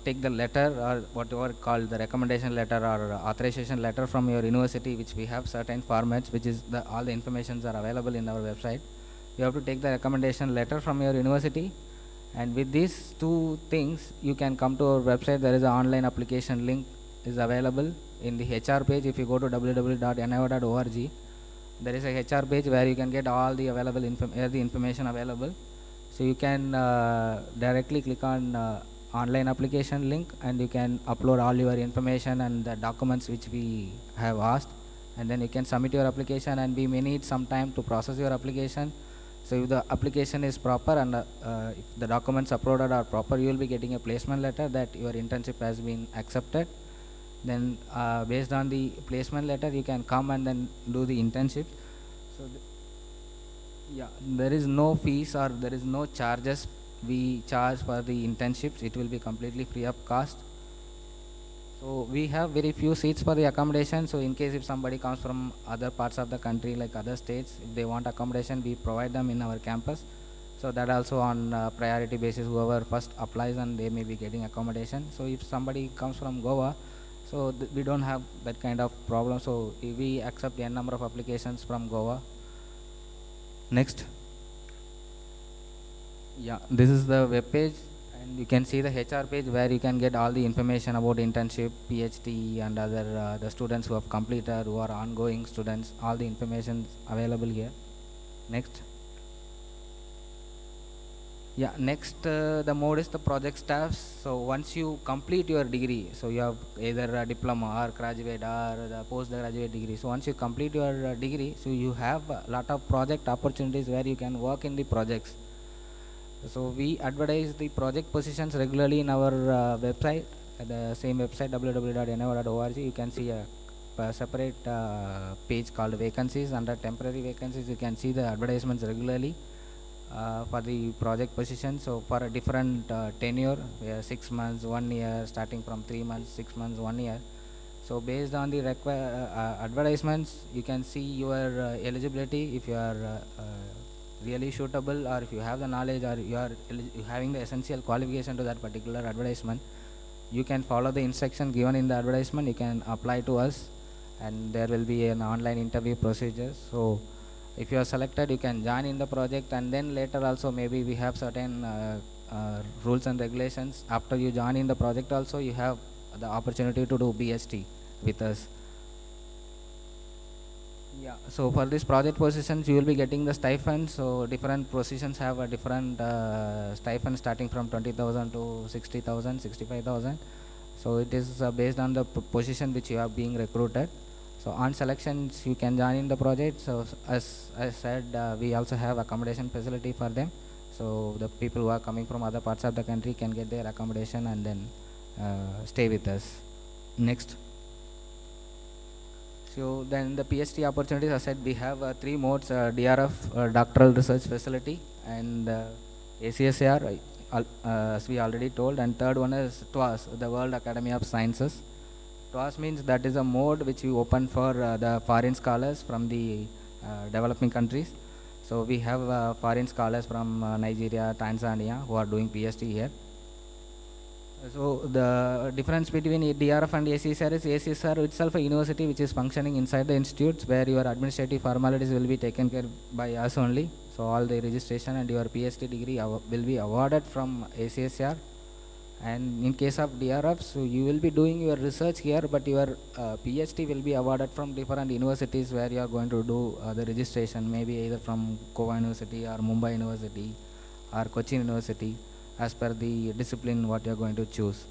take the letter or whatever called the recommendation letter or authorization letter from your university, which we have certain formats, which is all the informations are available in our website. You have to take the recommendation letter from your university, and with these two things you can come to our website. There is an online application link is available in the HR page. If you go to www.nio.org, there is a HR page where you can get all the available the information available. So you can directly click on online application link, and you can upload all your information and the documents which we have asked, and then you can submit your application, and we may need some time to process your application. So if the application is proper and if the documents uploaded are proper, you will be getting a placement letter that your internship has been accepted. Then based on the placement letter, you can come and then do the internship. So yeah, there is no fees or there is no charges we charge for the internships. It will be completely free of cost. So we have very few seats for the accommodation. So in case if somebody comes from other parts of the country like other states, if they want accommodation, we provide them in our campus. So that also on priority basis, whoever first applies, and they may be getting accommodation. So if somebody comes from Goa, so we don't have that kind of problem. So if we accept n number of applications from Goa. Next. Yeah, this is the web page, and you can see the HR page where you can get all the information about internship, PhD, and other the students who have completed, who are ongoing students. All the information is available here. Next. Yeah, next the mode is the project staffs. So once you complete your degree, so you have either a diploma or graduate or the postgraduate degree. So once you complete your degree, so you have a lot of project opportunities where you can work in the projects. So we advertise the project positions regularly in our website, at the same website www.nio.org. You can see a separate page called vacancies. Under temporary vacancies, you can see the advertisements regularly for the project position. So for a different tenure, 6 months, 1 year, starting from 3 months, 6 months, 1 year. So based on the advertisements, you can see your eligibility, if you are really suitable, or if you have the knowledge, or you are having the essential qualification to that particular advertisement. You can follow the instruction given in the advertisement. You can apply to us, and there will be an online interview procedure. So if you are selected, you can join in the project, and then later also maybe we have certain rules and regulations. After you join in the project also, you have the opportunity to do BST with us. Yeah, so for this project positions, you will be getting the stipend. So different positions have a different stipend, starting from 20,000 to 60,000, 65,000. So it is based on the position which you are being recruited. So on selections, you can join in the project. So as I said, we also have accommodation facility for them. So the people who are coming from other parts of the country can get their accommodation and then stay with us. Next. So then the PhD opportunities, as I said, we have 3 modes, DRF, doctoral research facility, and ACSR, as we already told, and third one is TWAS, the World Academy of Sciences. TWAS means that is a mode which we open for the foreign scholars from the developing countries. So we have foreign scholars from Nigeria, Tanzania who are doing PhD here. So the difference between DRF and ACSR is ACSR itself a university which is functioning inside the institutes, where your administrative formalities will be taken care by us only. So all the registration and your PhD degree will be awarded from ACSR. And in case of DRF, so you will be doing your research here, but your PhD will be awarded from different universities where you are going to do the registration, maybe either from Goa University or Mumbai University or Cochin University, as per the discipline what you are going to choose.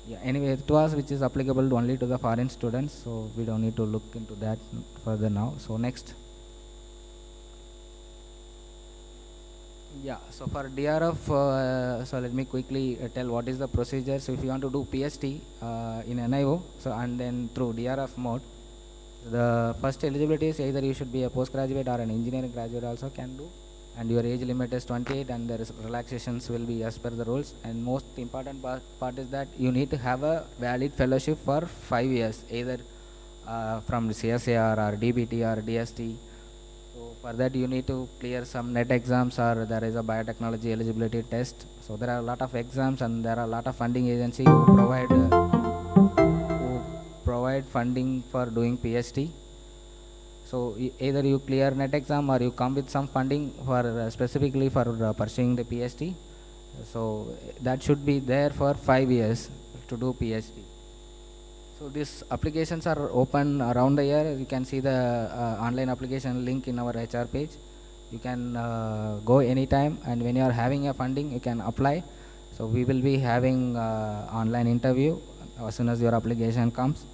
Yeah, anyway, it was which is applicable only to the foreign students, so we don't need to look into that further now. So next. Yeah, so for DRF, so let me quickly tell what is the procedure. So if you want to do PhD in NIO, so and then through DRF mode, the first eligibility is either you should be a postgraduate or an engineering graduate also can do, and your age limit is 28, and there is relaxations will be as per the rules. And most important part is that you need to have a valid fellowship for 5 years, either from CSIR or DBT or DST. So for that you need to clear some NET exams, or there is a biotechnology eligibility test. So there are a lot of exams, and there are a lot of funding agencies who provide funding for doing PhD. So either you clear NET exam or you come with some funding for specifically for pursuing the PhD. So that should be there for 5 years to do PhD. So these applications are open around the year. You can see the online application link in our HR page. You can go anytime, and when you are having a funding, you can apply. So we will be having online interview as soon as your application comes.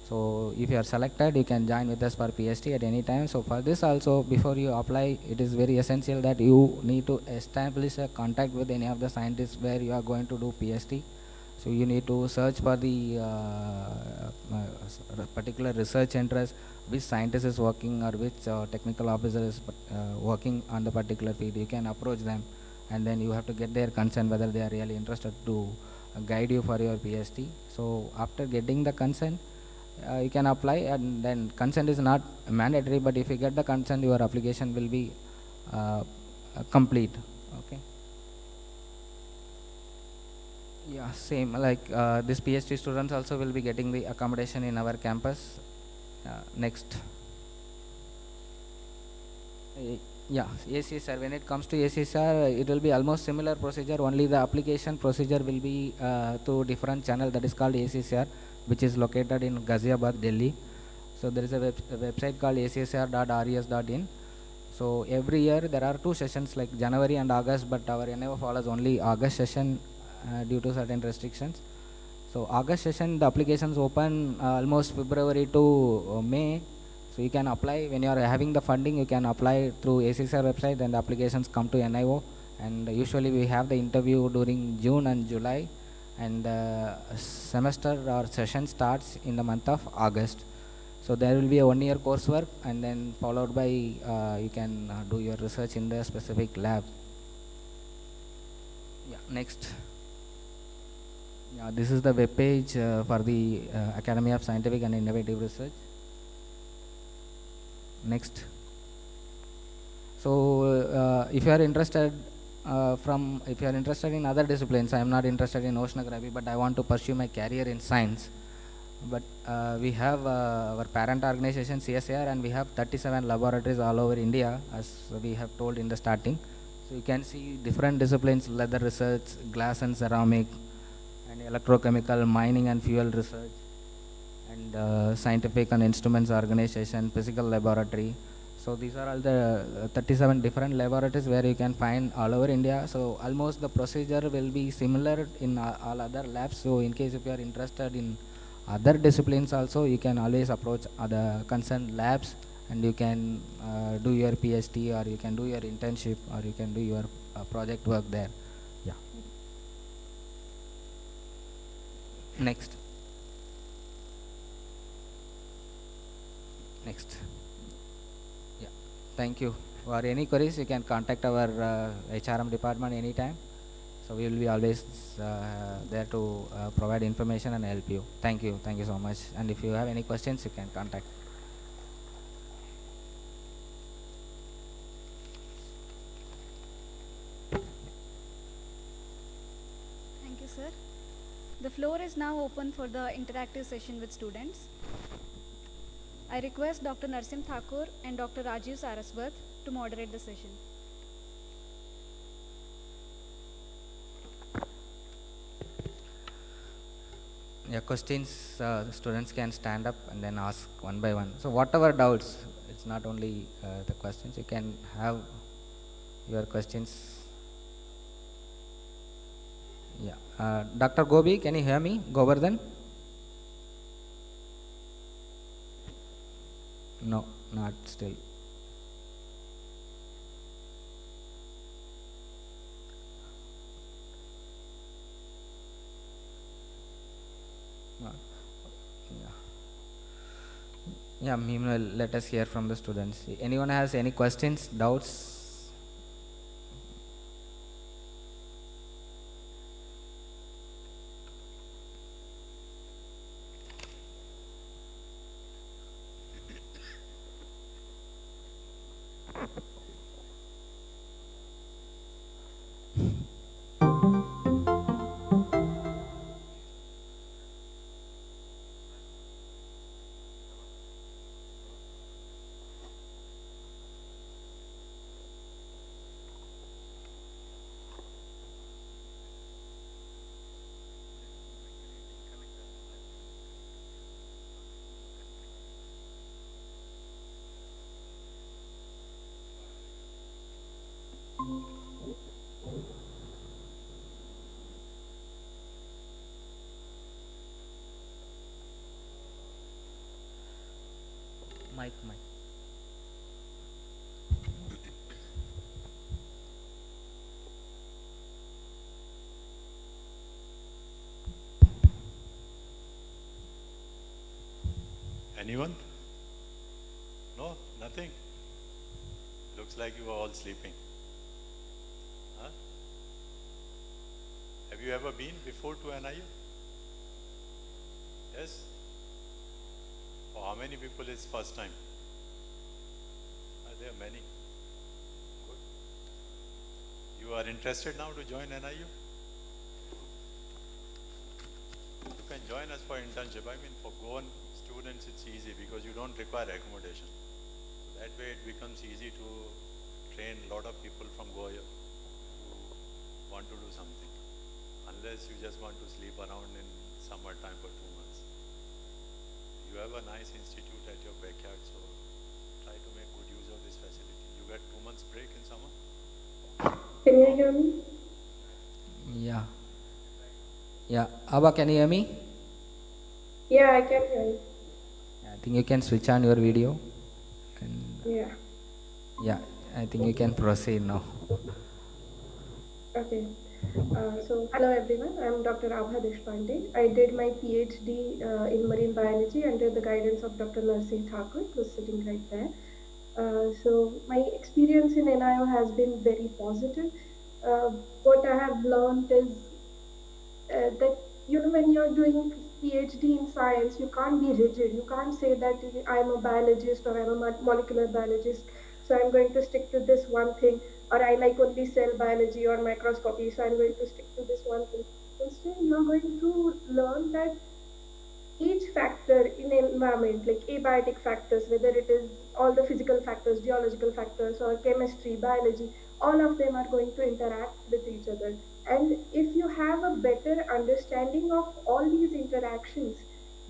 So if you are selected, you can join with us for PhD at any time. So for this also, before you apply, it is very essential that you need to establish a contact with any of the scientists where you are going to do PhD. So you need to search for the particular research interest, which scientist is working or which technical officer is working on the particular field. You can approach them, and then you have to get their consent whether they are really interested to guide you for your PhD. So after getting the consent, you can apply, and then consent is not mandatory, but if you get the consent, your application will be complete. Okay. Yeah, same like this PhD students also will be getting the accommodation in our campus. Next. Yeah, ACSR, when it comes to ACSR, it will be almost similar procedure, only the application procedure will be through different channel, that is called ACSR, which is located in Ghaziabad, Delhi. So there is a website called acsr.res.in. So every year there are 2 sessions like January and August, but our NIO follows only August session due to certain restrictions. So August session, the applications open almost February to May. So you can apply when you are having the funding. You can apply through ACSR website, and the applications come to NIO. And usually we have the interview during June and July, and semester or session starts in the month of August. So there will be a 1-year coursework, and then followed by you can do your research in the specific lab. Yeah, next. Yeah, this is the web page for the Academy of Scientific and Innovative Research. Next. So if you are interested in other disciplines, I am not interested in oceanography, but I want to pursue my career in science. But we have our parent organization CSIR, and we have 37 laboratories all over India, as we have told in the starting. So you can see different disciplines: leather research, glass and ceramic, and electrochemical, mining and fuel research, and scientific and instruments organization, physical laboratory. So these are all the 37 different laboratories where you can find all over India. So almost the procedure will be similar in all other labs. So in case if you are interested in other disciplines also, you can always approach other concerned labs, and you can do your PhD, or you can do your internship, or you can do your project work there. Yeah. Next. Next. Yeah. Thank you. For any queries, you can contact our HRM department anytime. So we will be always there to provide information and help you. Thank you. Thank you so much. And if you have any questions, you can contact. Thank you, sir. The floor is now open for the interactive session with students. I request Dr. Narsim Thakur and Dr. Rajiv Saraswat to moderate the session. Yeah, questions, students can stand up and then ask one by one. So whatever doubts, it's not only the questions, you can have your questions. Yeah. Dr. Gobi, can you hear me? Govardhan? No, not still. Yeah, meanwhile, let us hear from the students. Anyone has any questions, doubts? Mic. Anyone? No? Nothing? Looks like you are all sleeping. Huh? Have you ever been before to NIU? Yes? For how many people is first time? There are many. Good. You are interested now to join NIU? You can join us for internship. I mean, for Goan students, it's easy because you don't require accommodation. That way, it becomes easy to train a lot of people from Goa who want to do something. Unless you just want to sleep around in summertime for 2 months. You have a nice institute at your backyard, so try to make good use of this facility. You get 2 months break in summer. Can you hear me? Yeah. Yeah. Abba, can you hear me? Yeah, I can hear you. I think you can switch on your video. Yeah. Yeah, I think you can proceed now. Okay. So, hello everyone. I'm Dr. Abha Deshpande. I did my PhD in marine biology under the guidance of Dr. Narsim Thakur, who's sitting right there. So, my experience in NIO has been very positive. What I have learned is that, when you're doing PhD in science, you can't be rigid. You can't say that I'm a biologist or I'm a molecular biologist, so I'm going to stick to this one thing, or I like only cell biology or microscopy, so I'm going to stick to this one thing. Instead, you're going to learn that each factor in an environment, like abiotic factors, whether it is all the physical factors, geological factors, or chemistry, biology, all of them are going to interact with each other. And if you have a better understanding of all these interactions,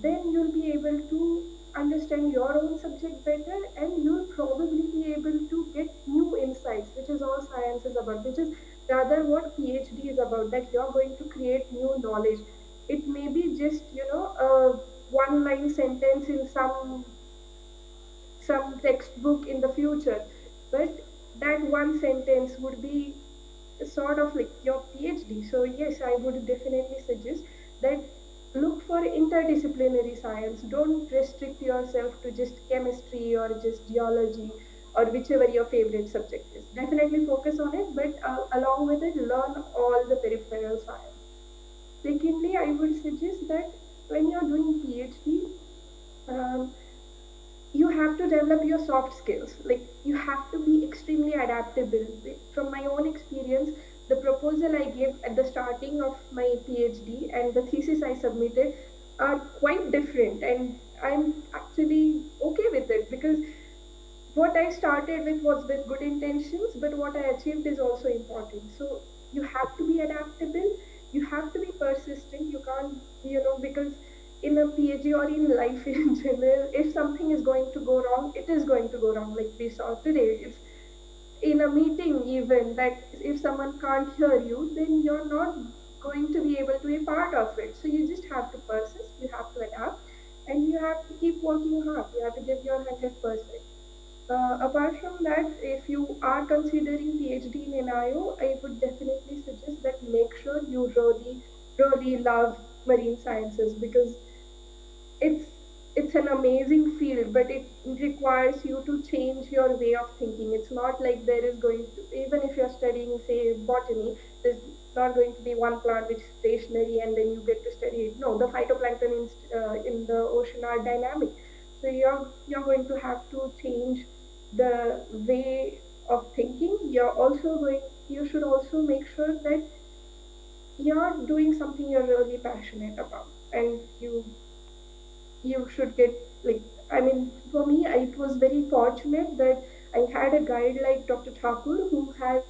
then you'll be able to understand your own subject better, and you'll probably be able to get new insights, which is all science is about, which is rather what PhD is about, that you're going to create new knowledge. It may be just, a one line sentence in some some textbook in the future, but that one sentence would be sort of like your PhD. So yes, I would definitely suggest that look for interdisciplinary science. Don't restrict yourself to just chemistry or just geology or whichever your favorite subject is. Definitely focus on it, but along with it, learn all the peripheral science. Secondly, I would suggest that when you're doing PhD, um, you have to develop your soft skills. Like you have to be extremely adaptable. From my own experience, the proposal I gave at the starting of my PhD and the thesis I submitted are quite different, and I'm actually okay with it because what I started with was with good intentions, but what I achieved is also important. So you have to be adaptable, you have to be persistent. You can't, because in a PhD or in life in general, if something is going to go wrong, it is going to go wrong. Like we saw today, if in a meeting, even that if someone can't hear you, then you're not going to be able to be part of it. So you just have to persist, you have to adapt, and you have to keep working hard. You have to give your 100%. Apart from that, if you are considering PhD in NIO, I would definitely suggest that make sure you really, really love marine sciences because it's it's an amazing field, but it requires you to change your way of thinking. It's not like there is going to, even if you're studying, say, botany, there's not going to be one plant which is stationary and then you get to study it. No, the phytoplankton in the ocean are dynamic. So you're going to have to change the way of thinking. You should also make sure that you're doing something you're really passionate about, and you should get, like, I mean, for me, it was very fortunate that I had a guide like Dr. Thakur who had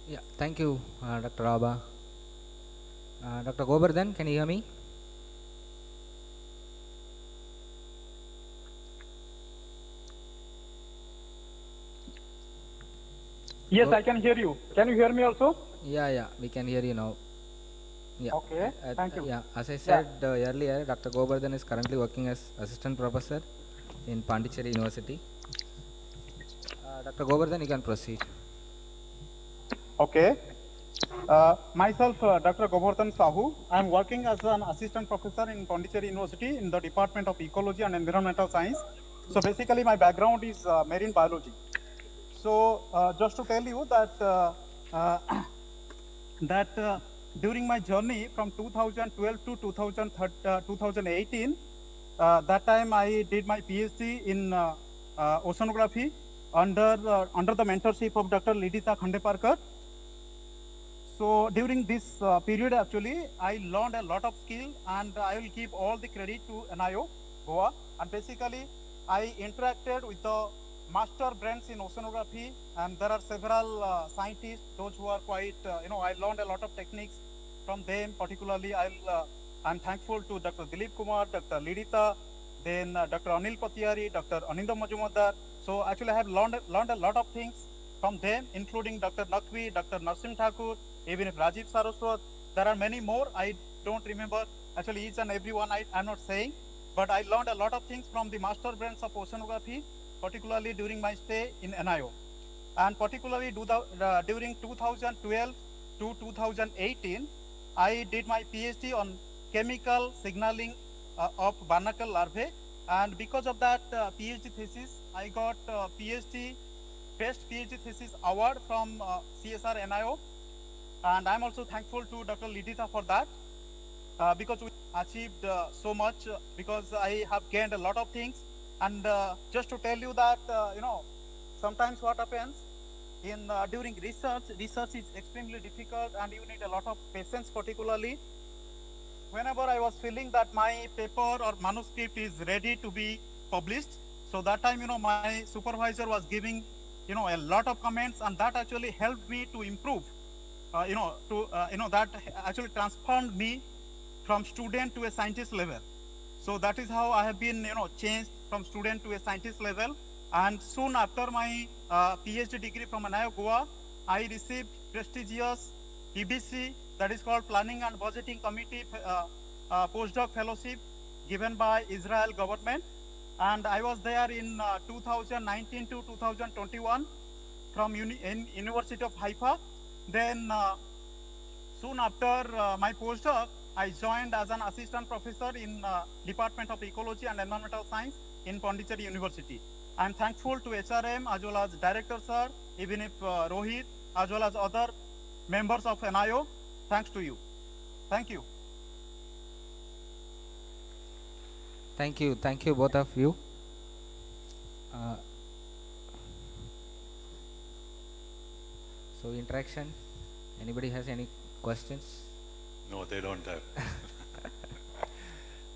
Yeah, thank you, Dr. Abha. Dr. Govardhan, can you hear me? Yes, I can hear you. Can you hear me also? Yeah, we can hear you now. Yeah. Okay, thank you. Yeah, as I said earlier, Dr. Govardhan is currently working as assistant professor in Pondicherry University. Dr. Govardhan, you can proceed. Okay. Myself, Dr. Govardhan Sahu. I am working as an assistant professor in Pondicherry University in the Department of Ecology and Environmental Science. So basically, my background is marine biology. So just to tell you that during my journey from 2012 to 2018, that time I did my PhD in oceanography under the mentorship of Dr. Lidita Khandeparkar. So during this period, actually, I learned a lot of skill, and I will give all the credit to NIO, Goa. And basically, I interacted with the master brains in oceanography, and there are several scientists, those who are quite, I learned a lot of techniques from them. Particularly, I'm thankful to Dr. Dilip Kumar, Dr. Lidita, then Dr. Anil Patiari, Dr. Anindam Majumdar. So actually, I have learned a lot of things from them, including Dr. Nakvi, Dr. Narsim Thakur, even if Rajiv Saraswat. There are many more. I don't remember actually each and every one. I'm not saying, but I learned a lot of things from the master brains of oceanography, particularly during my stay in NIO. And particularly during 2012 to 2018, I did my PhD on chemical signaling of barnacle larvae. And because of that PhD thesis, I got Best PhD Thesis Award from CSIR-NIO. And I'm also thankful to Dr. Lidita for that because we achieved so much because I have gained a lot of things. And just to tell you that, sometimes what happens during research is extremely difficult and you need a lot of patience. Particularly whenever I was feeling that my paper or manuscript is ready to be published, so that time, my supervisor was giving, a lot of comments, and that actually helped me to improve. That actually transformed me from student to a scientist level. So that is how I have been, changed from student to a scientist level. And soon after my PhD degree from NIO Goa, I received prestigious PBC, that is called Planning and Budgeting Committee postdoc fellowship given by Israel government. And I was there in 2019 to 2021 from University of Haifa. Then soon after my postdoc, I joined as an assistant professor in Department of Ecology and Environmental Science in Pondicherry University. I'm thankful to HRM as well as director sir, even if Rohit, as well as other members of NIO. Thanks to you. Thank you. Thank you both of you. So interaction, anybody has any questions? No, they don't have.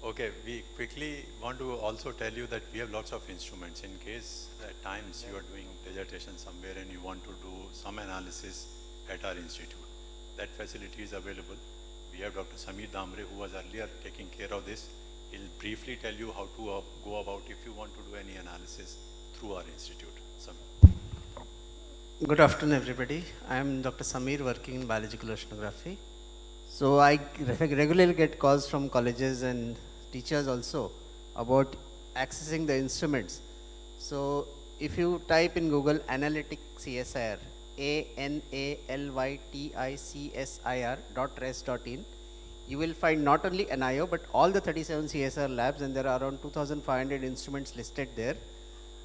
Okay, we quickly want to also tell you that we have lots of instruments in case at times you are doing dissertation somewhere and you want to do some analysis at our institute. That facility is available. We have Dr. Sameer Damre, who was earlier taking care of this. He'll briefly tell you how to go about if you want to do any analysis through our institute. Sameer. Good afternoon, everybody. I am Dr. Sameer, working in biological oceanography. So I regularly get calls from colleges and teachers also about accessing the instruments. So if you type in Google Analytic CSIR, analyticsir.res.in, you will find not only NIO but all the 37 CSIR labs, and there are around 2,500 instruments listed there.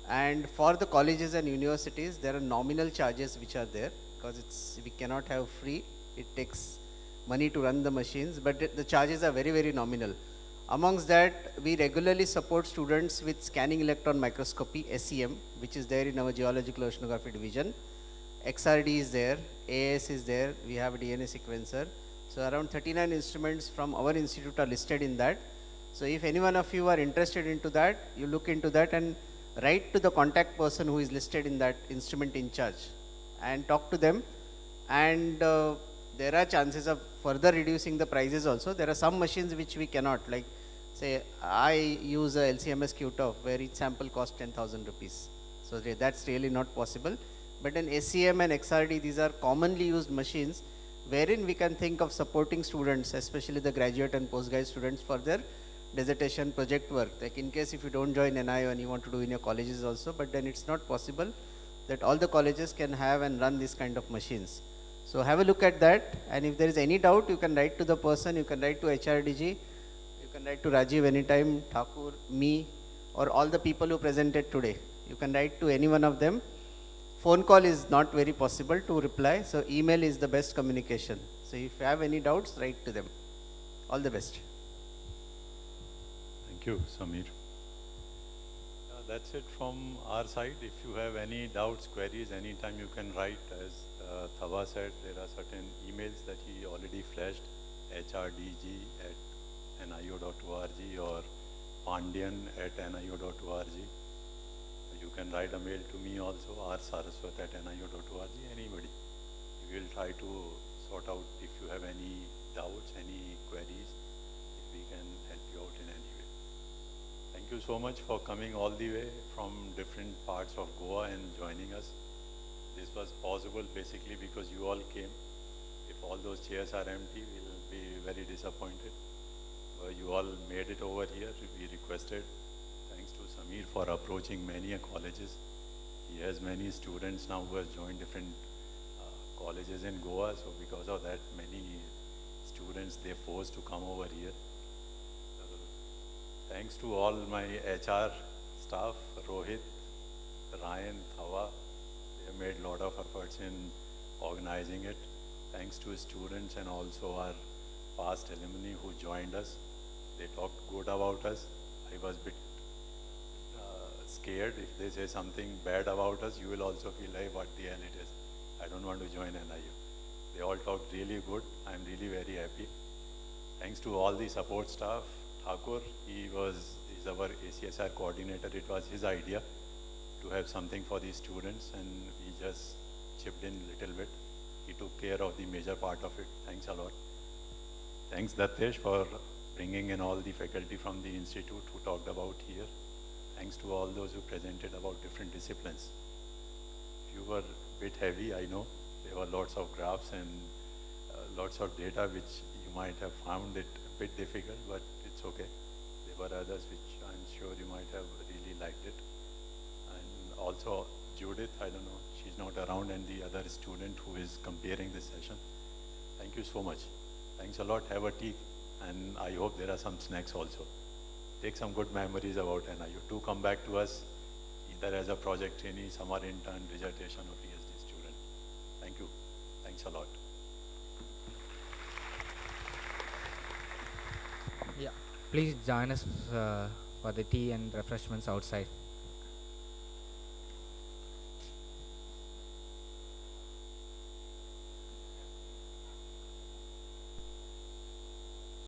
And for the colleges and universities, there are nominal charges which are there because we cannot have free. It takes money to run the machines, but the charges are very, very nominal. Amongst that, we regularly support students with scanning electron microscopy, SEM, which is there in our Geological Oceanography division. XRD is there, AS is there, we have a DNA sequencer. So around 39 instruments from our institute are listed in that. So if any one of you are interested into that, you look into that and write to the contact person who is listed in that instrument in charge and talk to them. And there are chances of further reducing the prices also. There are some machines which we cannot, like say I use a LCMS QTOF where each sample costs 10,000 rupees. So that's really not possible. But in SEM and XRD, these are commonly used machines wherein we can think of supporting students, especially the graduate and postgraduate students, for their dissertation project work. Like in case if you don't join NIO and you want to do in your colleges also, but then it's not possible that all the colleges can have and run this kind of machines. So have a look at that, and if there is any doubt, you can write to the person, you can write to HRDG, you can write to Rajiv anytime, Thakur, me, or all the people who presented today. You can write to any one of them. Phone call is not very possible to reply, so email is the best communication. So if you have any doubts, write to them. All the best. Thank you, Sameer. That's it from our side. If you have any doubts, queries, anytime you can write. As Thava said, there are certain emails that he already flashed, hrdg@nio.org or pandian@nio.org. You can write a mail to me also, rsaraswat@nio.org, anybody. We will try to sort out if you have any doubts, any queries, if we can help you out in any way. Thank you so much for coming all the way from different parts of Goa and joining us. This was possible basically because you all came. If all those chairs are empty, we'll be very disappointed. You all made it over here. We requested. Thanks to Sameer for approaching many colleges. He has many students now who have joined different colleges in Goa. So because of that, many students, they forced to come over here. Thanks to all my HR staff, Rohit, Ryan, Thava. They have made a lot of efforts in organizing it. Thanks to students and also our past alumni who joined us. They talked good about us. I was a bit scared. If they say something bad about us, you will also feel like what the hell it is. I don't want to join NIU. They all talked really good. I'm really very happy. Thanks to all the support staff. Thakur, he's our ACSR coordinator. It was his idea to have something for the students, and we just chipped in a little bit. He took care of the major part of it. Thanks a lot. Thanks Datesh for bringing in all the faculty from the institute who talked about here. Thanks to all those who presented about different disciplines. You were a bit heavy, I know. there were lots of graphs and lots of data which you might have found it a bit difficult, but it's okay. There were others which I'm sure you might have really liked it. And also Judith, I don't know, she's not around, and the other student who is comparing this session. Thank you so much. Thanks a lot. Have a tea, and I hope there are some snacks also. Take some good memories about NIU. Do come back to us either as a project trainee, summer intern, dissertation, or PhD student. Thank you. Thanks a lot. Yeah, please join us for the tea and refreshments outside.